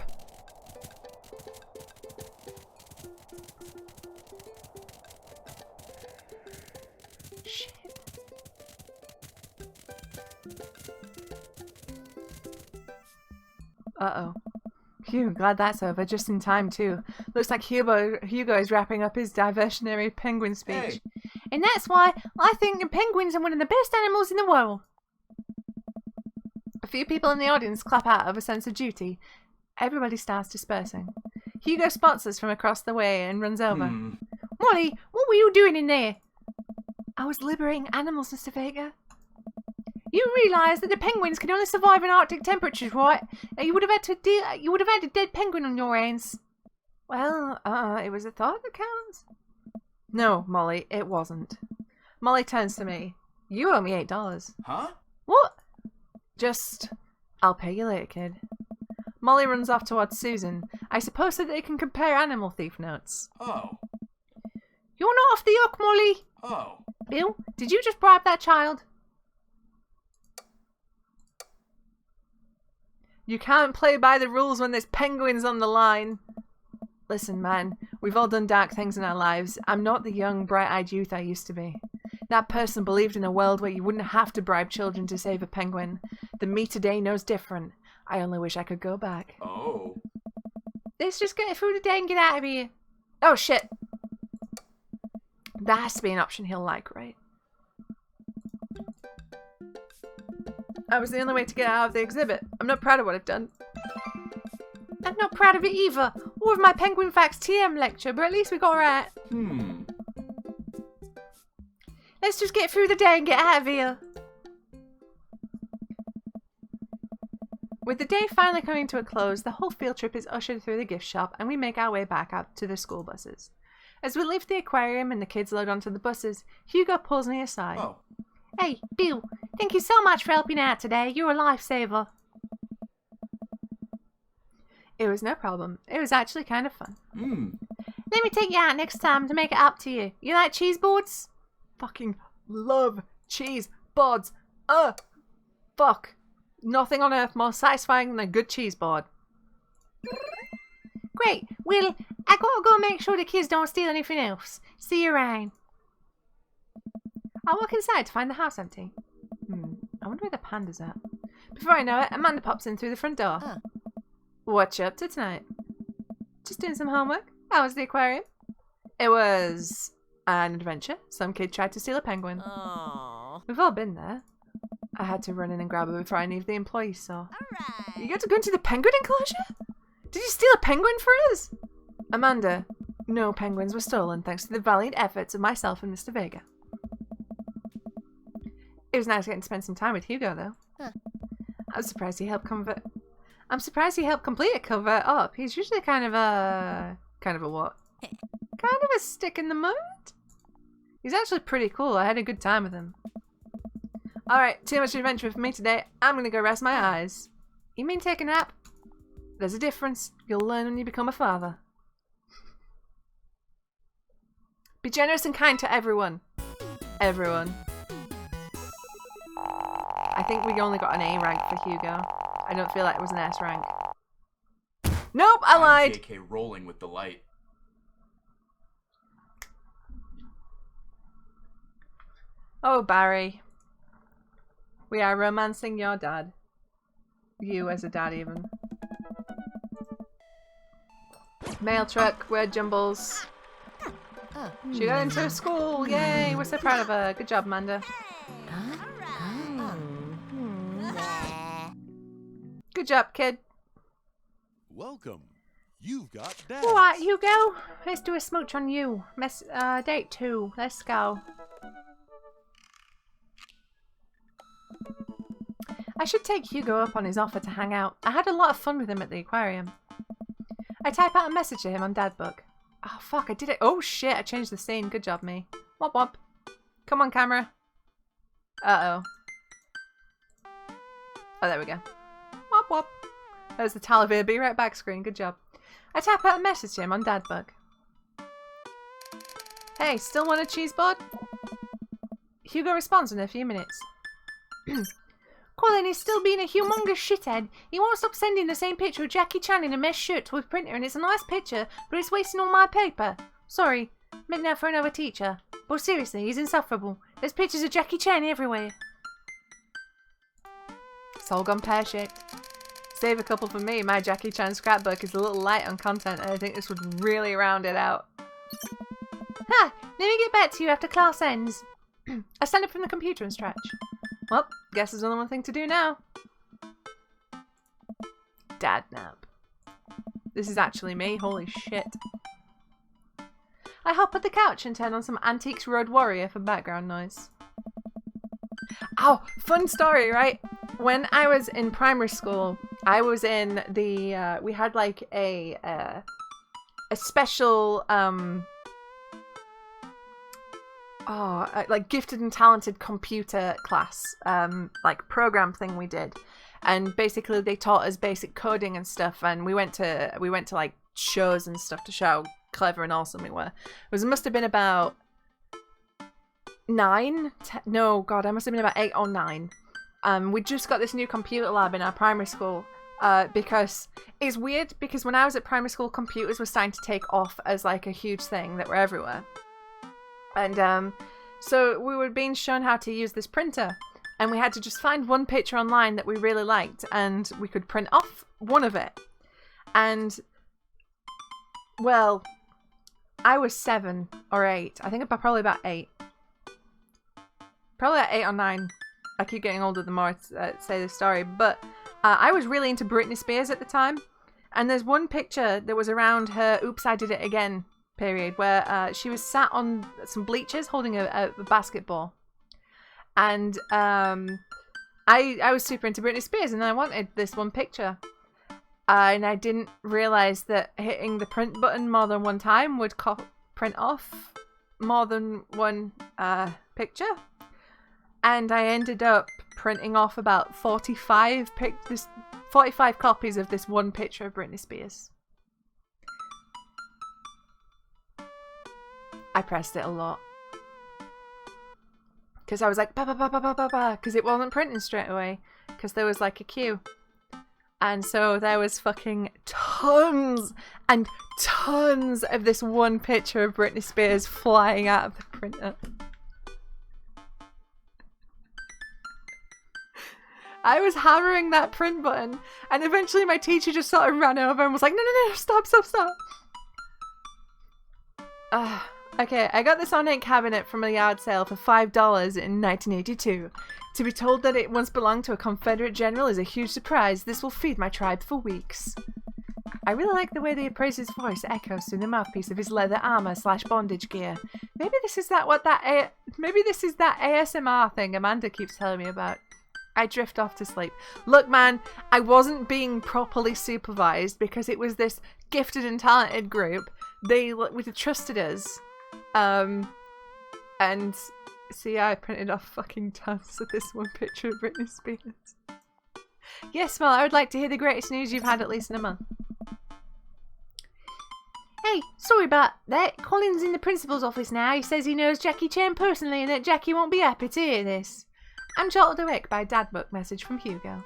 Uh-oh. Phew, glad that's over, just in time too. Looks like Hugo is wrapping up his diversionary penguin speech. Hey. And that's why I think the penguins are one of the best animals in the world. A few people in the audience clap out of a sense of duty. Everybody starts dispersing. Hugo spots us from across the way and runs over. Molly, what were you doing in there? I was liberating animals, Mr. Vega. You realise that the penguins can only survive in Arctic temperatures, right? You would have had a dead penguin on your hands. Well, it was a thought that counts. No, Molly, it wasn't. Molly turns to me. You owe me $8. Huh? What? Just, I'll pay you later, kid. Molly runs off towards Susan. I suppose that they can compare animal thief notes. Oh. You're not off the hook, Molly. Oh. Bill, did you just bribe that child? You can't play by the rules when there's penguins on the line. Listen, man, we've all done dark things in our lives. I'm not the young, bright-eyed youth I used to be. That person believed in a world where you wouldn't have to bribe children to save a penguin. The me today knows different. I only wish I could go back. Oh. Let's just get through the day and get out of here. Oh, shit. That has to be an option he'll like, right? That was the only way to get out of the exhibit. I'm not proud of what I've done. I'm not proud of it either, or of my Penguin Facts TM lecture, but at least we got right. Let's just get through the day and get out of here. With the day finally coming to a close, the whole field trip is ushered through the gift shop and we make our way back out to the school buses. As we leave the aquarium and the kids load onto the buses, Hugo pulls me aside. Oh. Hey, Bill, thank you so much for helping out today. You're a lifesaver. It was no problem. It was actually kind of fun. Let me take you out next time to make it up to you. You like cheese boards? Fucking love cheese boards. Fuck. Nothing on earth more satisfying than a good cheese board. Great. Well, I gotta go make sure the kids don't steal anything else. See you around. I walk inside to find the house empty. I wonder where the panda's at. Before I know it, Amanda pops in through the front door. What you up to tonight? Just doing some homework. How was the aquarium? It was an adventure. Some kid tried to steal a penguin. Aww. We've all been there. I had to run in and grab her before any of the employees saw. Alright. You got to go into the penguin enclosure? Did you steal a penguin for us? Amanda, no penguins were stolen thanks to the valiant efforts of myself and Mr. Vega. It was nice getting to spend some time with Hugo, though. I'm surprised he helped complete a cover up. He's usually kind of a what? Kind of a stick in the mud? He's actually pretty cool. I had a good time with him. Alright, too much adventure for me today. I'm gonna go rest my eyes. You mean take a nap? There's a difference. You'll learn when you become a father. Be generous and kind to everyone. Everyone. I think we only got an A rank for Hugo. I don't feel like it was an S rank. Nope, I lied! I'm JK rolling with delight. Oh, Barry. We are romancing your dad. You as a dad, even. Mail truck, word jumbles. She got into school, yay! We're so proud of her. Good job, Amanda. Good job, kid. Welcome. You've got that. Alright, Hugo. Let's do a smooch on you. Date 2. Let's go. I should take Hugo up on his offer to hang out. I had a lot of fun with him at the aquarium. I type out a message to him on Dadbook. Oh, fuck, I did it. Oh, shit, I changed the scene. Good job, me. Womp womp. Come on, camera. Uh-oh. Oh, there we go. Womp womp. There's the Talavir Be Right Back screen. Good job. I type out a message to him on Dadbook. Hey, still want a cheese board? Hugo responds in a few minutes. Colin is still being a humongous shithead. He won't stop sending the same picture of Jackie Chan in a mesh shirt to his printer, and it's a nice picture, but it's wasting all my paper. Sorry, meant that for another teacher. But seriously, he's insufferable. There's pictures of Jackie Chan everywhere. It's all gone pear-shaped. Save a couple for me. My Jackie Chan scrapbook is a little light on content, and I think this would really round it out. Ha! Let me get back to you after class ends. I stand up from the computer and stretch. Well, guess there's only one thing to do now. Dad nap. This is actually me. Holy shit. I hop at the couch and turn on some Antiques Road Warrior for background noise. Oh, fun story, right? When I was in primary school, I was in the, we had like a special, like gifted and talented computer class, like program thing we did. And basically they taught us basic coding and stuff, and we went to like shows and stuff to show how clever and awesome we were. It must have been about 9, no, God, I must have been about 8 or 9. We just got this new computer lab in our primary school, because it's weird, because when I was at primary school, computers were starting to take off as like a huge thing that were everywhere. And so we were being shown how to use this printer, and we had to just find one picture online that we really liked, and we could print off one of it. And, well, I was 7 or 8. I think about probably about 8. Probably at 8 or 9. I keep getting older the more I say this story. But I was really into Britney Spears at the time. And there's one picture that was around her Oops, I Did It Again period, where she was sat on some bleachers holding a basketball. And I was super into Britney Spears, and I wanted this one picture. And I didn't realise that hitting the print button more than one time would print off more than one picture. And I ended up printing off about 45 copies of this one picture of Britney Spears. I pressed it a lot. Because I was like, ba ba ba ba ba ba ba, because it wasn't printing straight away. Because there was like a queue. And so there was fucking tons and tons of this one picture of Britney Spears flying out of the printer. I was hammering that print button, and eventually my teacher just sort of ran over and was like, no, stop. Okay, I got this ornate cabinet from a yard sale for $5 in 1982. To be told that it once belonged to a Confederate general is a huge surprise. This will feed my tribe for weeks. I really like the way the appraiser's voice echoes through the mouthpiece of his leather armor / bondage gear. Maybe this is that ASMR thing Amanda keeps telling me about. I drift off to sleep. Look, man, I wasn't being properly supervised because it was this gifted and talented group. They trusted us. And see, I printed off fucking tons of this one picture of Britney Spears. Yes, well, I would like to hear the greatest news you've had at least in a month. Hey, sorry about that. Colin's in the principal's office now. He says he knows Jackie Chan personally and that Jackie won't be happy to hear this. I'm jolted awake by a dadbook message from Hugo.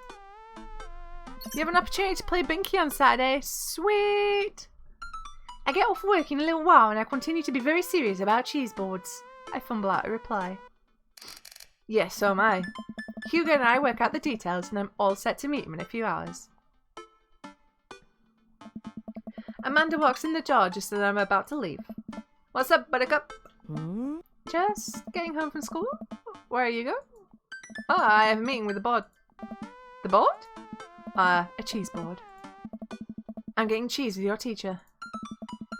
You have an opportunity to play Binky on Saturday. Sweet! I get off work in a little while and I continue to be very serious about cheese boards. I fumble out a reply. Yes, so am I. Hugo and I work out the details and I'm all set to meet him in a few hours. Amanda walks in the door just as I'm about to leave. What's up, buttercup? Just getting home from school. Where are you going? Oh, I have a meeting with the board. The board? A cheese board. I'm getting cheese with your teacher.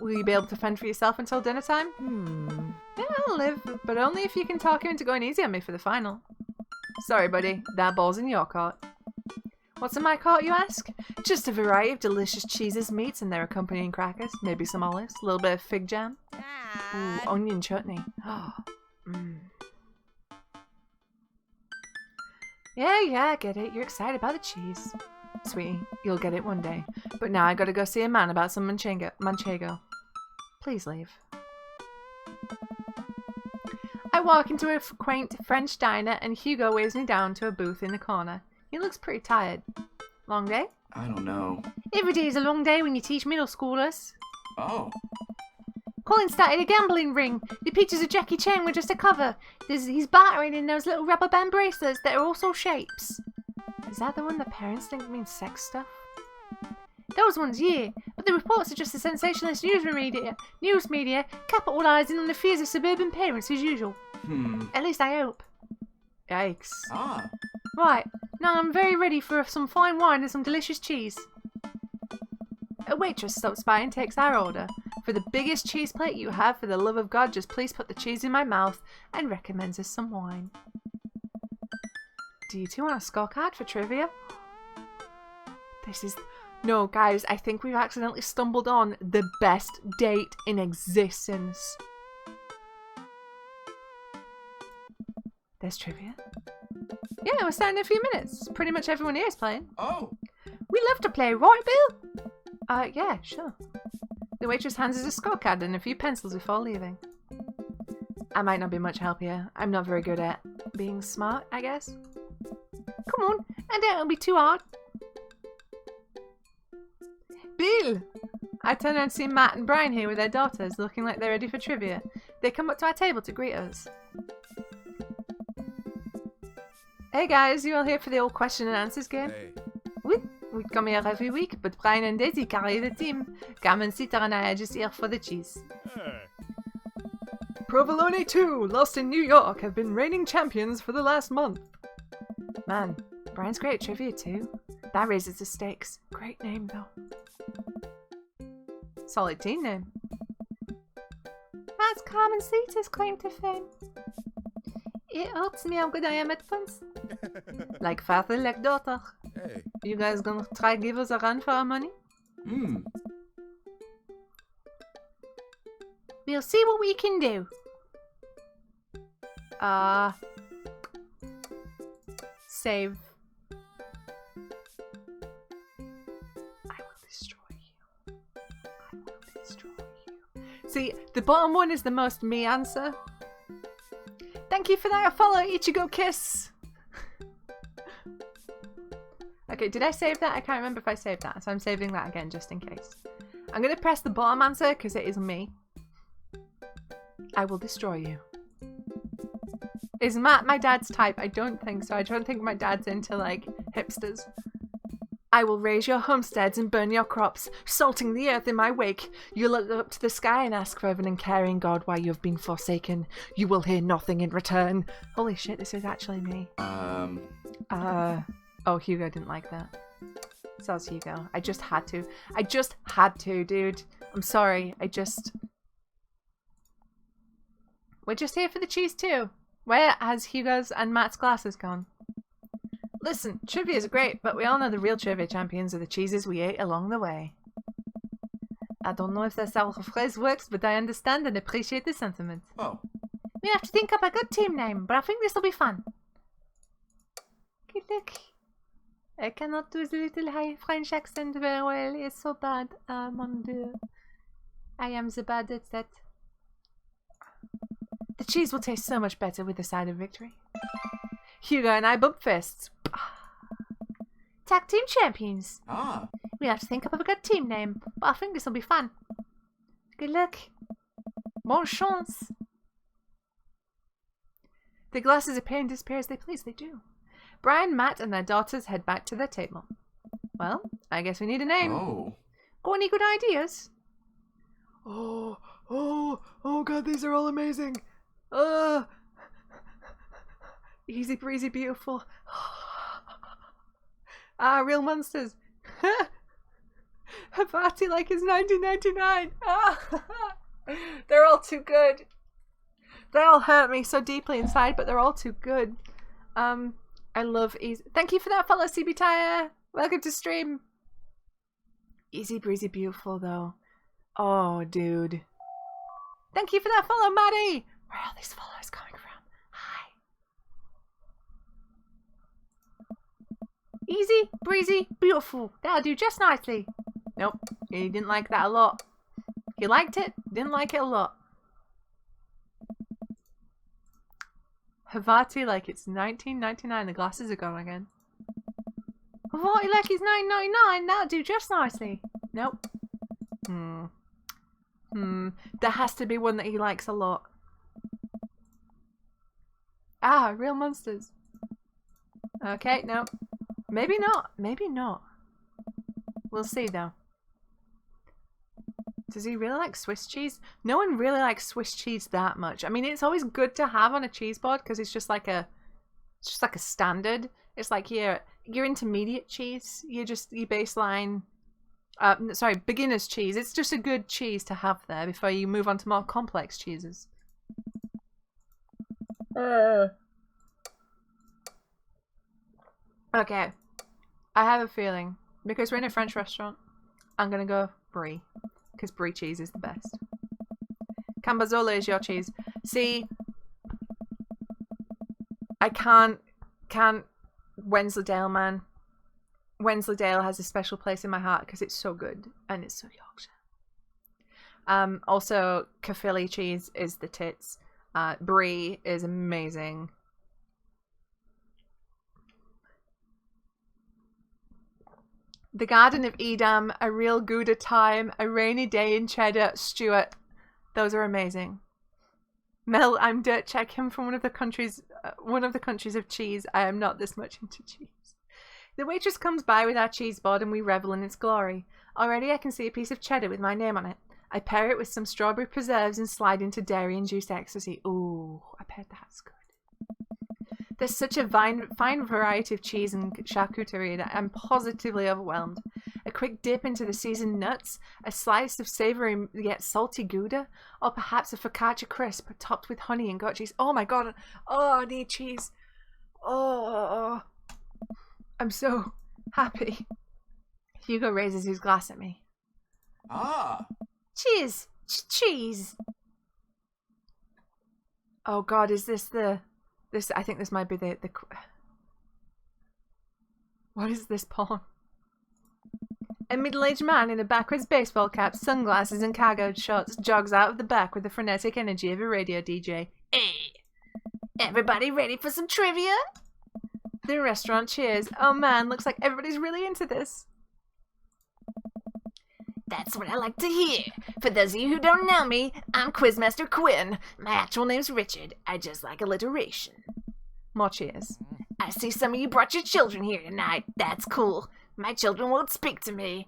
Will you be able to fend for yourself until dinner time? Yeah, I'll live, but only if you can talk him into going easy on me for the final. Sorry, buddy. That ball's in your court. What's in my court, you ask? Just a variety of delicious cheeses, meats, and their accompanying crackers. Maybe some olives, a little bit of fig jam. Ooh, onion chutney. Yeah, I get it. You're excited about the cheese. Sweetie, you'll get it one day. But now I gotta go see a man about some manchego. Please leave. I walk into a quaint French diner and Hugo waves me down to a booth in the corner. He looks pretty tired. Long day? I don't know. Every day is a long day when you teach middle schoolers. Oh. Colin started a gambling ring. The pictures of Jackie Chan were just a cover. He's bartering in those little rubber band bracelets that are also shapes. that the one that parents think means sex stuff? Those ones, yeah. But the reports are just the sensationalist news media capitalising on the fears of suburban parents as usual. At least I hope. Yikes. Ah. Right, now I'm very ready for some fine wine and some delicious cheese. A waitress stops by and takes our order. For the biggest cheese plate you have, for the love of God, just please put the cheese in my mouth, and recommends us some wine. Do you two want a scorecard for trivia? This is... No, guys, I think we've accidentally stumbled on the best date in existence. There's trivia. Yeah, we're starting in a few minutes. Pretty much everyone here is playing. Oh. We love to play, right, Bill? Yeah, sure. The waitress hands us a scorecard and a few pencils before leaving. I might not be much help here. I'm not very good at being smart, I guess. Come on, and don't be too hard. Bill! I turn around and see Matt and Brian here with their daughters, looking like they're ready for trivia. They come up to our table to greet us. Hey guys, you all here for the old question and answers game? Hey. We come here every week, but Brian and Daisy carry the team. Carmen, Sita, and I are just here for the cheese. Hey. Provolone 2, Lost in New York, have been reigning champions for the last month. Man, Brian's great at trivia too. That raises the stakes. Great name though. Solid team name. That's Carmen Sita's claim to fame. It hurts me how good I am at puns. Like father, like daughter. Hey. You guys gonna try give us a run for our money? We'll see what we can do. Save. I will destroy you. I will destroy you. See, the bottom one is the most me answer. Thank you for that follow, Ichigo Kiss. Okay, did I save that? I can't remember if I saved that, so I'm saving that again just in case. I'm going to press the bottom answer because it is me. I will destroy you. Is Matt my dad's type? I don't think so. I don't think my dad's into, like, hipsters. I will raise your homesteads and burn your crops, salting the earth in my wake. You look up to the sky and ask for heaven and caring God why you have been forsaken. You will hear nothing in return. Holy shit, this is actually me. Oh, Hugo didn't like that. So was Hugo. I just had to. I just had to, dude. I'm sorry. We're just here for the cheese too. Where has Hugo's and Matt's glasses gone? Listen, trivia is great, but we all know the real trivia champions are the cheeses we ate along the way. I don't know if that's how the phrase works, but I understand and appreciate the sentiment. Oh. We have to think up a good team name, but I think this will be fun. Good luck. I cannot do the little high French accent very well. It's so bad. Mon Dieu. I am the bad at that. The cheese will taste so much better with the side of victory. Hugo and I bump fists. Tag team champions. Ah. We have to think up of a good team name, but I think this will be fun. Good luck. Bon chance. The glasses appear and disappear as they please. They do. Brian, Matt, and their daughters head back to their table. Well, I guess we need a name. Oh. Got any good ideas? Oh god, these are all amazing. Easy breezy beautiful. Real monsters. A party like it's 1999. They're all too good. They all hurt me so deeply inside, but they're all too good. I love easy. Thank you for that follow, CB Tire. Welcome to stream. Easy breezy beautiful though. Oh, dude. Thank you for that follow, Maddie. Where are all these followers coming from? Hi. Easy breezy beautiful. That'll do just nicely. Nope, he didn't like that a lot. He liked it, didn't like it a lot. Havati like it's 1999. The glasses are gone again. Havati like it's 1999. That'll do just nicely. Nope. There has to be one that he likes a lot. Real monsters. Okay, no. Maybe not. Maybe not. We'll see though. Does he really like Swiss cheese? No one really likes Swiss cheese that much. I mean, it's always good to have on a cheese board because it's just like a standard. It's like your intermediate cheese. Your baseline. Sorry, beginner's cheese. It's just a good cheese to have there before you move on to more complex cheeses. Okay. I have a feeling, because we're in a French restaurant, I'm gonna go brie. Because brie cheese is the best. Cambazola is your cheese. See, I can't Wensleydale, man. Wensleydale has a special place in my heart because it's so good and it's so Yorkshire. Also, Caerphilly cheese is the tits. Brie is amazing. The Garden of Edam, A Real Gouda Time, A Rainy Day in Cheddar, Stuart. Those are amazing. Mel, I'm dirt check him from one of the countries of cheese. I am not this much into cheese. The waitress comes by with our cheese board and we revel in its glory. Already I can see a piece of cheddar with my name on it. I pair it with some strawberry preserves and slide into dairy-induced ecstasy. Ooh, I bet that's good. There's such a fine variety of cheese and charcuterie that I'm positively overwhelmed. A quick dip into the seasoned nuts, a slice of savoury yet salty Gouda, or perhaps a focaccia crisp topped with honey and goat cheese. Oh my god, oh, I need cheese. Oh, I'm so happy. Hugo raises his glass at me. Ah! Cheese! Cheese! Oh god, is this the... I think this might be the... What is this porn? A middle-aged man in a backwards baseball cap, sunglasses and cargo shorts jogs out of the back with the frenetic energy of a radio DJ. Hey! Everybody ready for some trivia? The restaurant cheers. Oh man, looks like everybody's really into this. That's what I like to hear. For those of you who don't know me, I'm Quizmaster Quinn. My actual name's Richard. I just like alliteration. More cheers. I see some of you brought your children here tonight. That's cool. My children won't speak to me.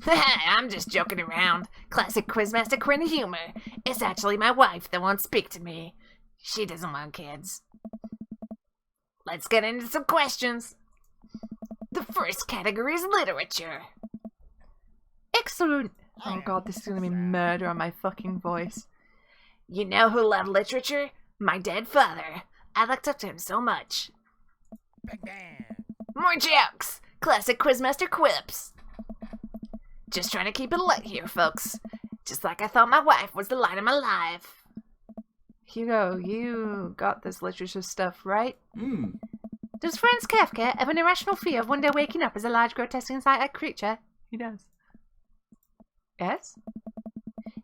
I'm just joking around. Classic Quizmaster Quinn humor. It's actually my wife that won't speak to me. She doesn't want kids. Let's get into some questions. The first category is literature. Excellent. Oh god, this is gonna be murder on my fucking voice. You know who loved literature? My dead father. I looked up to him so much. More jokes! Classic Quizmaster quips. Just trying to keep it light here, folks. Just like I thought my wife was the light of my life. Hugo, you got this literature stuff, right? Does Franz Kafka have an irrational fear of one day waking up as a large, grotesque, inside-eyed creature? He does. Yes?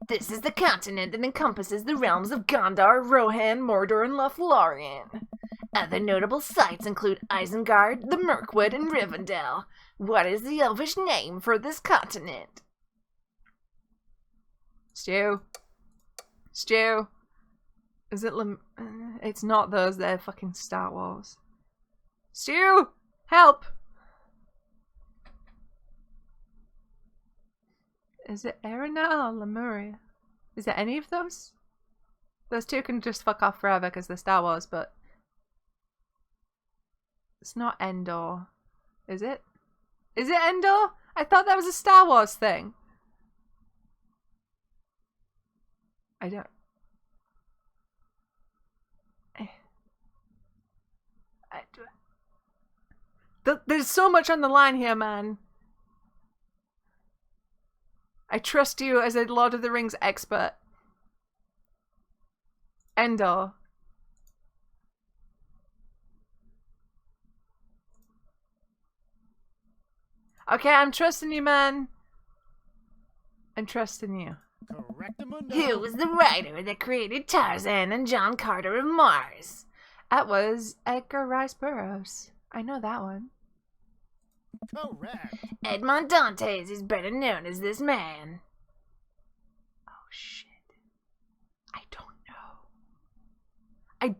This is the continent that encompasses the realms of Gondar, Rohan, Mordor, and Lothlorien. Other notable sites include Isengard, the Mirkwood, and Rivendell. What is the elvish name for this continent? Stu. Is it it's not those, they're fucking Star Wars. Stu! Help! Is it Erenal or Lemuria? Is it any of those? Those two can just fuck off forever because they're Star Wars, but... It's not Endor. Is it? Is it Endor? I thought that was a Star Wars thing. I don't... There's so much on the line here, man. I trust you as a Lord of the Rings expert. Endor. Okay, I'm trusting you, man. I'm trusting you. Who was the writer that created Tarzan and John Carter of Mars? That was Edgar Rice Burroughs. I know that one. Correct. Edmond Dantes is better known as this man. Oh shit. I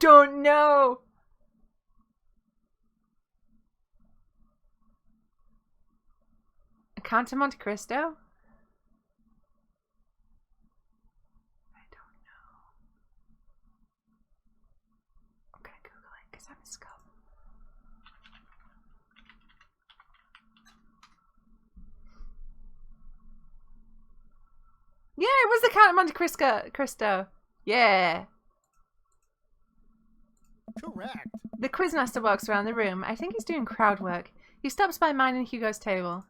don't know. Count of Monte Cristo? I don't know. I'm gonna Google it because I'm a scum. Yeah, it was the Count of Monte Cristo. Yeah. Correct. The quizmaster walks around the room. I think he's doing crowd work. He stops by mine and Hugo's table.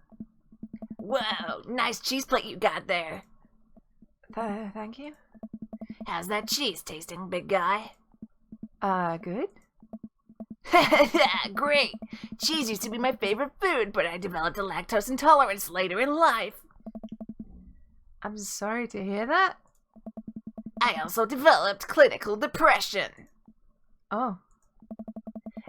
Whoa, nice cheese plate you got there. Thank you. How's that cheese tasting, big guy? Good. Great. Cheese used to be my favorite food, but I developed a lactose intolerance later in life. I'm sorry to hear that. I also developed clinical depression. Oh.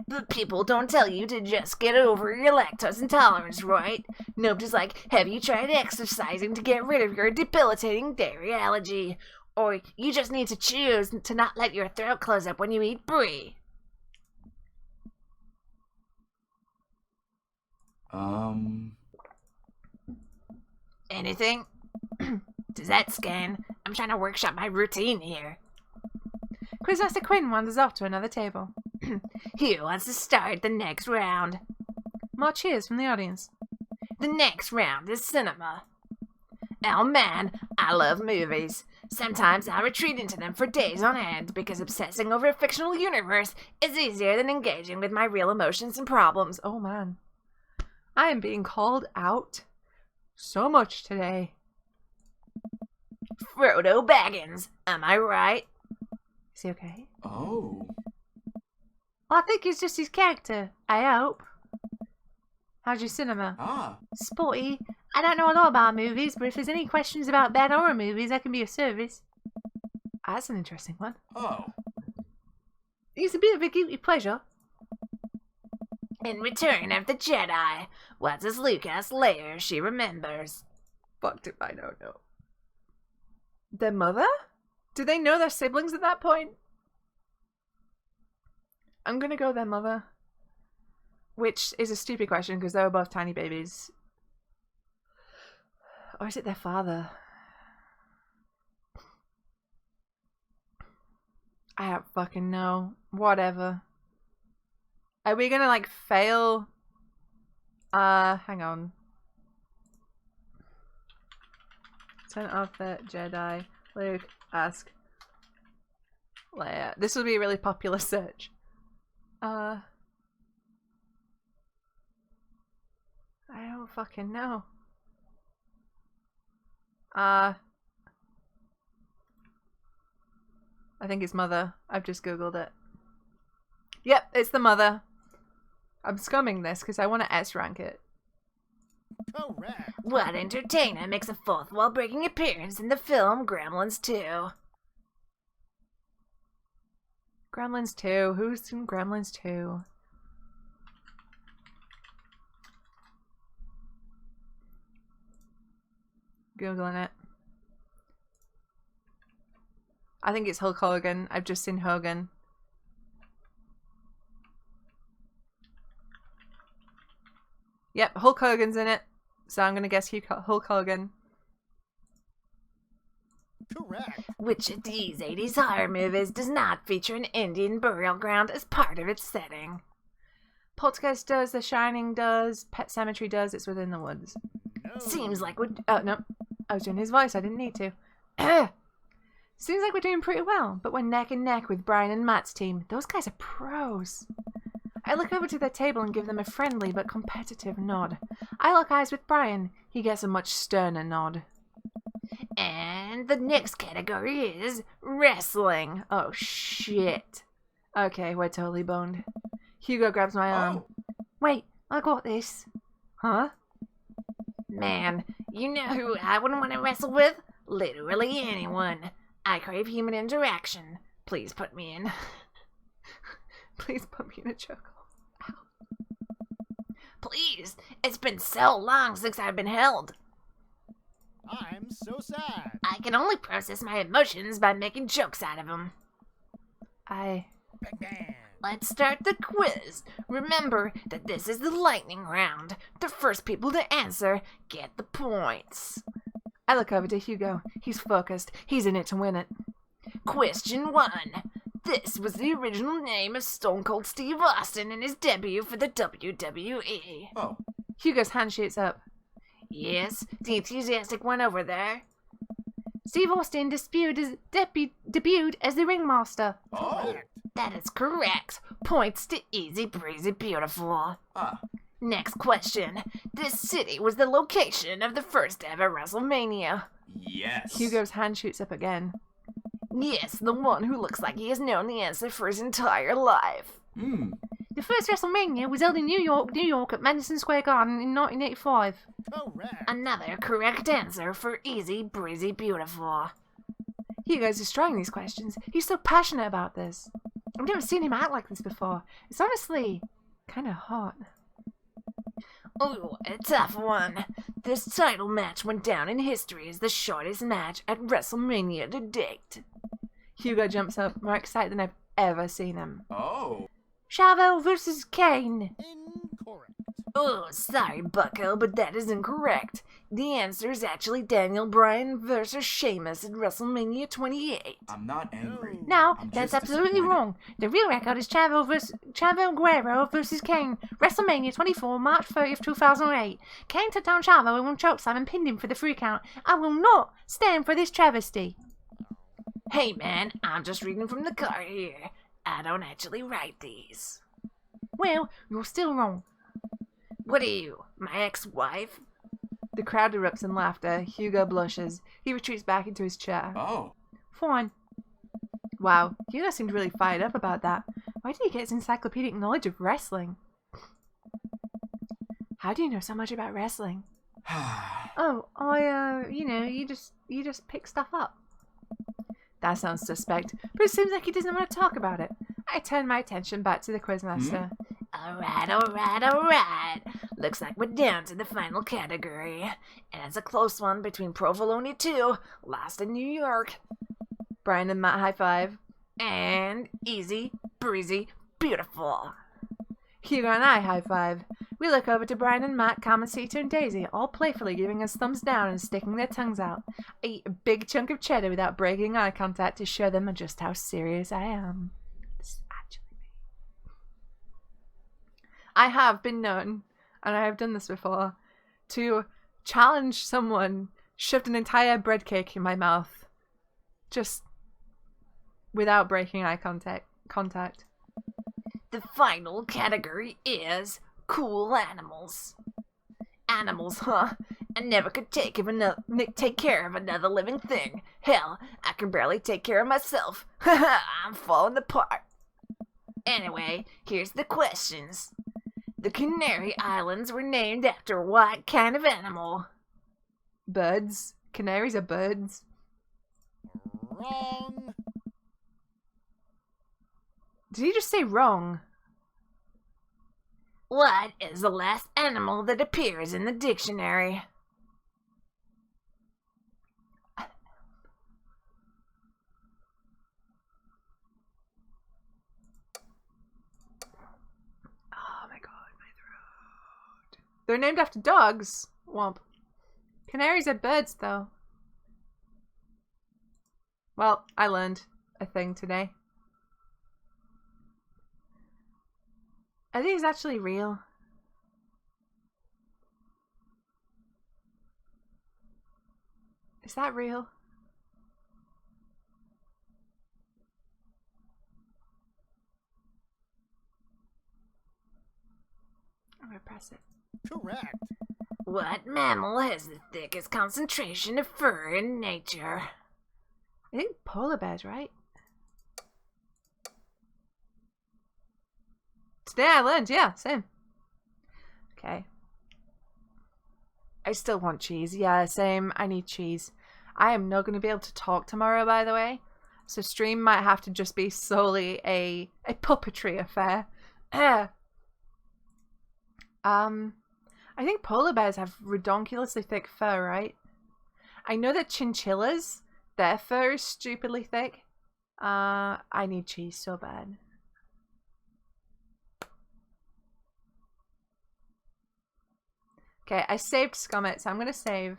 But people don't tell you to just get over your lactose intolerance, right? Nobody's like, have you tried exercising to get rid of your debilitating dairy allergy? Or you just need to choose to not let your throat close up when you eat brie. Anything? Does that scan? I'm trying to workshop my routine here. Quizmaster Quinn wanders off to another table. Who wants to start the next round? More cheers from the audience. The next round is cinema. Oh man, I love movies. Sometimes I retreat into them for days on end because obsessing over a fictional universe is easier than engaging with my real emotions and problems. Oh man. I am being called out so much today. Frodo Baggins, am I right? Is he okay? Oh. Well, I think it's just his character. I hope. How's your cinema? Ah. Sporty. I don't know a lot about movies, but if there's any questions about bad horror movies, I can be of service. That's an interesting one. Oh. It's a bit of a guilty pleasure. In Return of the Jedi, what does Lucas later she remembers? Fucked if I don't know. Their mother? Do they know their siblings at that point? I'm gonna go their mother. Which is a stupid question because they were both tiny babies. Or is it their father? I don't fucking know. Whatever. Are we gonna like fail? Hang on. Turn off the Jedi. Luke, ask Leia. This will be a really popular search. I don't fucking know. I think it's mother. I've just googled it. Yep, it's the mother. I'm scumming this because I want to S-rank it. Correct. What entertainer makes a fourth wall-breaking appearance in the film Gremlins 2? Gremlins 2. Who's in Gremlins 2? Googling it. I think it's Hulk Hogan. I've just seen Hogan. Yep, Hulk Hogan's in it. So I'm gonna guess Hulk Hogan. Correct. Which of these 80s horror movies does not feature an Indian burial ground as part of its setting? Poltergeist does, The Shining does, Pet Sematary does, it's within the woods. No. Seems like we're... Oh, no. I was doing his voice, I didn't need to. Seems like we're doing pretty well, but we're neck and neck with Brian and Matt's team. Those guys are pros. I look over to their table and give them a friendly but competitive nod. I lock eyes with Brian. He gets a much sterner nod. And the next category is wrestling. Oh, shit. Okay, we're totally boned. Hugo grabs my arm. Wait, I got this. Huh? Man, you know who I wouldn't want to wrestle with? Literally anyone. I crave human interaction. Please put me in. Please put me in a chokehold. Please. It's been so long since I've been held. I'm so sad. I can only process my emotions by making jokes out of them. Bang, bang. let's start the quiz. Remember that this is the lightning round. The first people to answer get the points. I look over to Hugo. He's focused. He's in it to win it. Question 1. This was the original name of Stone Cold Steve Austin in his debut for the WWE. Oh. Hugo's hand shoots up. Yes, the enthusiastic one over there. Steve Austin debuted as the ringmaster. Oh. Correct. That is correct. Points to Easy Breezy Beautiful. Ah. Next question. This city was the location of the first ever WrestleMania. Yes. Hugo's hand shoots up again. Yes, the one who looks like he has known the answer for his entire life. Hmm. The first WrestleMania was held in New York at Madison Square Garden in 1985. Correct. Another correct answer for Easy Breezy Beautiful. Hugo's destroying these questions. He's so passionate about this. I've never seen him act like this before. It's honestly kind of hot. Ooh, a tough one. This title match went down in history as the shortest match at WrestleMania to date. Hugo jumps up, more excited than I've ever seen him. Oh. Chavo versus Kane. Incorrect. Oh, sorry, bucko, but that is incorrect. The answer is actually Daniel Bryan versus Sheamus at WrestleMania 28. I'm not angry. No, I'm that's just absolutely disappointed. wrong. The real record is Chavo Guerrero versus Kane. WrestleMania 24, March 30th, 2008. Kane took down Chavo in one chokeslam and pinned him for the 3 count. I will not stand for this travesty. Hey man, I'm just reading from the card here. I don't actually write these. Well, you're still wrong. What are you, my ex-wife? The crowd erupts in laughter. Hugo blushes. He retreats back into his chair. Oh. Fine. Wow, Hugo seemed really fired up about that. Why did he get his encyclopedic knowledge of wrestling? How do you know so much about wrestling? Oh, you just pick stuff up. That sounds suspect, but it seems like he doesn't want to talk about it. I turn my attention back to the quizmaster. Alright. Looks like we're down to the final category. And it's a close one between Provolone 2, Lost in New York, Brian and Matt high five. and Easy Breezy Beautiful. Hugo and I high five. We look over to Brian and Matt, Carmen, Sita, and Daisy, all playfully giving us thumbs down and sticking their tongues out. I eat a big chunk of cheddar without breaking eye contact to show them just how serious I am. This is actually me. I have been known, and I have done this before, to challenge someone, shoved an entire bread cake in my mouth, just without breaking eye contact. The final category is cool animals. Animals, huh? I never could take care of another living thing. Hell, I can barely take care of myself. I'm falling apart. Anyway, here's the questions. The Canary Islands were named after what kind of animal? Birds. Canaries are birds. Wrong. Did he just say wrong? What is the last animal that appears in the dictionary? Oh my god, my throat. They're named after dogs. Womp. Canaries are birds, though. Well, I learned a thing today. Are these actually real? Is that real? I'm gonna press it. Correct. What mammal has the thickest concentration of fur in nature? I think polar bears, right? Today I learned, yeah, same. Okay. I still want cheese. Yeah, same. I need cheese. I am not going to be able to talk tomorrow, by the way. So stream might have to just be solely a puppetry affair. I think polar bears have redonkulously thick fur, right? I know that chinchillas, their fur is stupidly thick. I need cheese so bad. Okay, I saved Scummit, so I'm gonna save.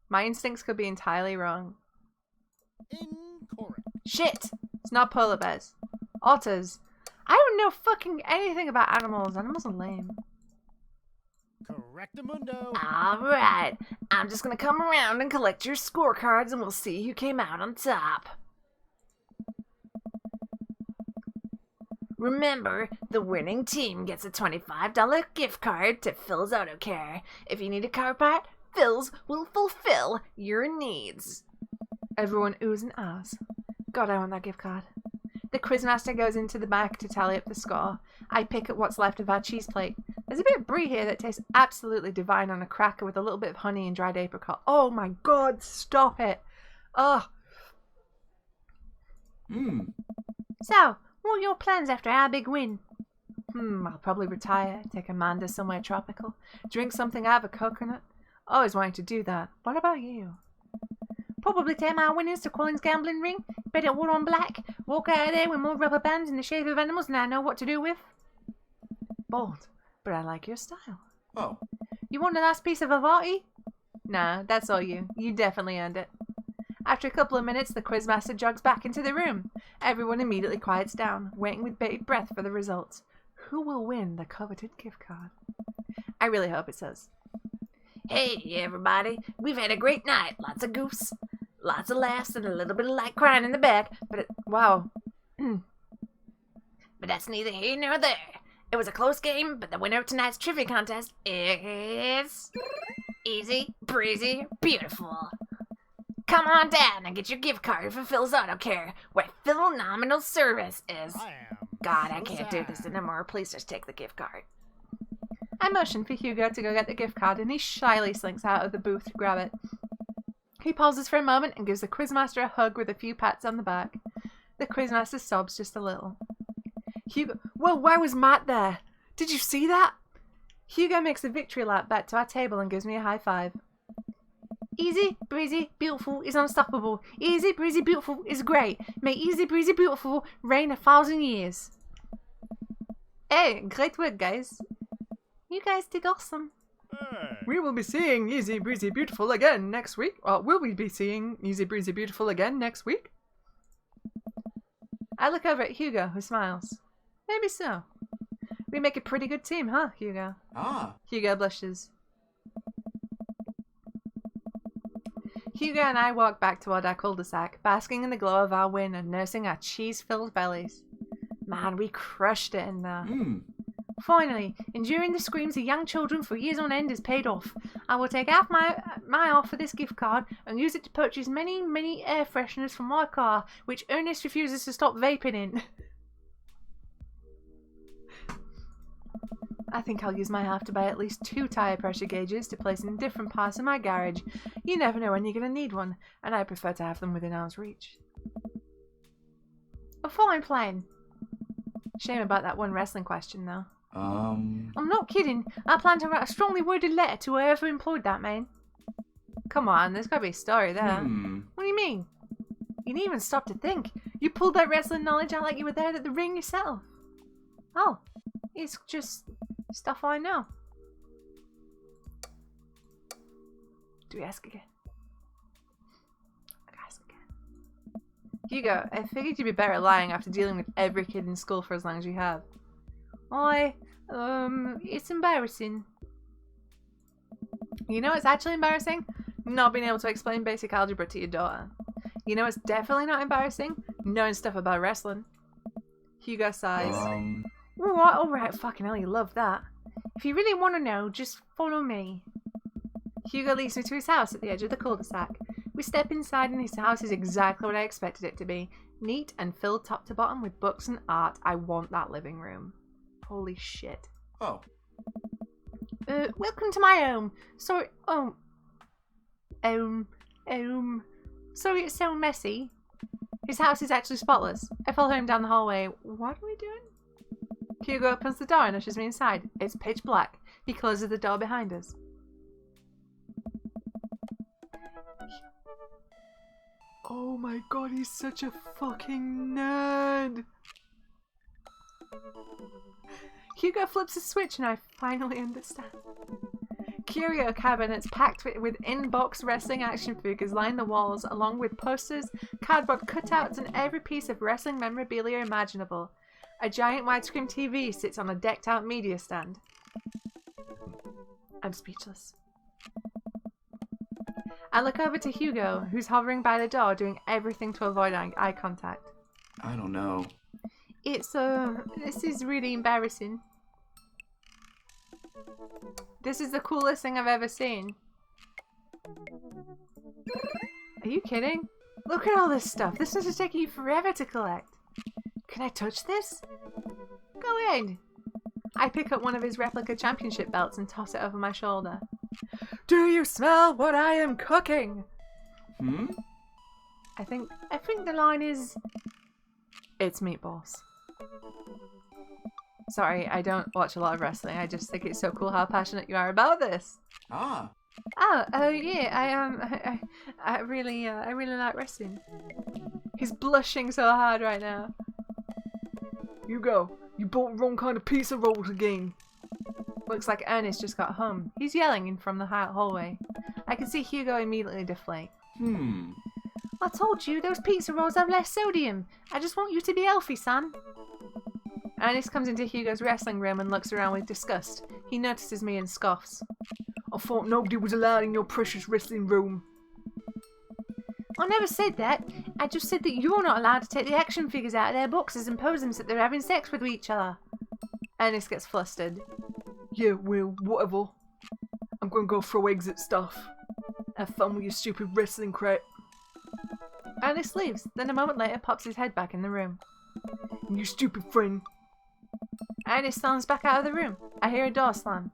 My instincts could be entirely wrong. Incorrect. Shit! It's not polar bears. Otters. I don't know fucking anything about animals. Animals are lame. Correctamundo. Alright, I'm just gonna come around and collect your scorecards and we'll see who came out on top. Remember, the winning team gets a $25 gift card to Phil's Auto Care. If you need a car part, Phil's will fulfill your needs. Everyone oohs and ahs. God, I want that gift card. The quizmaster goes into the back to tally up the score. I pick at what's left of our cheese plate. There's a bit of brie here that tastes absolutely divine on a cracker with a little bit of honey and dried apricot. Oh my god, stop it. Ugh. So, what are your plans after our big win? I'll probably retire, take Amanda somewhere tropical, drink something out of a coconut. Always wanting to do that. What about you? Probably take my winnings to Colin's gambling ring, bet it all on black, walk out of there with more rubber bands in the shape of animals than I know what to do with. Bold, but I like your style. Oh. You want the last piece of Avati? Nah, that's all you. You definitely earned it. After a couple of minutes, the quizmaster jogs back into the room. Everyone immediately quiets down, waiting with bated breath for the results. Who will win the coveted gift card? I really hope it's us. Hey, everybody. We've had a great night. Lots of goofs, lots of laughs, and a little bit of light crying in the back. Wow. But that's neither here nor there. It was a close game, but the winner of tonight's trivia contest is... Easy, breezy, beautiful. Come on down and get your gift card for Phil's Auto Care, where phenomenal service is. I am. God, I so can't do this sad. anymore. Please just take the gift card. I motion for Hugo to go get the gift card, and he shyly slinks out of the booth to grab it. He pauses for a moment and gives the quizmaster a hug with a few pats on the back. The quizmaster sobs just a little. Hugo, whoa, why was Matt there? Did you see that? Hugo makes a victory lap back to our table and gives me a high five. Easy, breezy, beautiful is unstoppable. Easy, breezy, beautiful is great. May easy, breezy, beautiful reign 1,000 years. Hey, great work, guys. You guys did awesome. Hey. We will be seeing Easy Breezy Beautiful again next week. Will we be seeing Easy Breezy Beautiful again next week? I look over at Hugo, who smiles. Maybe so. We make a pretty good team, huh, Hugo? Ah. Hugo blushes. Hugo and I walk back toward our cul-de-sac, basking in the glow of our win and nursing our cheese-filled bellies. Man, we crushed it in there. Finally, enduring the screams of young children for years on end has paid off. I will take half my off for this gift card and use it to purchase many, many air fresheners for my car, which Ernest refuses to stop vaping in. I think I'll use my half to buy at least 2 tire pressure gauges to place in different parts of my garage. You never know when you're going to need one, and I prefer to have them within arm's reach. A fine plan. Shame about that one wrestling question, though. I'm not kidding. I plan to write a strongly worded letter to whoever employed that man. Come on, there's got to be a story there. What do you mean? You didn't even stop to think. You pulled that wrestling knowledge out like you were there at the ring yourself. Oh, it's just stuff I know. Do we ask again? Ask again. Hugo, I figured you'd be better at lying after dealing with every kid in school for as long as you have. It's embarrassing. You know what's actually embarrassing? Not being able to explain basic algebra to your daughter. You know what's definitely not embarrassing? Knowing stuff about wrestling. Hugo sighs. Alright, fucking hell, you love that. If you really want to know, just follow me. Hugo leads me to his house at the edge of the cul-de-sac. We step inside and his house is exactly what I expected it to be. Neat and filled top to bottom with books and art. I want that living room. Holy shit. Oh. Welcome to my home. Sorry, sorry it's so messy. His house is actually spotless. I follow him down the hallway. What are we doing? Hugo opens the door and ushers me inside. It's pitch black. He closes the door behind us. Oh my god, he's such a fucking nerd! Hugo flips a switch and I finally understand. curio cabinets packed with in-box wrestling action figures line the walls, along with posters, cardboard cutouts, and every piece of wrestling memorabilia imaginable. A giant widescreen TV sits on a decked-out media stand. I'm speechless. I look over to Hugo, who's hovering by the door, doing everything to avoid eye contact. I don't know. This is really embarrassing. This is the coolest thing I've ever seen. Are you kidding? Look at all this stuff. This is taking you forever to collect. Can I touch this? Go ahead. I pick up one of his replica championship belts and toss it over my shoulder. Do you smell what I am cooking? I think the line is, it's meatballs. Sorry, I don't watch a lot of wrestling. I just think it's so cool how passionate you are about this. Ah. Yeah, I really like wrestling. He's blushing so hard right now. Hugo, you bought wrong kind of pizza rolls again. Looks like Ernest just got home. He's yelling in from the hallway. I can see Hugo immediately deflate. I told you, those pizza rolls have less sodium. I just want you to be healthy, son. Ernest comes into Hugo's wrestling room and looks around with disgust. He notices me and scoffs. I thought nobody was allowed in your precious wrestling room. I never said that. I just said that you're not allowed to take the action figures out of their boxes and pose them as if they're having sex with each other. Ernest gets flustered. Yeah, well, whatever. I'm gonna go throw eggs at stuff. Have fun with your stupid wrestling crap. Ernest leaves, then a moment later pops his head back in the room. And you stupid friend. Ernest storms back out of the room. I hear a door slam.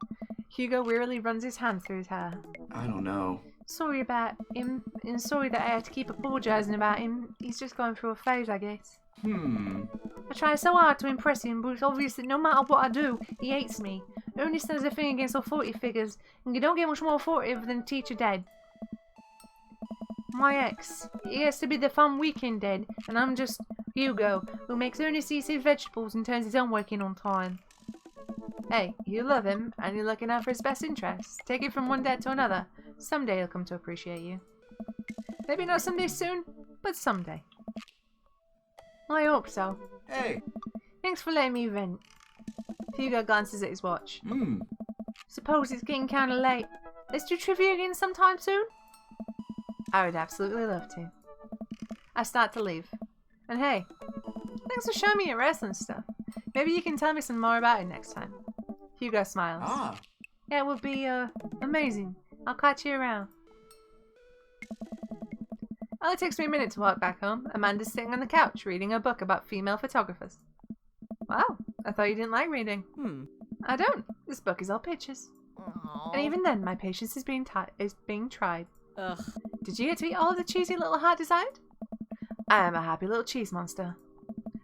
Hugo wearily runs his hand through his hair. I don't know. Sorry about him, and sorry that I had to keep apologising about him. He's just going through a phase, I guess. I try so hard to impress him, but it's obvious that no matter what I do, he hates me. Ernest has a thing against authority figures, and you don't get much more authoritative than a teacher dead. My ex, he has to be the fun weekend dead, and I'm just Hugo, who makes Ernest eat his vegetables and turns his own work in on time. Hey, you love him, and you're looking out for his best interests. Take it from one dad to another. Someday he'll come to appreciate you. Maybe not someday soon, but someday. I hope so. Hey. Thanks for letting me vent. Hugo glances at his watch. Suppose it's getting kinda late. Let's do trivia again sometime soon? I would absolutely love to. I start to leave. And hey, thanks for showing me your wrestling stuff. Maybe you can tell me some more about it next time. Hugo smiles. Ah. Yeah, it would be, amazing. I'll catch you around. Only takes me a minute to walk back home. Amanda's sitting on the couch reading a book about female photographers. Wow, I thought you didn't like reading. I don't. This book is all pictures. And even then, my patience is being tried. Ugh. Did you get to eat all of the cheesy little heart desired? I am a happy little cheese monster.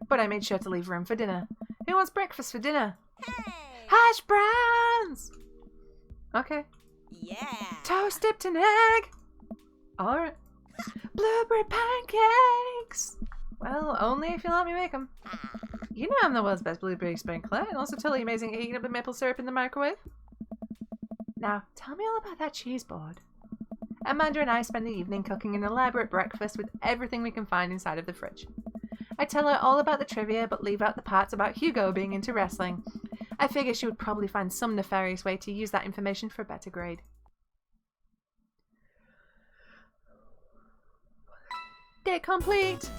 But I made sure to leave room for dinner. Who wants breakfast for dinner? Hey! Hash browns! Okay. Yeah! Toast dipped in egg! Alright. Blueberry pancakes! Well, only if you let me make them. You know I'm the world's best blueberry sprinkler, and also totally amazing at heating up the maple syrup in the microwave. Now, tell me all about that cheese board. Amanda and I spend the evening cooking an elaborate breakfast with everything we can find inside of the fridge. I tell her all about the trivia, but leave out the parts about Hugo being into wrestling. I figure she would probably find some nefarious way to use that information for a better grade. Day complete!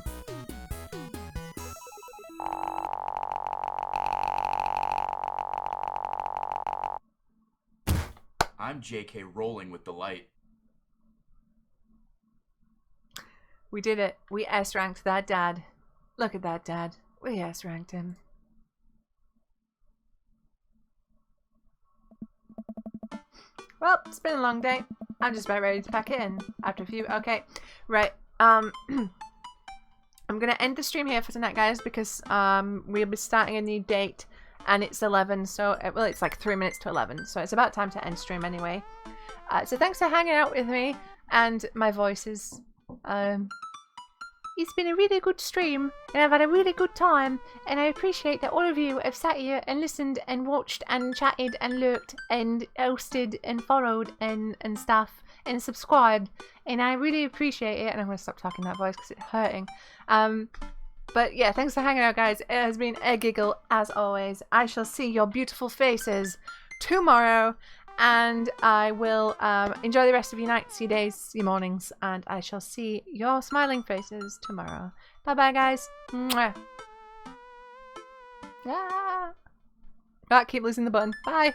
I'm JK rolling with the light. We did it. We S-ranked that dad. Look at that dad. We S-ranked him. Well, it's been a long day. I'm just about ready to pack it in. After a few... Okay. Right. I'm gonna end the stream here for tonight, guys, because we'll be starting a new date, and it's 11, so... Well, it's like 3 minutes to 11, so it's about time to end stream anyway. So thanks for hanging out with me and my voices. it's been a really good stream, and I've had a really good time, and I appreciate that all of you have sat here and listened and watched and chatted and lurked and hosted and followed and stuff and subscribed, and I really appreciate it. And I'm going to stop talking that voice because it's hurting. But yeah, thanks for hanging out, guys. It has been a giggle as always. I shall see your beautiful faces tomorrow, and I will enjoy the rest of your nights, your days, your mornings, and I shall see your smiling faces tomorrow. Bye bye, guys. Mwah. Ah, keep losing the button. Bye.